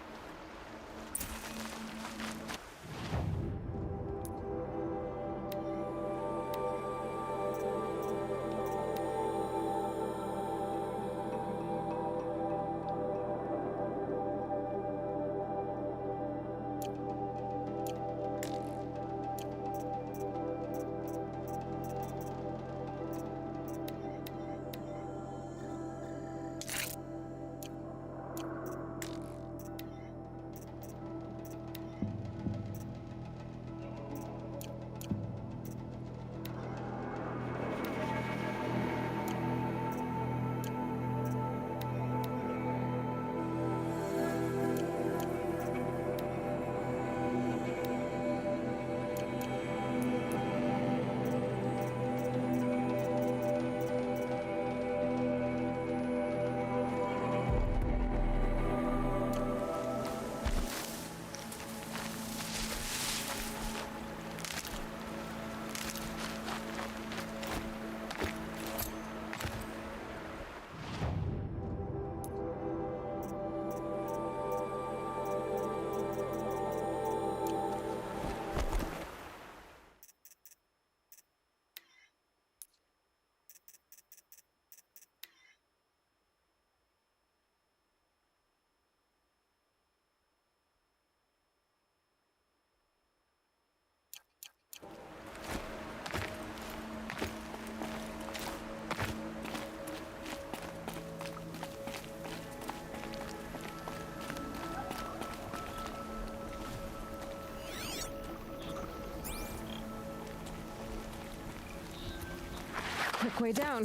Quick way down.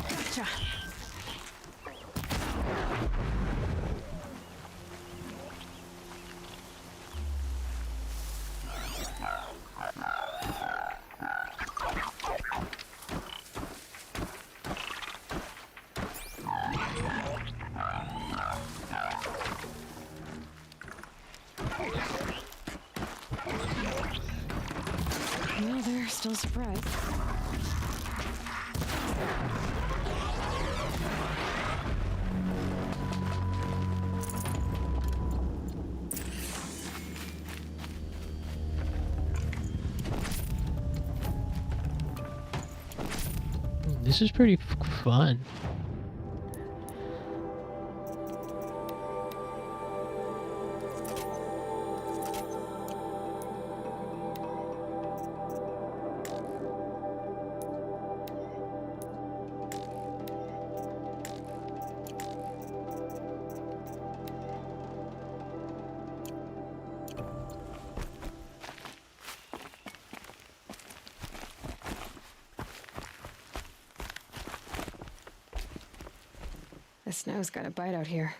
Gotcha. No, they're still surprised. This is pretty fun. Snow's got a bite out here.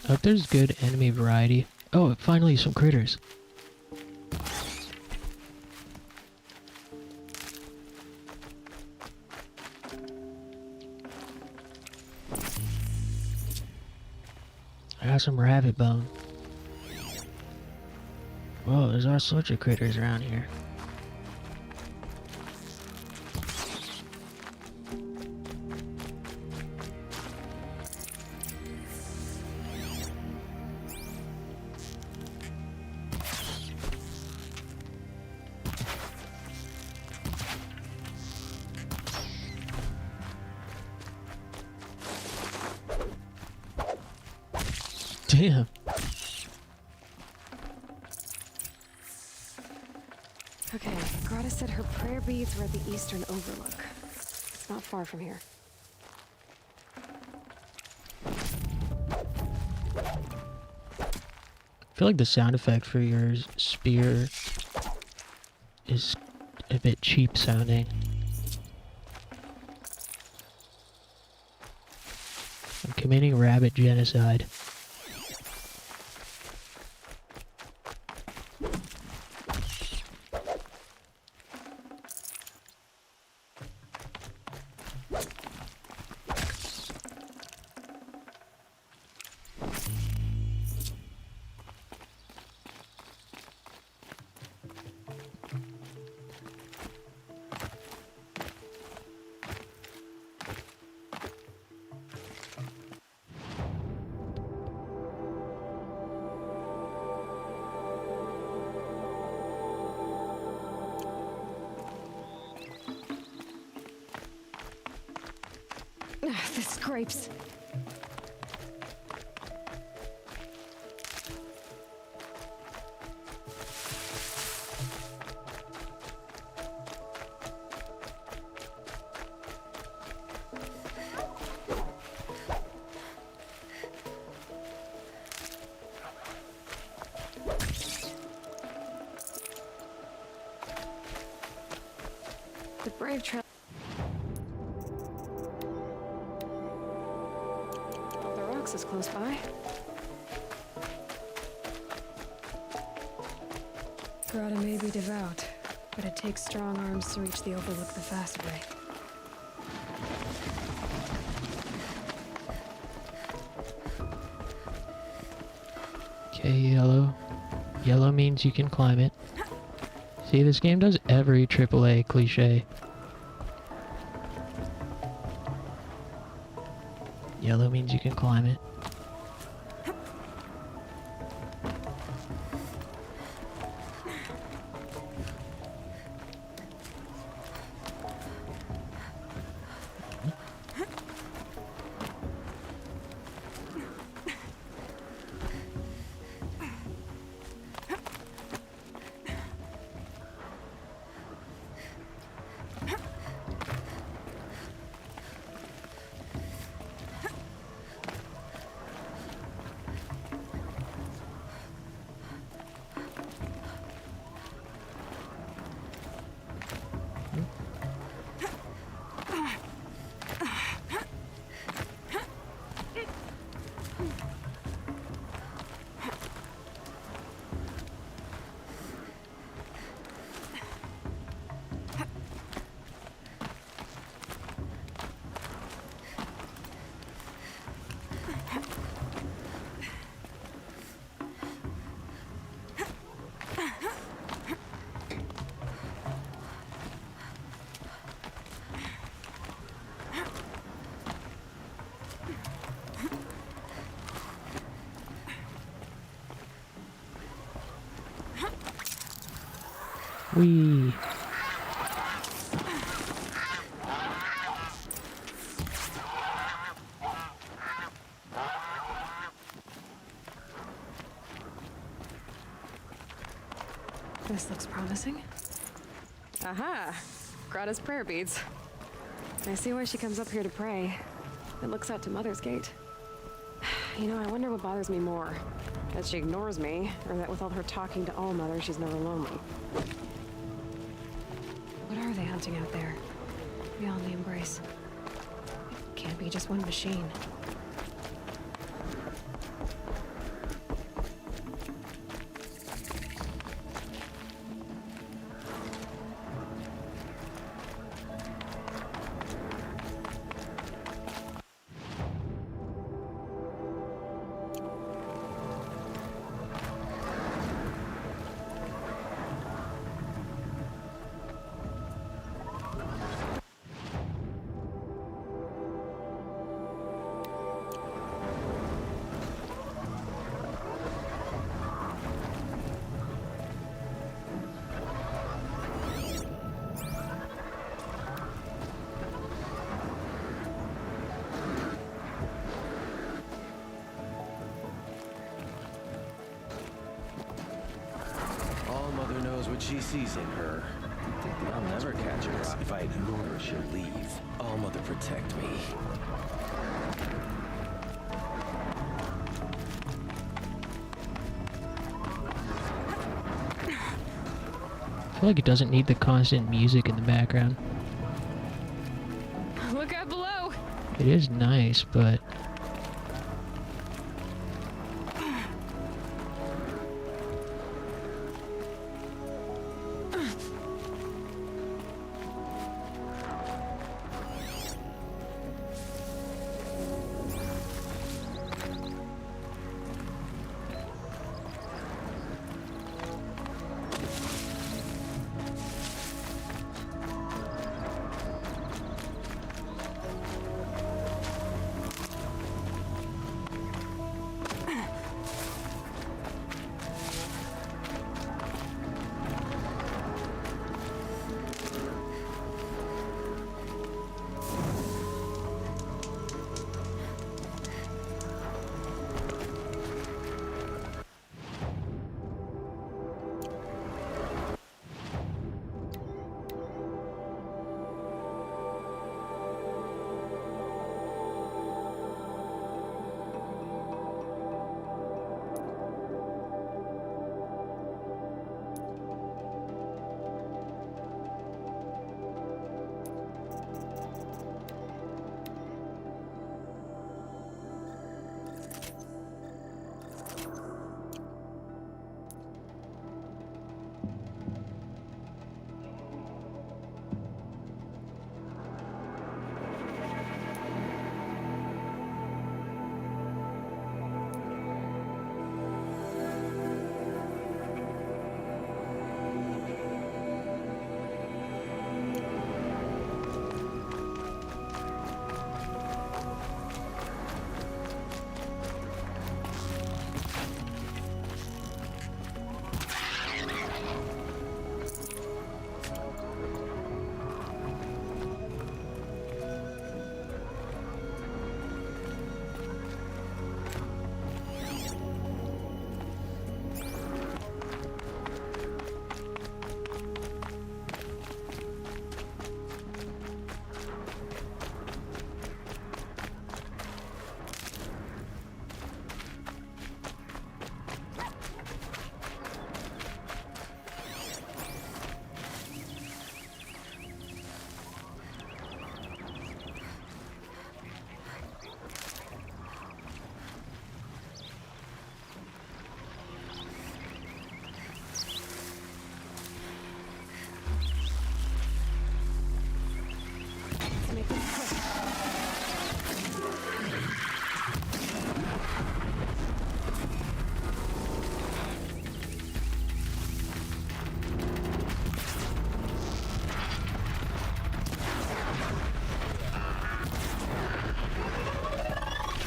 I hope there's good enemy variety. Oh, finally some critters. I got some rabbit bone. Whoa, there's all sorts of critters around here. Damn. Okay, Grata said her prayer beads were at the eastern overlook. It's not far from here. I feel like the sound effect for your spear is a bit cheap sounding. I'm committing rabbit genocide. The scrapes. The brave trail. Is close by. Grata may be devout, but it takes strong arms to reach the overlook the fast way. Okay, yellow. Yellow means you can climb it. See, this game does every AAA cliche. Yellow means you can climb it. Whee! This looks promising. Aha! Grata's prayer beads. I see why she comes up here to pray. It looks out to Mother's Gate. You know, I wonder what bothers me more. That she ignores me, or that with all her talking to Allmother, she's never lonely. What are they hunting out there? Beyond the embrace. It can't be just one machine. Mother knows what she sees in her. I'll never catch her. If I ignore her, she'll leave. All Mother protect me. I feel like it doesn't need the constant music in the background. Look out below! It is nice, but...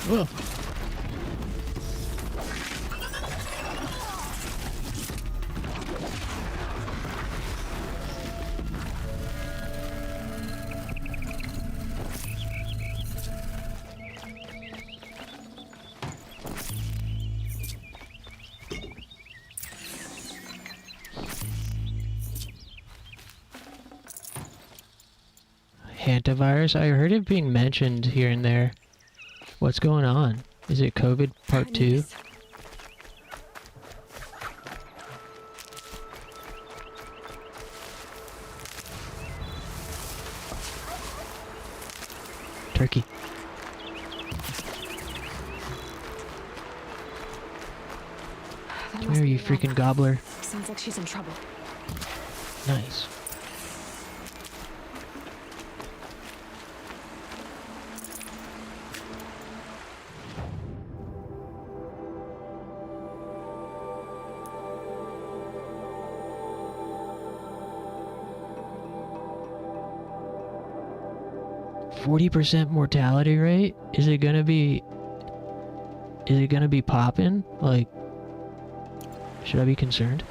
Whoa. Hantavirus? I heard it being mentioned here and there. What's going on? Is it COVID part 2? Turkey. Come here, you freaking gobbler. Sounds like she's in trouble. Nice. %40 mortality rate? Is it gonna be poppin'? Like, should I be concerned?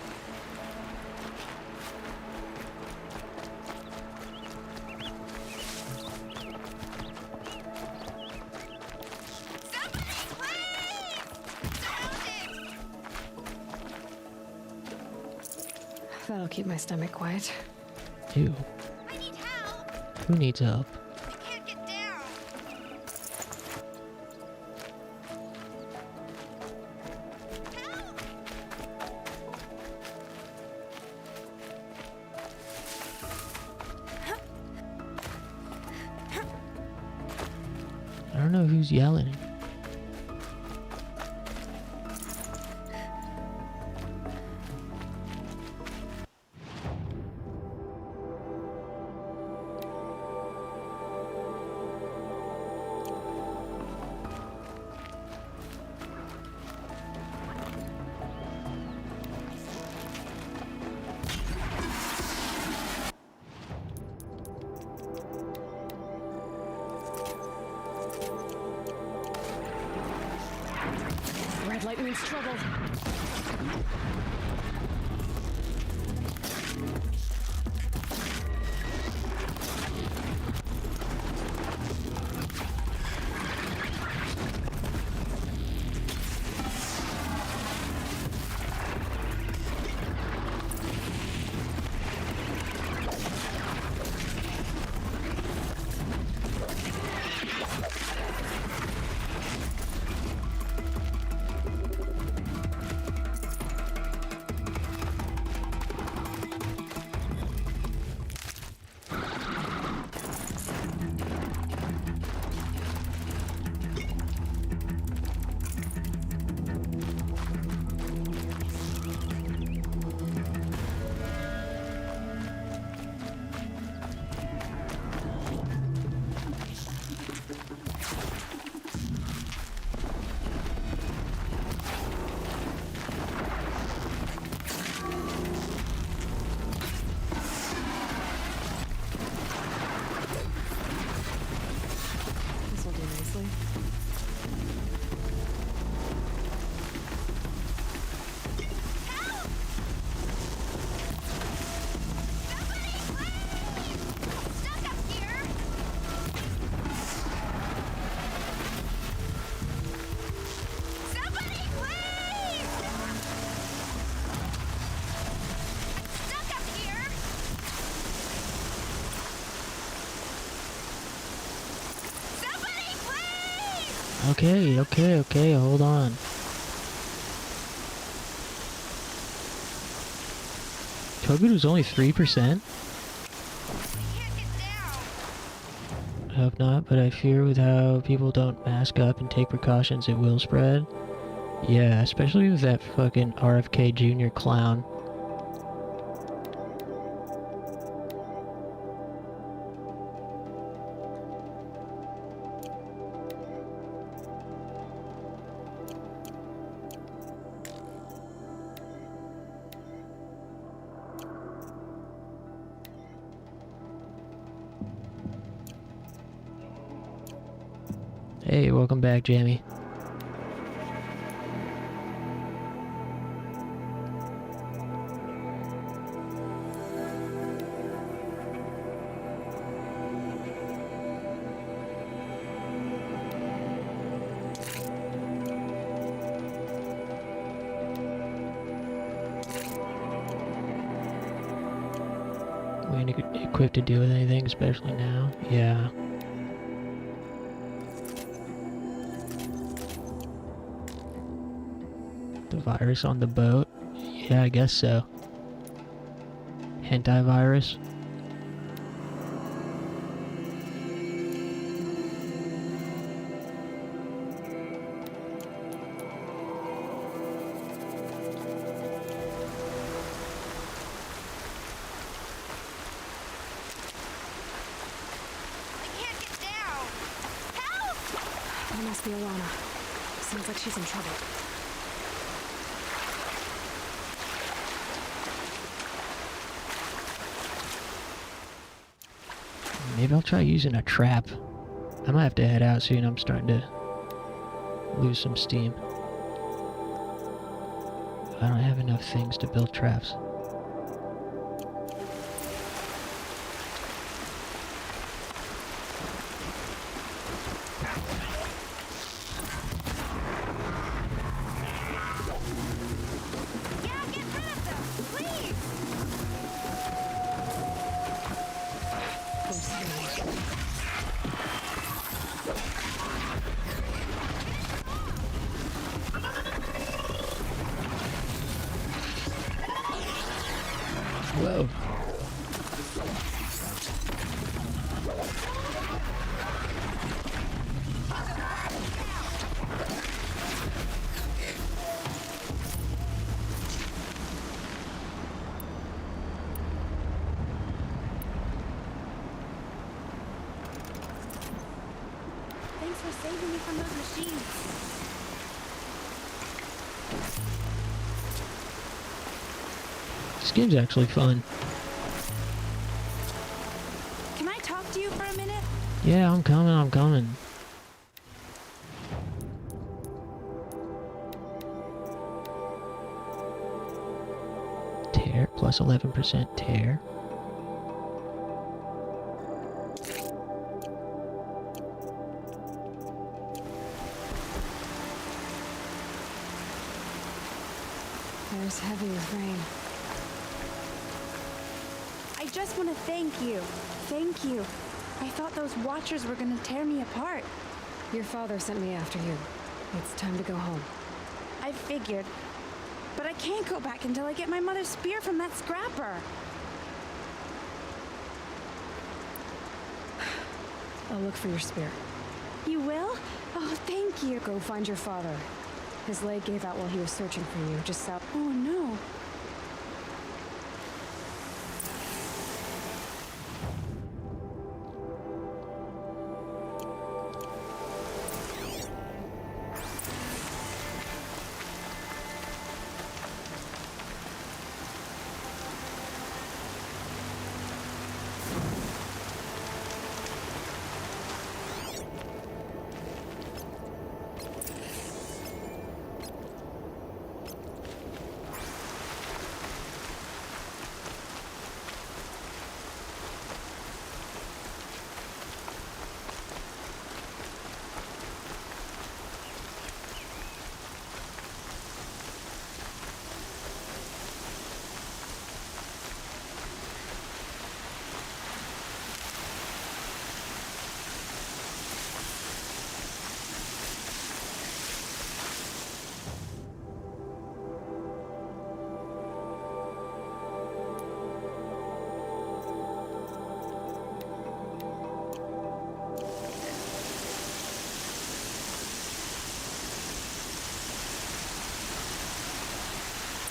That'll keep my stomach quiet. Ew. Who needs help? I don't know who's yelling. Red light means trouble. Okay, hold on. COVID was only 3%? I hope not, but I fear with how people don't mask up and take precautions, it will spread. Yeah, especially with that fucking RFK Jr. clown. Hey, welcome back, Jamie. We ain't equipped to deal with anything, especially now. Yeah. The virus on the boat? Yeah, I guess so. Hentai virus? That must be Alana. Sounds like she's in trouble. Maybe I'll try using a trap. I might have to head out soon. I'm starting to lose some steam. I don't have enough things to build traps. Whoa. Thanks for saving me from those machines. This game's actually fun. Can I talk to you for a minute? Yeah, I'm coming. Tear, plus 11% tear. They're as heavy as rain. I just want to thank you. Thank you. I thought those Watchers were going to tear me apart. Your father sent me after you. It's time to go home. I figured. But I can't go back until I get my mother's spear from that scrapper. I'll look for your spear. You will? Oh, thank you. Go find your father. His leg gave out while he was searching for you, just south. Oh, no.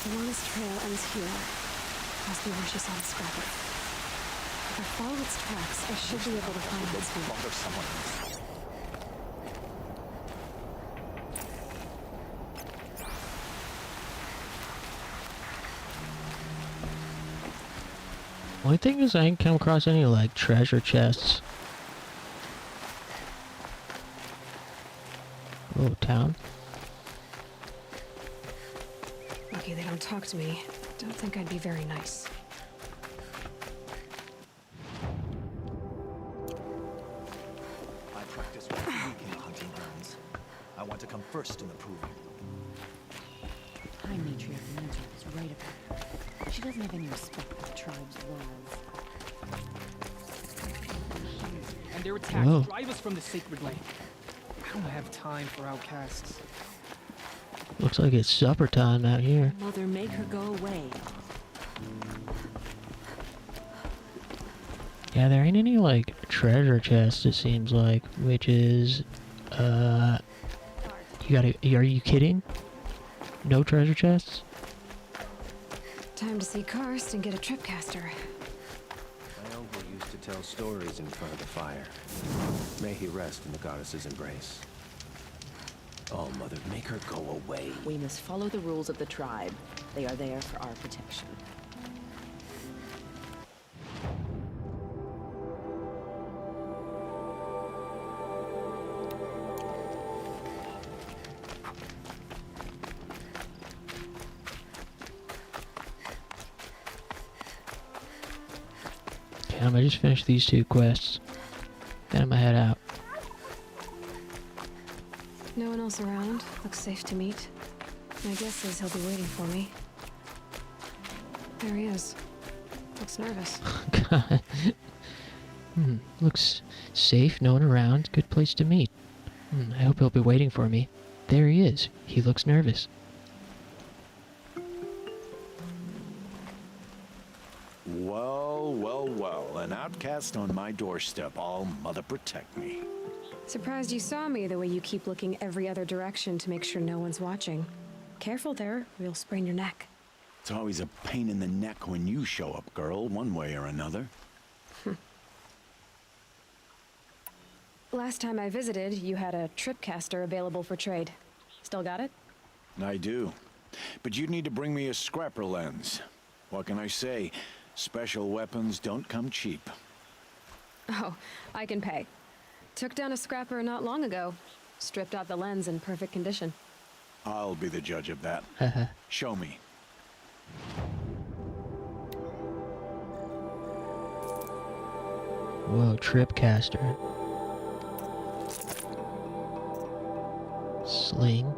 Alana's trail ends here. Must be where she saw the scrapper. If I follow its tracks, I should be able to find its feet. Only thing is I didn't come across any, like, treasure chests. Oh, town. Lucky they don't talk to me. Don't think I'd be very nice. I practice weekend hunting grounds. I want to come first in the proving. High Matriarch Nancy is right about her. She doesn't have any respect for the tribe's laws. And their attacks Whoa. drive us from the sacred land. I don't have time for outcasts. Looks like it's supper time out here. Mother, make her go away. Yeah, there ain't any, like, treasure chests, it seems like, which is, are you kidding? No treasure chests? Time to see Karst and get a tripcaster. My uncle used to tell stories in front of the fire. May he rest in the goddess's embrace. Oh, Mother, make her go away. We must follow the rules of the tribe. They are there for our protection. I just finished these 2 quests. Then I'm gonna head out. No one else around. Looks safe to meet. My guess is he'll be waiting for me. There he is. Looks nervous. God. Looks safe, no one around. Good place to meet. I hope he'll be waiting for me. There he is. He looks nervous. Well, well, well. An outcast on my doorstep. All Mother protect me. Surprised you saw me the way you keep looking every other direction to make sure no one's watching. Careful there, or you'll sprain your neck. It's always a pain in the neck when you show up, girl, one way or another. Last time I visited, you had a tripcaster available for trade. Still got it? I do. But you'd need to bring me a scrapper lens. What can I say? Special weapons don't come cheap. Oh, I can pay. Took down a scrapper not long ago. Stripped out the lens in perfect condition. I'll be the judge of that. Show me. Whoa, tripcaster. Sling.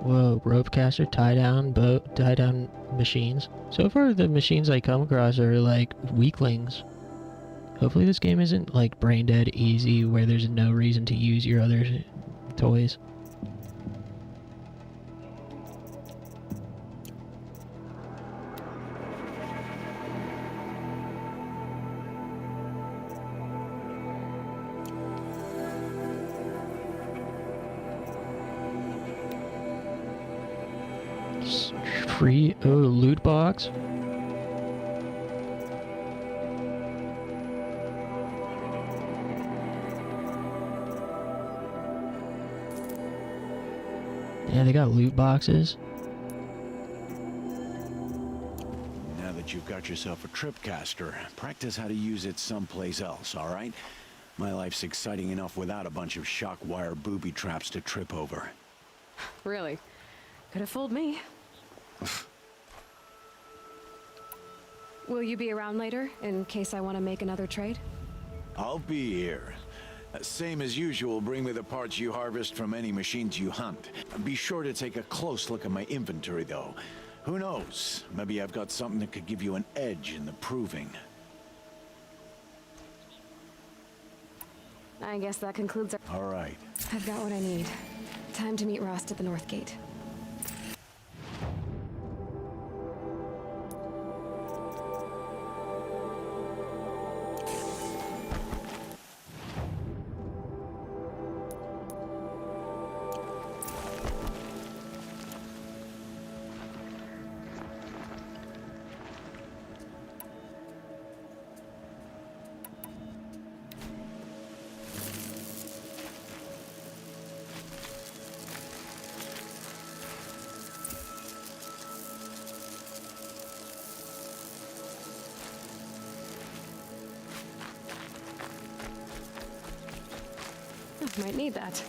Whoa, rope caster, tie down machines. So far the machines I come across are like weaklings. Hopefully this game isn't like brain dead easy where there's no reason to use your other toys. Free loot box. Yeah, they got loot boxes. Now that you've got yourself a tripcaster, practice how to use it someplace else, all right? My life's exciting enough without a bunch of shock wire booby traps to trip over. Really? Could have fooled me. Will you be around later, in case I want to make another trade? I'll be here. Same as usual, bring me the parts you harvest from any machines you hunt. Be sure to take a close look at my inventory, though. Who knows? Maybe I've got something that could give you an edge in the proving. I guess that concludes our... All right. I've got what I need. Time to meet Rost at the North Gate. Might need that.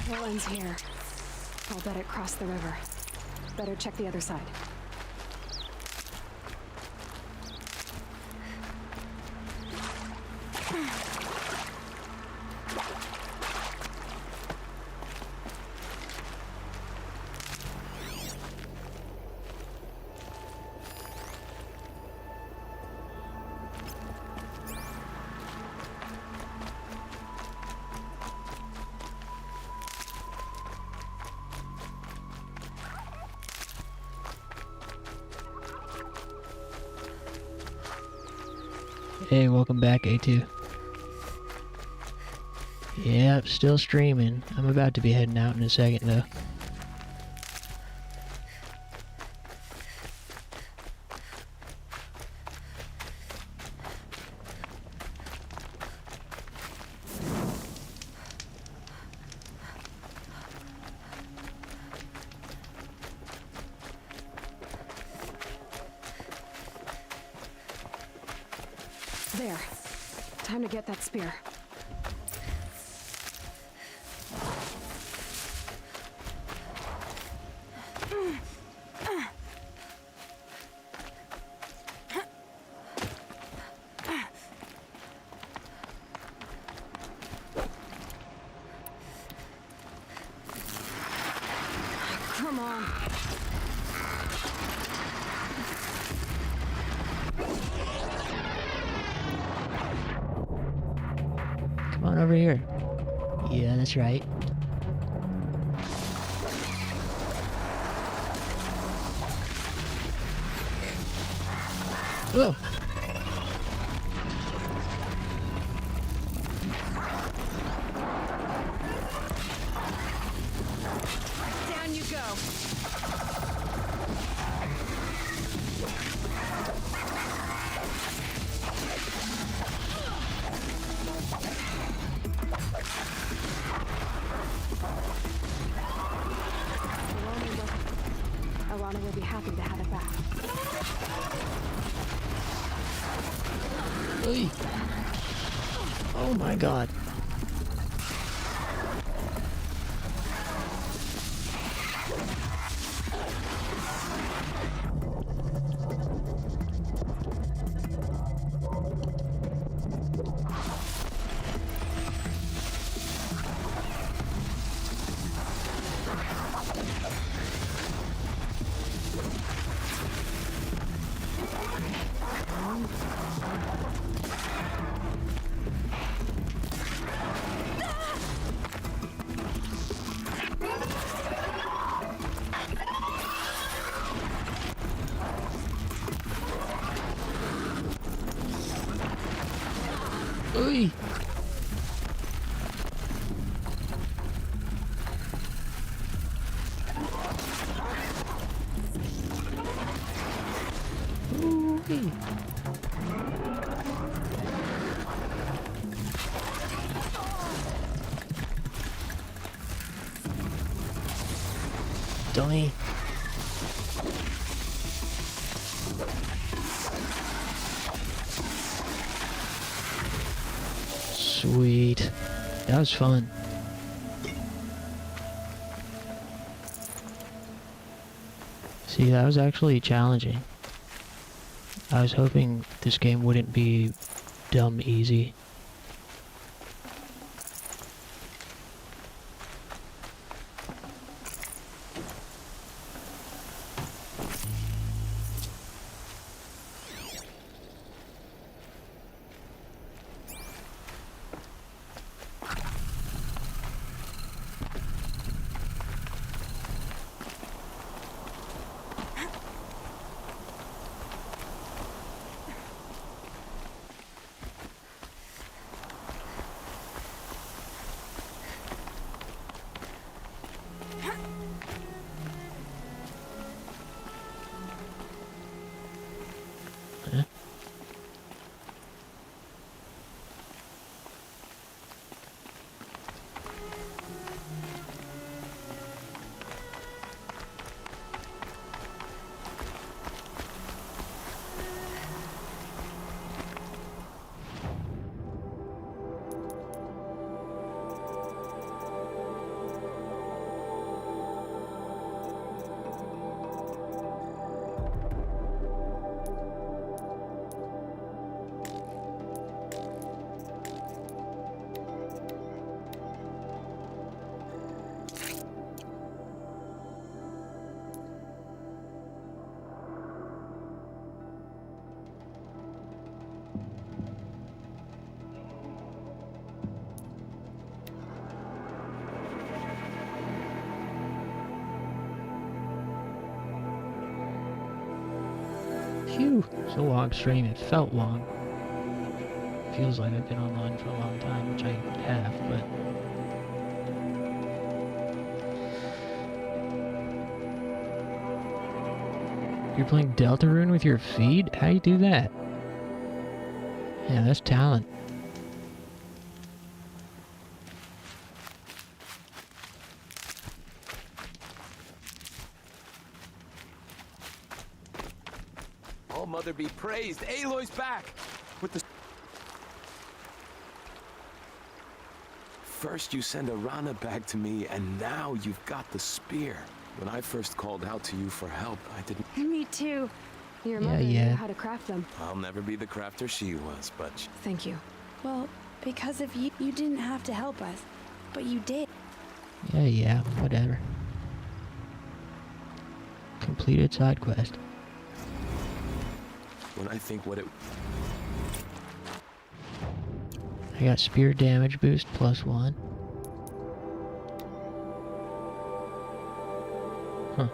Well ends here. I'll bet it crossed the river. Better check the other side. Hey, welcome back, A2. Yep, still streaming. I'm about to be heading out in a second, though. There. Time to get that spear. Come on. Come on over here. Yeah, that's right. Oh. Down you go. Alana will be happy to have it back. Oy. Oh my god. Oy. Ooh-wee. Dummy. Sweet. That was fun. See, that was actually challenging. I was hoping this game wouldn't be dumb easy. Phew. It's a long stream. It felt long. Feels like I've been online for a long time, which I have, but... You're playing Deltarune with your feet? How you do that? Yeah, that's talent. All Mother be praised. Aloy's back! With the... First you send Arana back to me, and now you've got the spear. When I first called out to you for help, I didn't... Me too. Your mother yeah. knew how to craft them. I'll never be the crafter she was, but... Thank you. Well, because of you, you didn't have to help us. But you did. Yeah, whatever. Completed side quest. When I think what it... I got spear damage boost +1. Huh.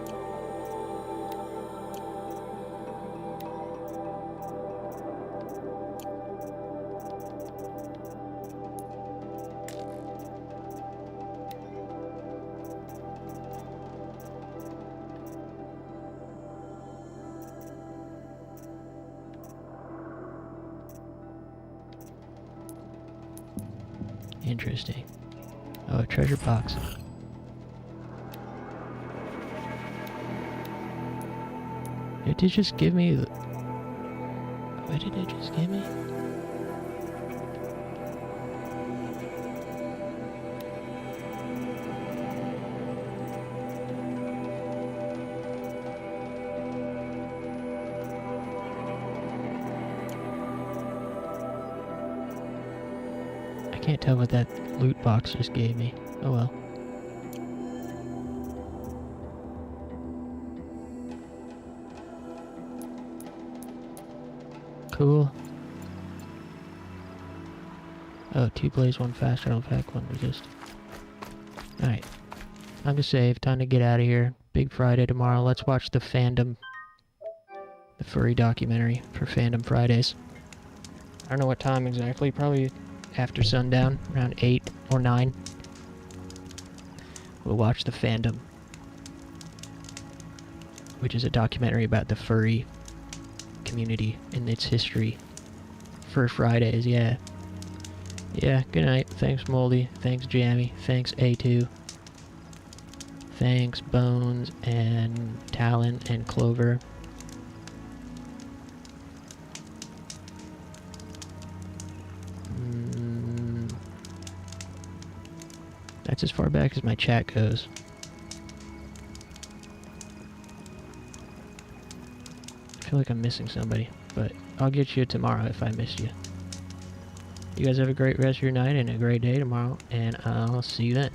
Interesting. Oh, a treasure box. It did just give me the... What did it just give me? I can't tell what that loot box just gave me. Oh well. Cool. Oh, 2 blaze, 1 fast travel pack, 1 resist. Alright. Time to save, time to get out of here. Big Friday tomorrow. Let's watch the fandom. The furry documentary for Fandom Fridays. I don't know what time exactly, probably after sundown, around 8 or 9. We'll watch the fandom, which is a documentary about the furry community and its history. For Fridays, yeah. Yeah, good night. Thanks, Moldy. Thanks, Jammy. Thanks, A2. Thanks, Bones and Talon and Clover. That's as far back as my chat goes. I feel like I'm missing somebody, but I'll get you tomorrow if I missed you. You guys have a great rest of your night and a great day tomorrow, and I'll see you then.